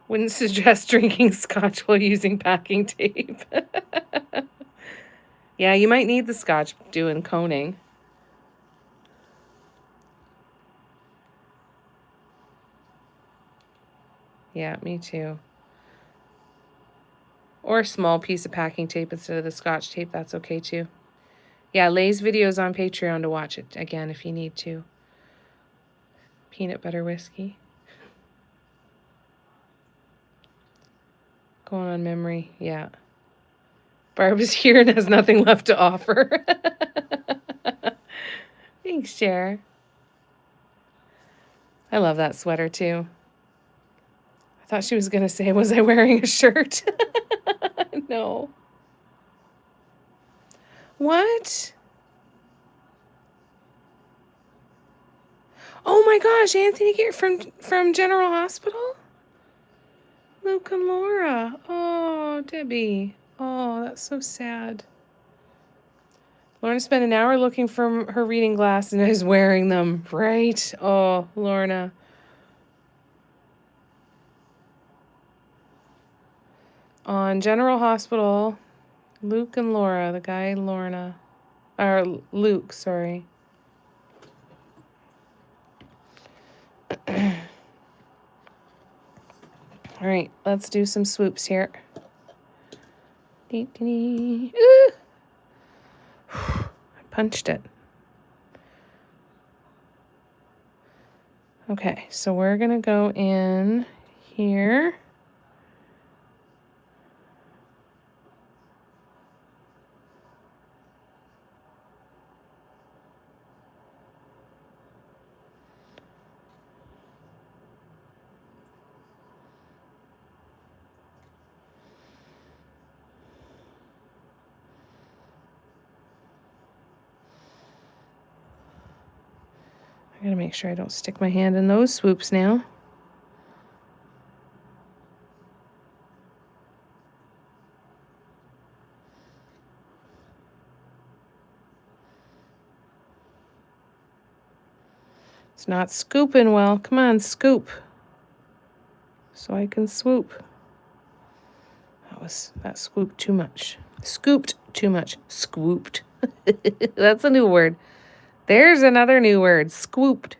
Wouldn't suggest drinking scotch while using packing tape. Yeah, you might need the scotch doing coning. Yeah, me too. Or a small piece of packing tape instead of the scotch tape. That's okay too. Yeah, Lay's videos on Patreon to watch it again if you need to. Peanut butter whiskey. Going on memory. Yeah. Barb is here and has nothing left to offer. Thanks, Cher. I love that sweater too. I thought she was going to say, was I wearing a shirt? No. What? Oh my gosh, Anthony Gear from General Hospital? Luke and Laura. Oh, Debbie. Oh, that's so sad. Lorna spent an hour looking for her reading glasses and is wearing them, right? Oh, Lorna. On General Hospital, Luke and Laura, the guy Lorna. Or Luke, sorry. All right, let's do some swoops here. Ooh. I punched it. Okay, so we're going to go in here. I gotta make sure I don't stick my hand in those swoops now. It's not scooping well. Come on, scoop. So I can swoop. That scooped too much. Scooped too much. Scooped. That's a new word. There's another new word. Scooped.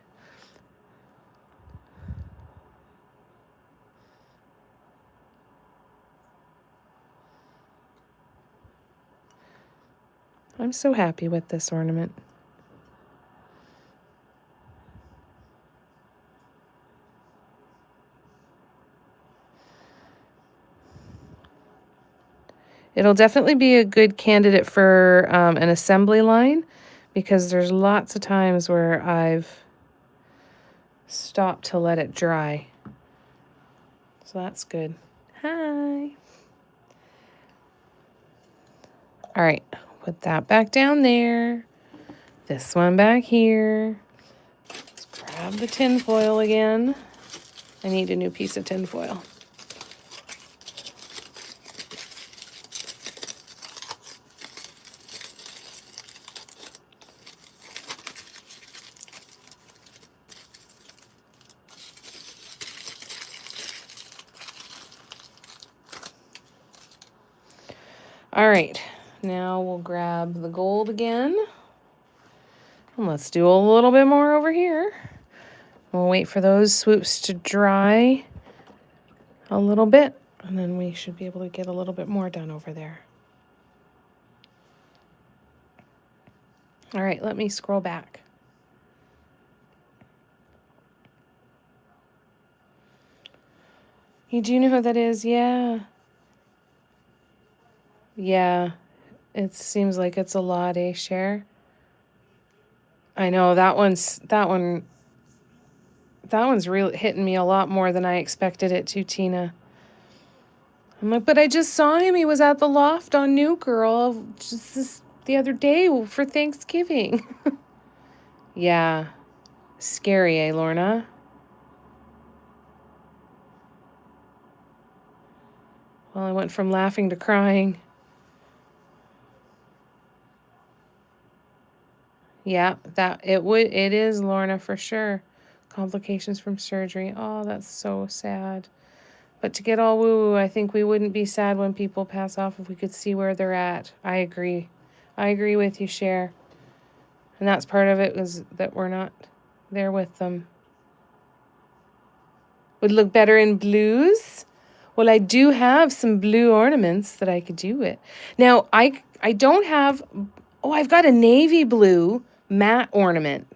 I'm so happy with this ornament. It'll definitely be a good candidate for an assembly line because there's lots of times where I've stopped to let it dry. So that's good. Hi. All right, put that back down there. This one back here. Let's grab the tin foil again. I need a new piece of tin foil. All right, now we'll grab the gold again. And let's do a little bit more over here. We'll wait for those swoops to dry a little bit, and then we should be able to get a little bit more done over there. All right, let me scroll back. You do know who that is? Yeah. Yeah. It seems like it's a lot, eh, Cher? I know that one's really hitting me a lot more than I expected it to, Tina. I'm like, but I just saw him. He was at the loft on New Girl just the other day for Thanksgiving. Yeah. Scary, eh, Lorna? Well, I went from laughing to crying. Yeah, it is Lorna for sure. Complications from surgery. Oh, that's so sad. But to get all woo-woo, I think we wouldn't be sad when people pass off if we could see where they're at. I agree. I agree with you, Cher. And that's part of it, is that we're not there with them. Would look better in blues? Well, I do have some blue ornaments that I could do with. Now, I don't have... Oh, I've got a navy blue matte ornament.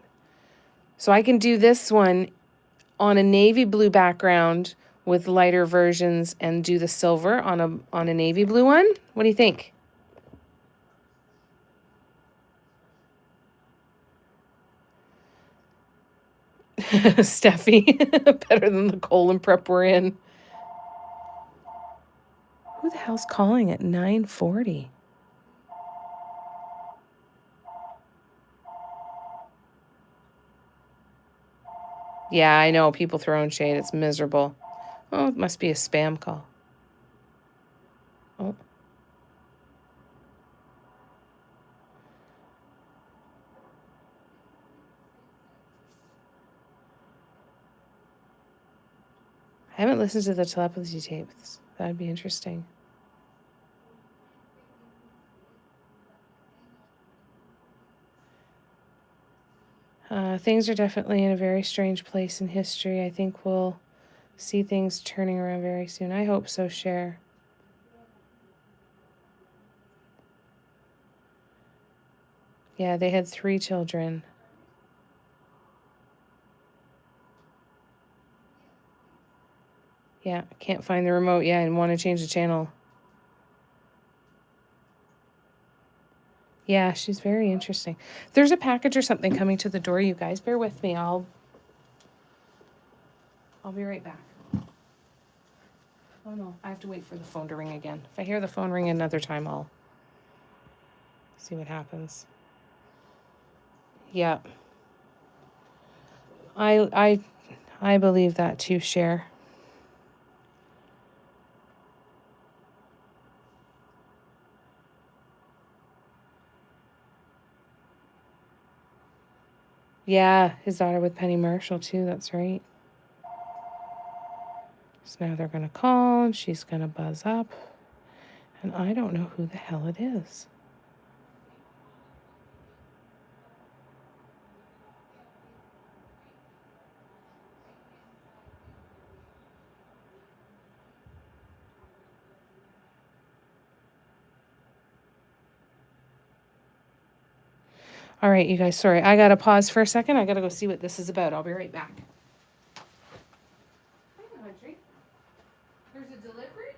So I can do this one on a navy blue background with lighter versions and do the silver on a navy blue one. What do you think? Steffi, better than the colon prep we're in. Who the hell's calling at 9:40? Yeah, I know, people throwing shade. It's miserable. Oh, it must be a spam call. Oh. I haven't listened to the telepathy tapes. That'd be interesting. Things are definitely in a very strange place in history. I think we'll see things turning around very soon. I hope so, Cher. Yeah, they had 3 children. Yeah, can't find the remote. Yeah, and want to change the channel. Yeah, she's very interesting. There's a package or something coming to the door, you guys. Bear with me. I'll be right back. Oh no, I have to wait for the phone to ring again. If I hear the phone ring another time, I'll see what happens. Yeah. I believe that too, Cher. Yeah, his daughter with Penny Marshall too, that's right. So now they're gonna call and she's gonna buzz up. And I don't know who the hell it is. All right, you guys, sorry. I gotta pause for a second. I gotta go see what this is about. I'll be right back. Hi, Audrey. There's a delivery?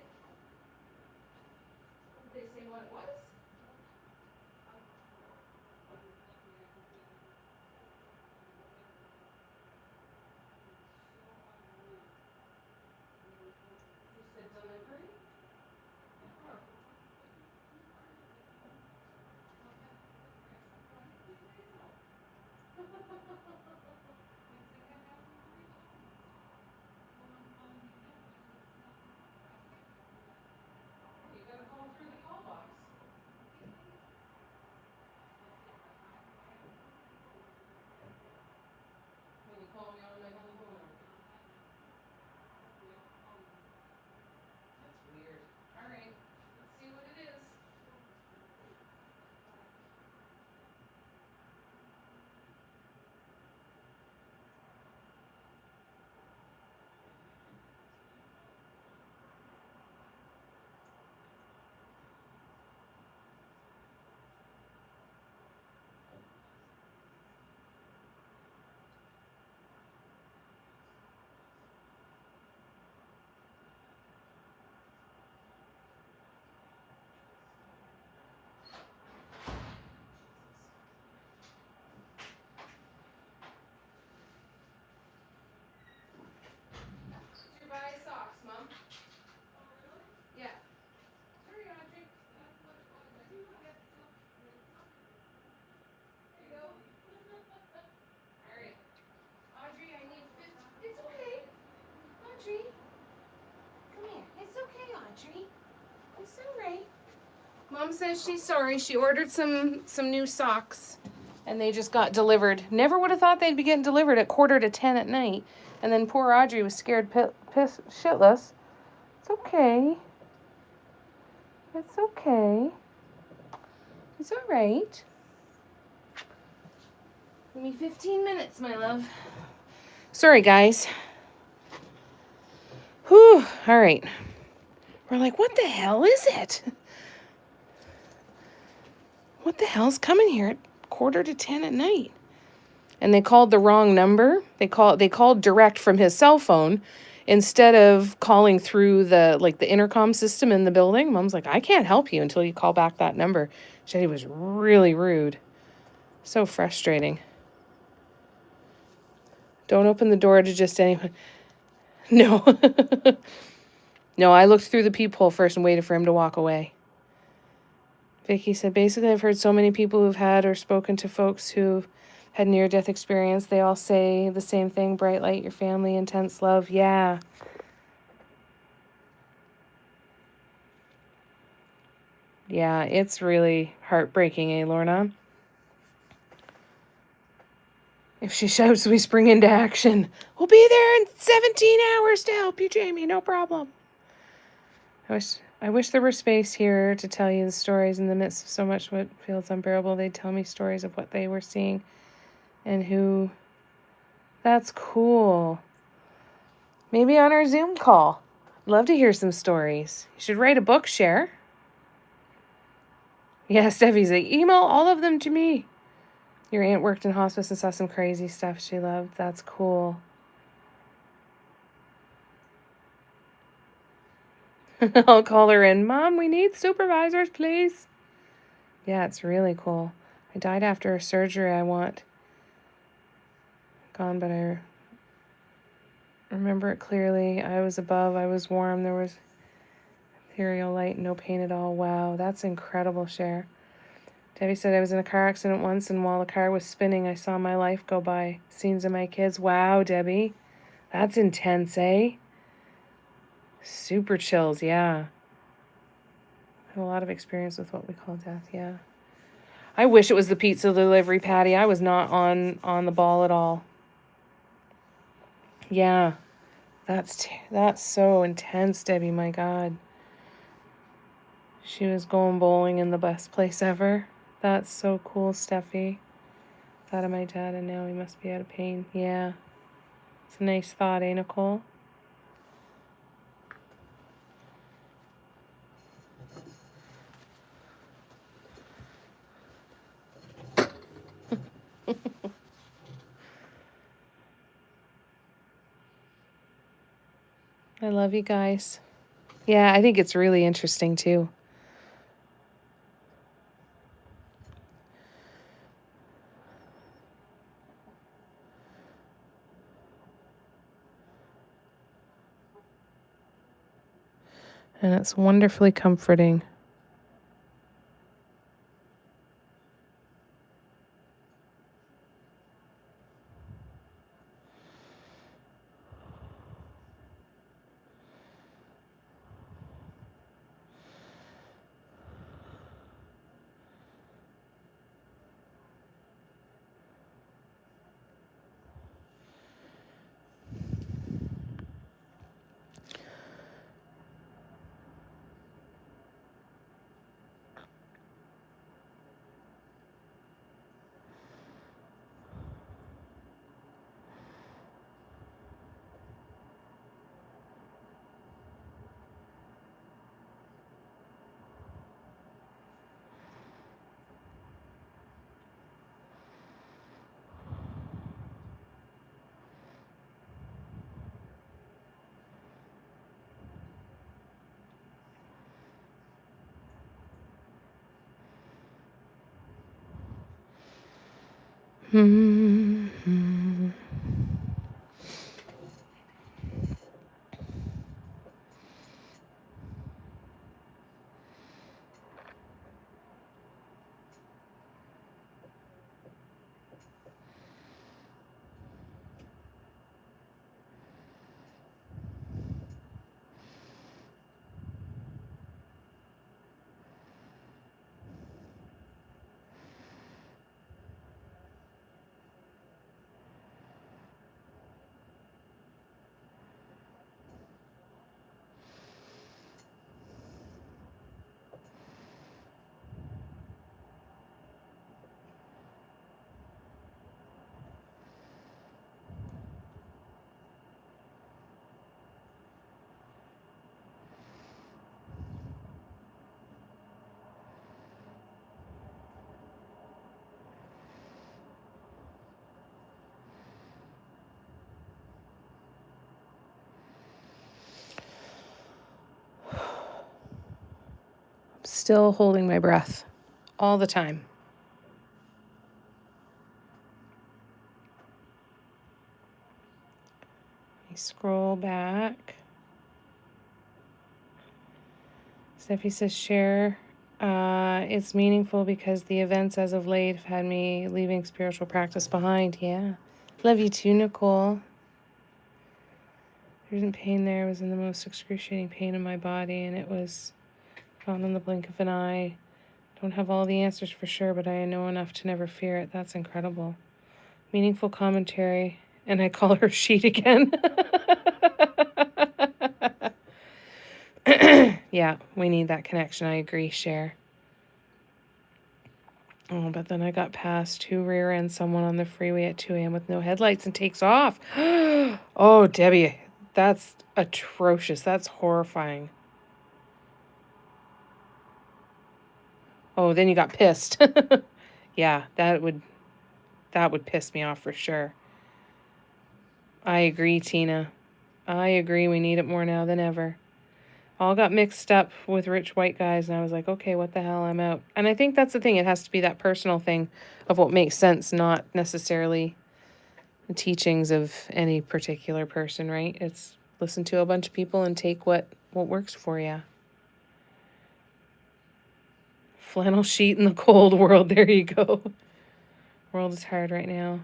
Did they say what it was? You said delivery? Oh. You gotta call through the call box. When you call me on my home phone. That's weird. All right, let's see what it is. Your buy socks, Mom. Yeah. Sorry, Audrey. There you go. All right. Audrey, I need 50. It's okay. Audrey. Come here. It's okay, Audrey. It's all right. Mom says she's sorry. She ordered some new socks and they just got delivered. Never would have thought they'd be getting delivered at 9:45 at night. And then poor Audrey was scared shitless It's okay. It's okay. It's all right. Give me 15 minutes, my love. Sorry, guys. Whew. All right. We're like, what the hell is it? What the hell's coming here at 9:45 at night? And they called the wrong number. They called direct from his cell phone instead of calling through the intercom system in the building. Mom's like, I can't help you until you call back that number. Shetty was really rude. So frustrating. Don't open the door to just anyone. No. No, I looked through the peephole first and waited for him to walk away. Vicky said, basically, I've heard so many people who've had or spoken to folks who've had near-death experience. They all say the same thing: bright light, your family, intense love. Yeah. Yeah, it's really heartbreaking, eh, Lorna? If she shouts, we spring into action. We'll be there in 17 hours to help you, Jamie. No problem. I wish there were space here to tell you the stories in the midst of so much what feels unbearable. They'd tell me stories of what they were seeing and who. That's cool. Maybe on our Zoom call. Love to hear some stories. You should write a book, Cher. Yeah, Steffi's like, email all of them to me. Your aunt worked in hospice and saw some crazy stuff she loved. That's cool. I'll call her in. Mom, we need supervisors, please. Yeah, it's really cool. I died after a surgery I want gone, but I remember it clearly. I was above, I was warm. There was ethereal light, no pain at all. Wow, that's incredible, Cher. Debbie said, I was in a car accident once, and while the car was spinning, I saw my life go by. Scenes of my kids. Wow, Debbie. That's intense, eh? Super chills, yeah. I have a lot of experience with what we call death, yeah. I wish it was the pizza delivery, Patty. I was not on the ball at all. Yeah. That's so intense, Debbie, my God. She was going bowling in the best place ever. That's so cool, Steffi. Thought of my dad, and now he must be out of pain. Yeah. It's a nice thought, eh, Nicole? I love you guys. Yeah, I think it's really interesting, too. And it's wonderfully comforting. Mm-hmm. Still holding my breath all the time. Let me scroll back. Steffi says, share. It's meaningful because the events as of late have had me leaving spiritual practice behind. Yeah. Love you too, Nicole. There isn't pain there. I was in the most excruciating pain in my body, and it was gone in the blink of an eye. Don't have all the answers for sure, but I know enough to never fear it. That's incredible. Meaningful commentary. And I call her Sheet again. Yeah, we need that connection. I agree, Cher. Oh, but then I got past who rear ends someone on the freeway at 2 a.m. with no headlights and takes off. Oh, Debbie, that's atrocious. That's horrifying. Oh, then you got pissed. Yeah, that would piss me off for sure. I agree, Tina. I agree. We need it more now than ever. All got mixed up with rich white guys, and I was like, okay, what the hell, I'm out. And I think that's the thing. It has to be that personal thing of what makes sense, not necessarily the teachings of any particular person, right? It's listen to a bunch of people and take what works for you. Flannel sheet in the cold world. There you go. World is hard right now.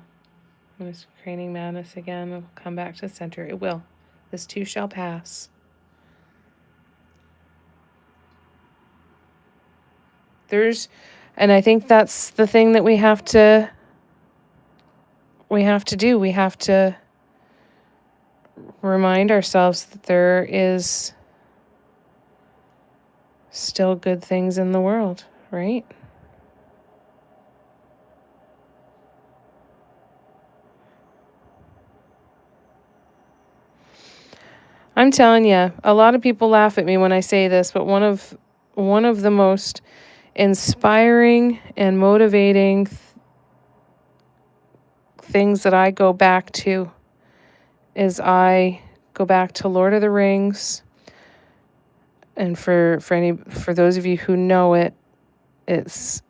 I'm just creating madness again. It'll come back to the center. It will. This too shall pass. And I think that's the thing that we have to do. We have to remind ourselves that there is still good things in the world, right? I'm telling you, a lot of people laugh at me when I say this, but one of the most inspiring and motivating things that I go back to is I go back to Lord of the Rings. And for those of you who know it, it's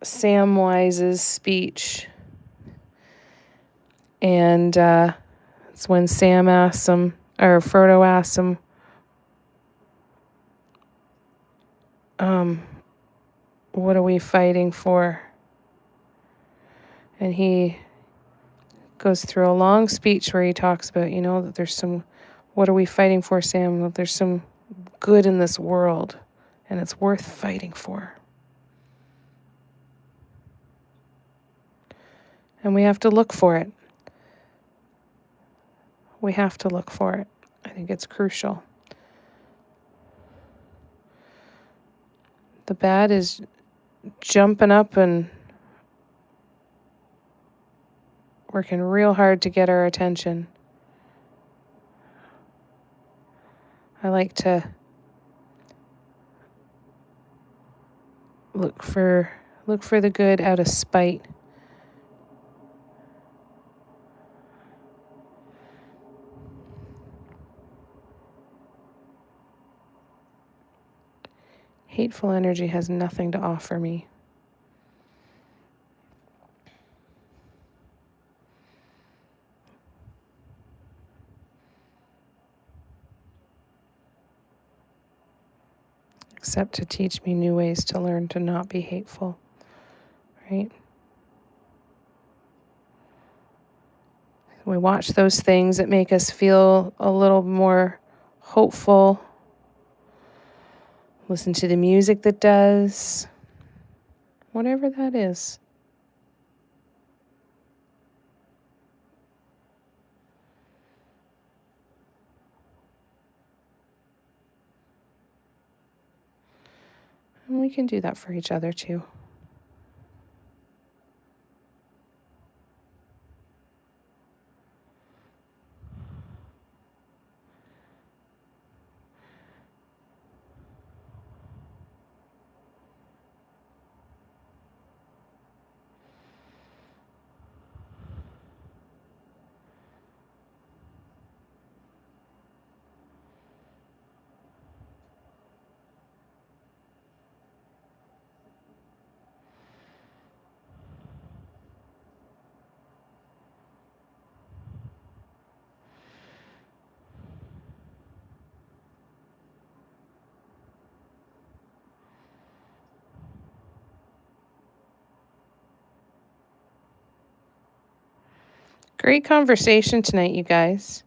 Samwise's speech. And it's when Sam asks him, or Frodo asks him, what are we fighting for? And he goes through a long speech where he talks about, that there's some, what are we fighting for, Sam? That there's some good in this world, and it's worth fighting for. And we have to look for it. We have to look for it. I think it's crucial. The bad is jumping up and working real hard to get our attention. I like to look for the good out of spite. Hateful energy has nothing to offer me. Except to teach me new ways to learn to not be hateful, right? We watch those things that make us feel a little more hopeful. Listen to the music that does. Whatever that is. And we can do that for each other too. Great conversation tonight, you guys.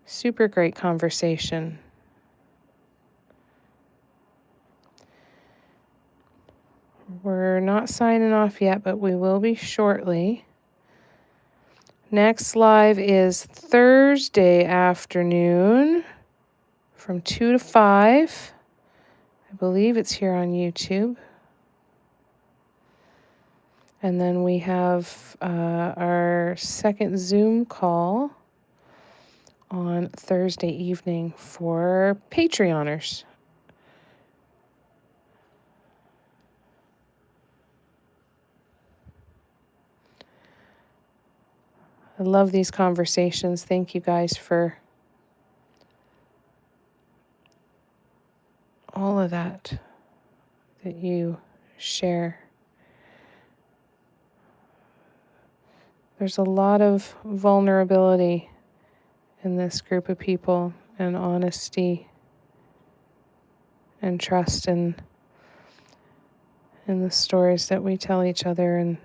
Super great conversation. We're not signing off yet, but we will be shortly. Next live is Thursday afternoon from 2 to 5. I believe it's here on YouTube. And then we have our second Zoom call on Thursday evening for Patreoners. I love these conversations. Thank you guys for all of that you share. There's a lot of vulnerability in this group of people, and honesty and trust in the stories that we tell each other. And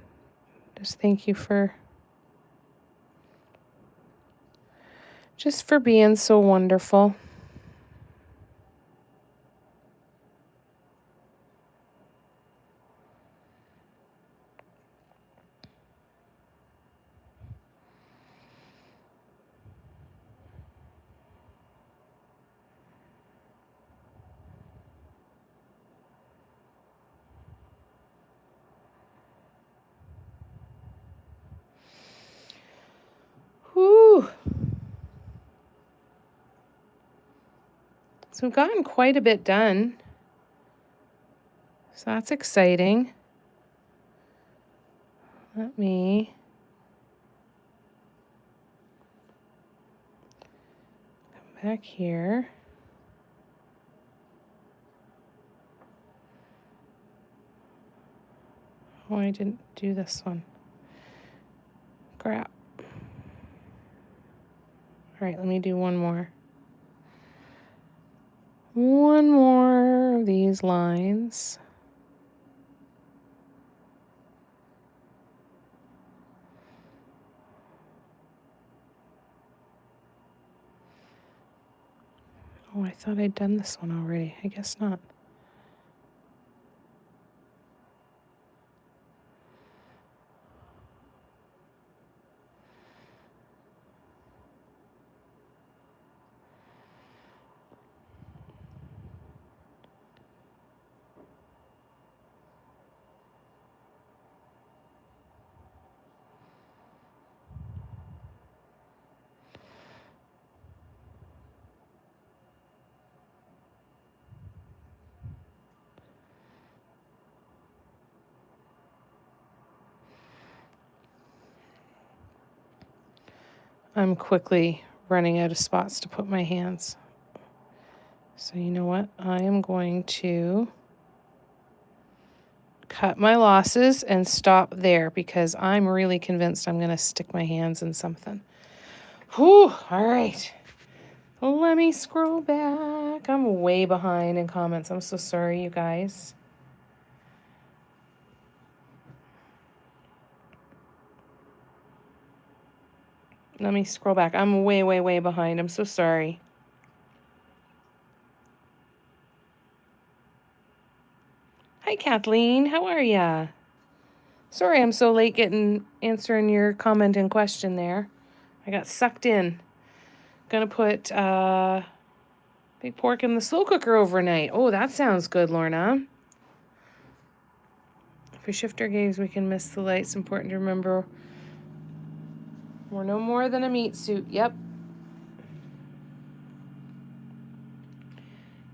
just thank you for being so wonderful. Whew. So we've gotten quite a bit done. So that's exciting. Let me come back here. Oh, I didn't do this one. Crap. All right, let me do one more. One more of these lines. Oh, I thought I'd done this one already. I guess not. I'm quickly running out of spots to put my hands. So you know what? I am going to cut my losses and stop there because I'm really convinced I'm going to stick my hands in something. Whew, all right. Let me scroll back. I'm way behind in comments. I'm so sorry, you guys. Let me scroll back. I'm way, way, way behind. I'm so sorry. Hi, Kathleen. How are ya? Sorry I'm so late answering your comment and question there. I got sucked in. Gonna put big pork in the slow cooker overnight. Oh, that sounds good, Lorna. For shifter games, we can miss the light. It's important to remember we're no more than a meat suit. Yep.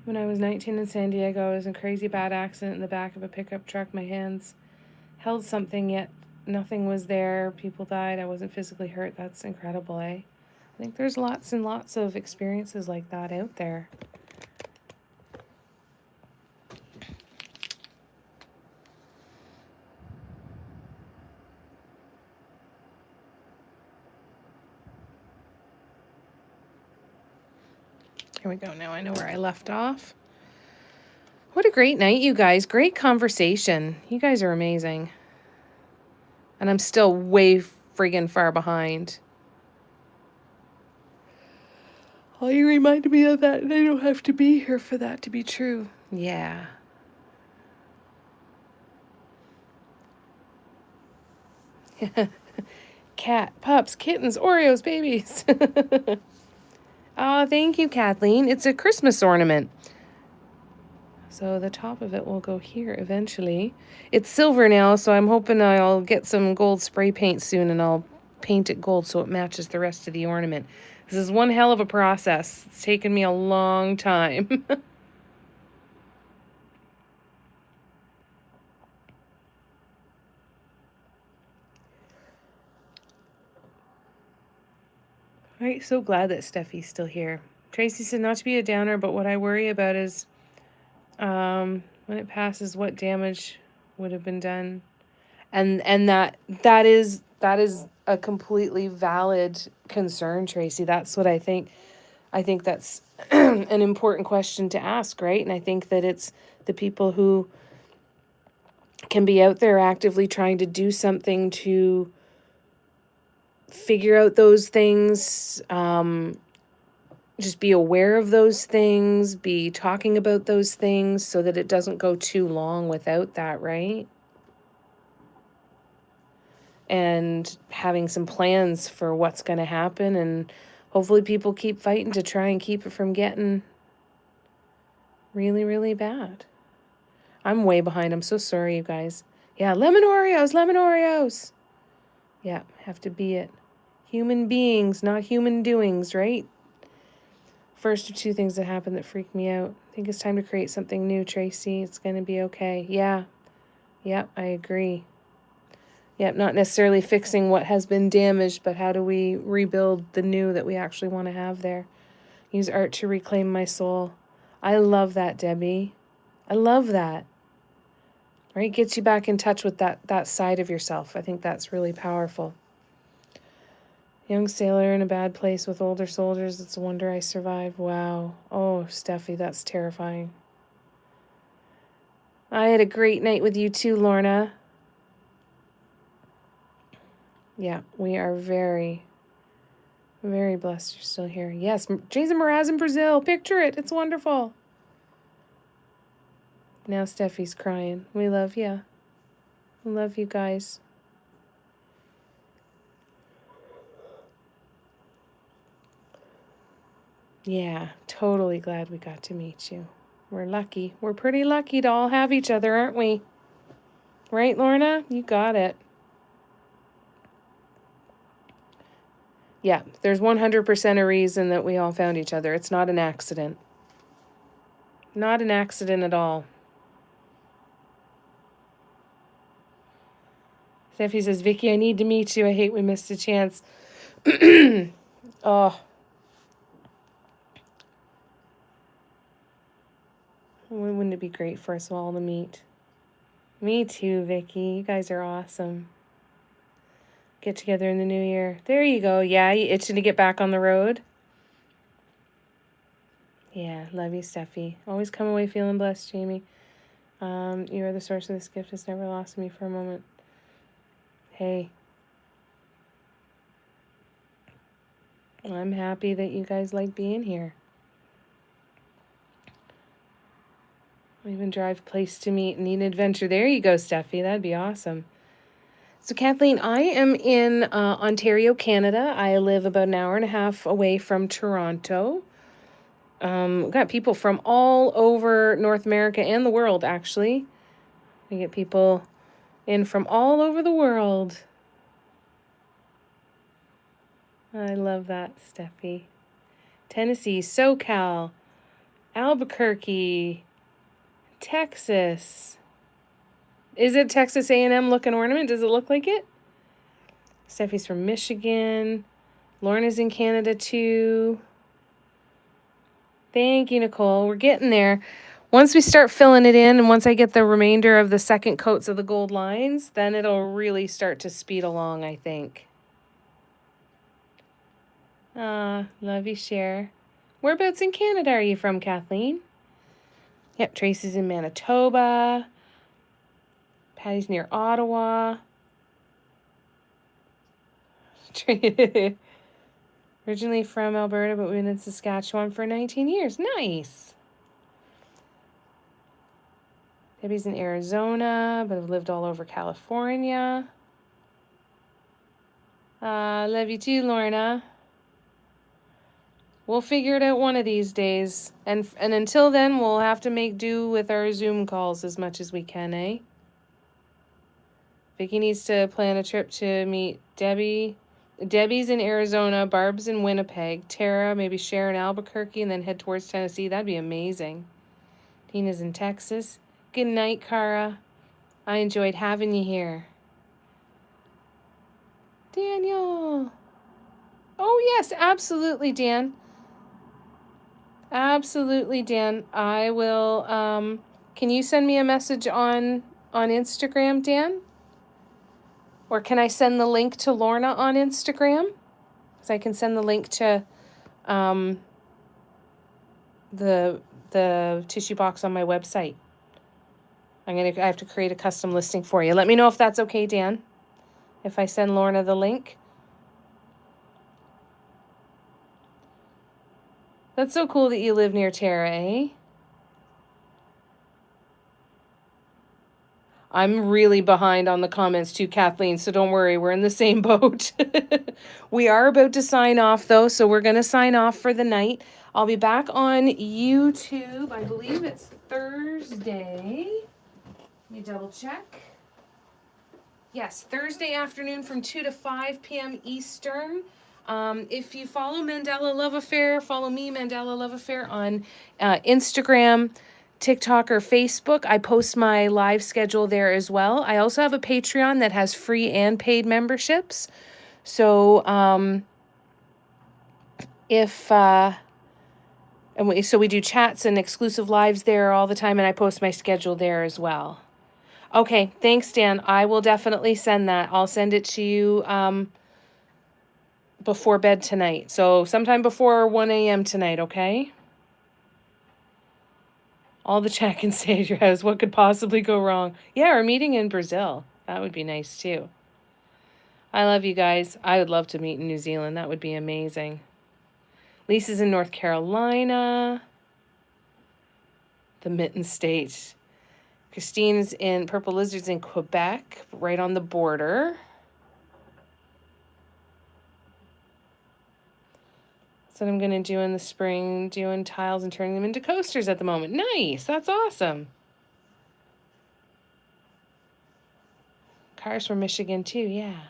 When I was 19 in San Diego, I was in a crazy bad accident in the back of a pickup truck. My hands held something, yet nothing was there. People died. I wasn't physically hurt. That's incredible, eh? I think there's lots and lots of experiences like that out there. Here we go. Now I know where I left off. What a great night, you guys. Great conversation. You guys are amazing. And I'm still way friggin' far behind. Oh, you reminded me of that, and I don't have to be here for that to be true. Yeah. Cat, pups, kittens, Oreos, babies. Oh, thank you, Kathleen. It's a Christmas ornament. So the top of it will go here eventually. It's silver now, so I'm hoping I'll get some gold spray paint soon and I'll paint it gold so it matches the rest of the ornament. This is one hell of a process. It's taken me a long time. Right, so glad that Steffi's still here. Tracy said not to be a downer, but what I worry about is when it passes, what damage would have been done. And that is a completely valid concern, Tracy. That's what I think. I think that's an important question to ask, right? And I think that it's the people who can be out there actively trying to do something to figure out those things, just be aware of those things, be talking about those things so that it doesn't go too long without that, right? And having some plans for what's going to happen, and hopefully people keep fighting to try and keep it from getting really, really bad. I'm way behind. I'm so sorry, you guys. Yeah, lemon Oreos, lemon Oreos. Yeah, have to be it. Human beings, not human doings, right? First of two things that happened that freaked me out. I think it's time to create something new, Tracy. It's going to be okay. Yeah. Yep, I agree. Yep, not necessarily fixing what has been damaged, but how do we rebuild the new that we actually want to have there? Use art to reclaim my soul. I love that, Debbie. I love that. Right? Gets you back in touch with that side of yourself. I think that's really powerful. Young sailor in a bad place with older soldiers. It's a wonder I survived. Wow. Oh, Steffi, that's terrifying. I had a great night with you too, Lorna. Yeah, we are very, very blessed you're still here. Yes, Jason Mraz in Brazil. Picture it. It's wonderful. Now Steffi's crying. We love you. We love you guys. Yeah, totally glad we got to meet you. We're lucky. We're pretty lucky to all have each other, aren't we? Right, Lorna? You got it. Yeah, there's 100% a reason that we all found each other. It's not an accident. Not an accident at all. Steffi says, Vicky, I need to meet you. I hate we missed a chance. Oh. Wouldn't it be great for us all to meet? Me too, Vicky. You guys are awesome. Get together in the new year. There you go. Yeah, you itching to get back on the road? Yeah, love you, Steffi. Always come away feeling blessed, Jamie. You are the source of this gift. It's never lost me for a moment. Hey. I'm happy that you guys like being here. Even drive place to meet, need an adventure. There you go, Steffi. That'd be awesome. So, Kathleen, I am in Ontario, Canada. I live about an hour and a half away from Toronto. We've got people from all over North America and the world, actually. We get people in from all over the world. I love that, Steffi. Tennessee, SoCal, Albuquerque, Texas. Is it Texas A&M looking ornament? Does it look like it? Steffi's from Michigan. Lorna's in Canada too. Thank you, Nicole. We're getting there. Once we start filling it in and once I get the remainder of the second coats of the gold lines, then it'll really start to speed along, I think. Love you, Cher. Whereabouts in Canada are you from, Kathleen? Yep, Tracy's in Manitoba. Patty's near Ottawa. Originally from Alberta, but we've been in Saskatchewan for 19 years. Nice. Debbie's in Arizona, but have lived all over California. Love you too, Lorna. We'll figure it out one of these days. And until then, we'll have to make do with our Zoom calls as much as we can, eh? Vicky needs to plan a trip to meet Debbie. Debbie's in Arizona, Barb's in Winnipeg, Tara, maybe share in Albuquerque, and then head towards Tennessee. That'd be amazing. Tina's in Texas. Good night, Cara. I enjoyed having you here. Daniel. Oh, yes, absolutely, Dan. Absolutely, Dan. I will, can you send me a message on Instagram, Dan? Or can I send the link to Lorna on Instagram? Because I can send the link to the tissue box on my website. I have to create a custom listing for you. Let me know if that's okay, Dan. If I send Lorna the link. That's so cool that you live near Tara, eh? I'm really behind on the comments too, Kathleen, so don't worry. We're in the same boat. We are about to sign off, though, so we're going to sign off for the night. I'll be back on YouTube. I believe it's Thursday. Let me double check. Yes, Thursday afternoon from 2 to 5 p.m. Eastern. If you follow Mandela Love Affair, follow me, Mandela Love Affair, on Instagram, TikTok, or Facebook. I post my live schedule there as well. I also have a Patreon that has free and paid memberships. So so we do chats and exclusive lives there all the time, and I post my schedule there as well. Okay, thanks, Dan. I will definitely send that. I'll send it to you before bed tonight. So sometime before 1 a.m. tonight, okay? All the chat can say at your house. What could possibly go wrong? Yeah, we're meeting in Brazil. That would be nice, too. I love you guys. I would love to meet in New Zealand. That would be amazing. Lisa's in North Carolina. The Mitten State. Christine's in Purple Lizards in Quebec, right on the border. That's what I'm going to do in the spring, doing tiles and turning them into coasters at the moment. Nice. That's awesome. Cars from Michigan, too. Yeah.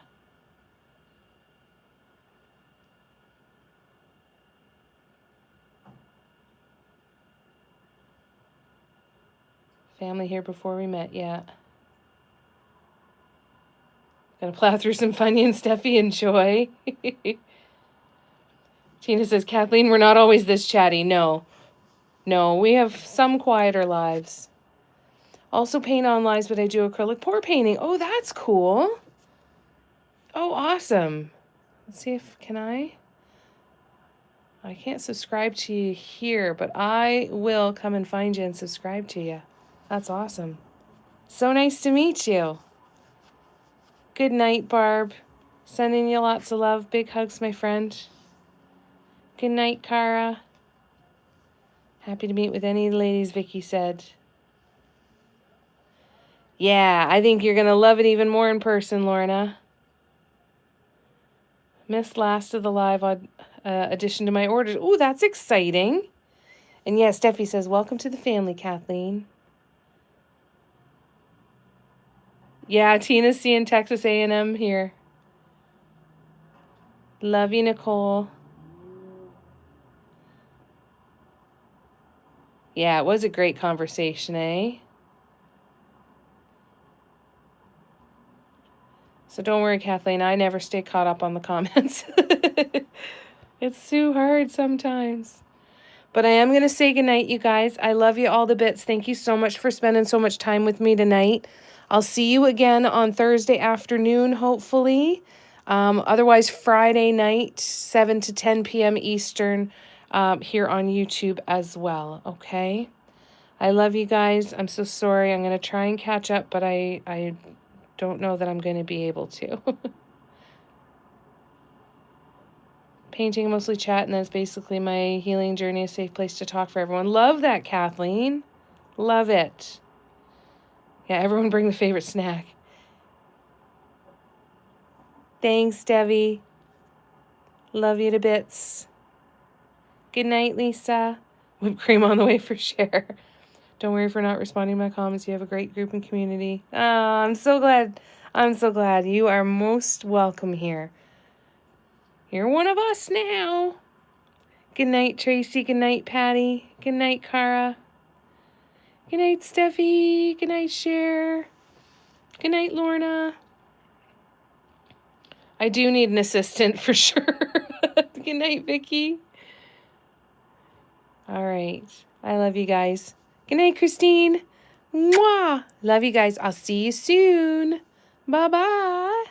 Family here before we met. Yeah. Gonna plow through some Funyuns, Steffi. Enjoy. Tina says, Kathleen, we're not always this chatty. No, we have some quieter lives. Also paint on lives, but I do acrylic pour painting. Oh, that's cool. Oh, awesome. Let's see if, can I? I can't subscribe to you here, but I will come and find you and subscribe to you. That's awesome. So nice to meet you. Good night, Barb. Sending you lots of love. Big hugs, my friend. Good night, Cara. Happy to meet with any ladies, Vicky said. Yeah, I think you're going to love it even more in person, Lorna. Missed last of the live addition to my orders. Ooh, that's exciting. And yeah, Steffi says, welcome to the family, Kathleen. Yeah, Tina's seeing Texas A&M here. Love you, Nicole. Yeah, it was a great conversation, eh? So don't worry, Kathleen. I never stay caught up on the comments. It's too hard sometimes. But I am going to say goodnight, you guys. I love you all to bits. Thank you so much for spending so much time with me tonight. I'll see you again on Thursday afternoon, hopefully. Otherwise, Friday night, 7 to 10 p.m. Eastern, here on YouTube as well, okay? I love you guys. I'm so sorry. I'm going to try and catch up, but I don't know that I'm going to be able to. painting, mostly chat, and that's basically my healing journey, a safe place to talk for everyone. Love that, Kathleen. Love it. Yeah, everyone bring the favorite snack. Thanks, Debbie. Love you to bits. Good night, Lisa. Whipped cream on the way for share. Don't worry for not responding to my comments. You have a great group and community. Oh, I'm so glad. I'm so glad. You are most welcome here. You're one of us now. Good night, Tracy. Good night, Patty. Good night, Cara. Good night, Steffi. Good night, Cher. Good night, Lorna. I do need an assistant for sure. Good night, Vicky. All right. I love you guys. Good night, Christine. Mwah. Love you guys. I'll see you soon. Bye-bye.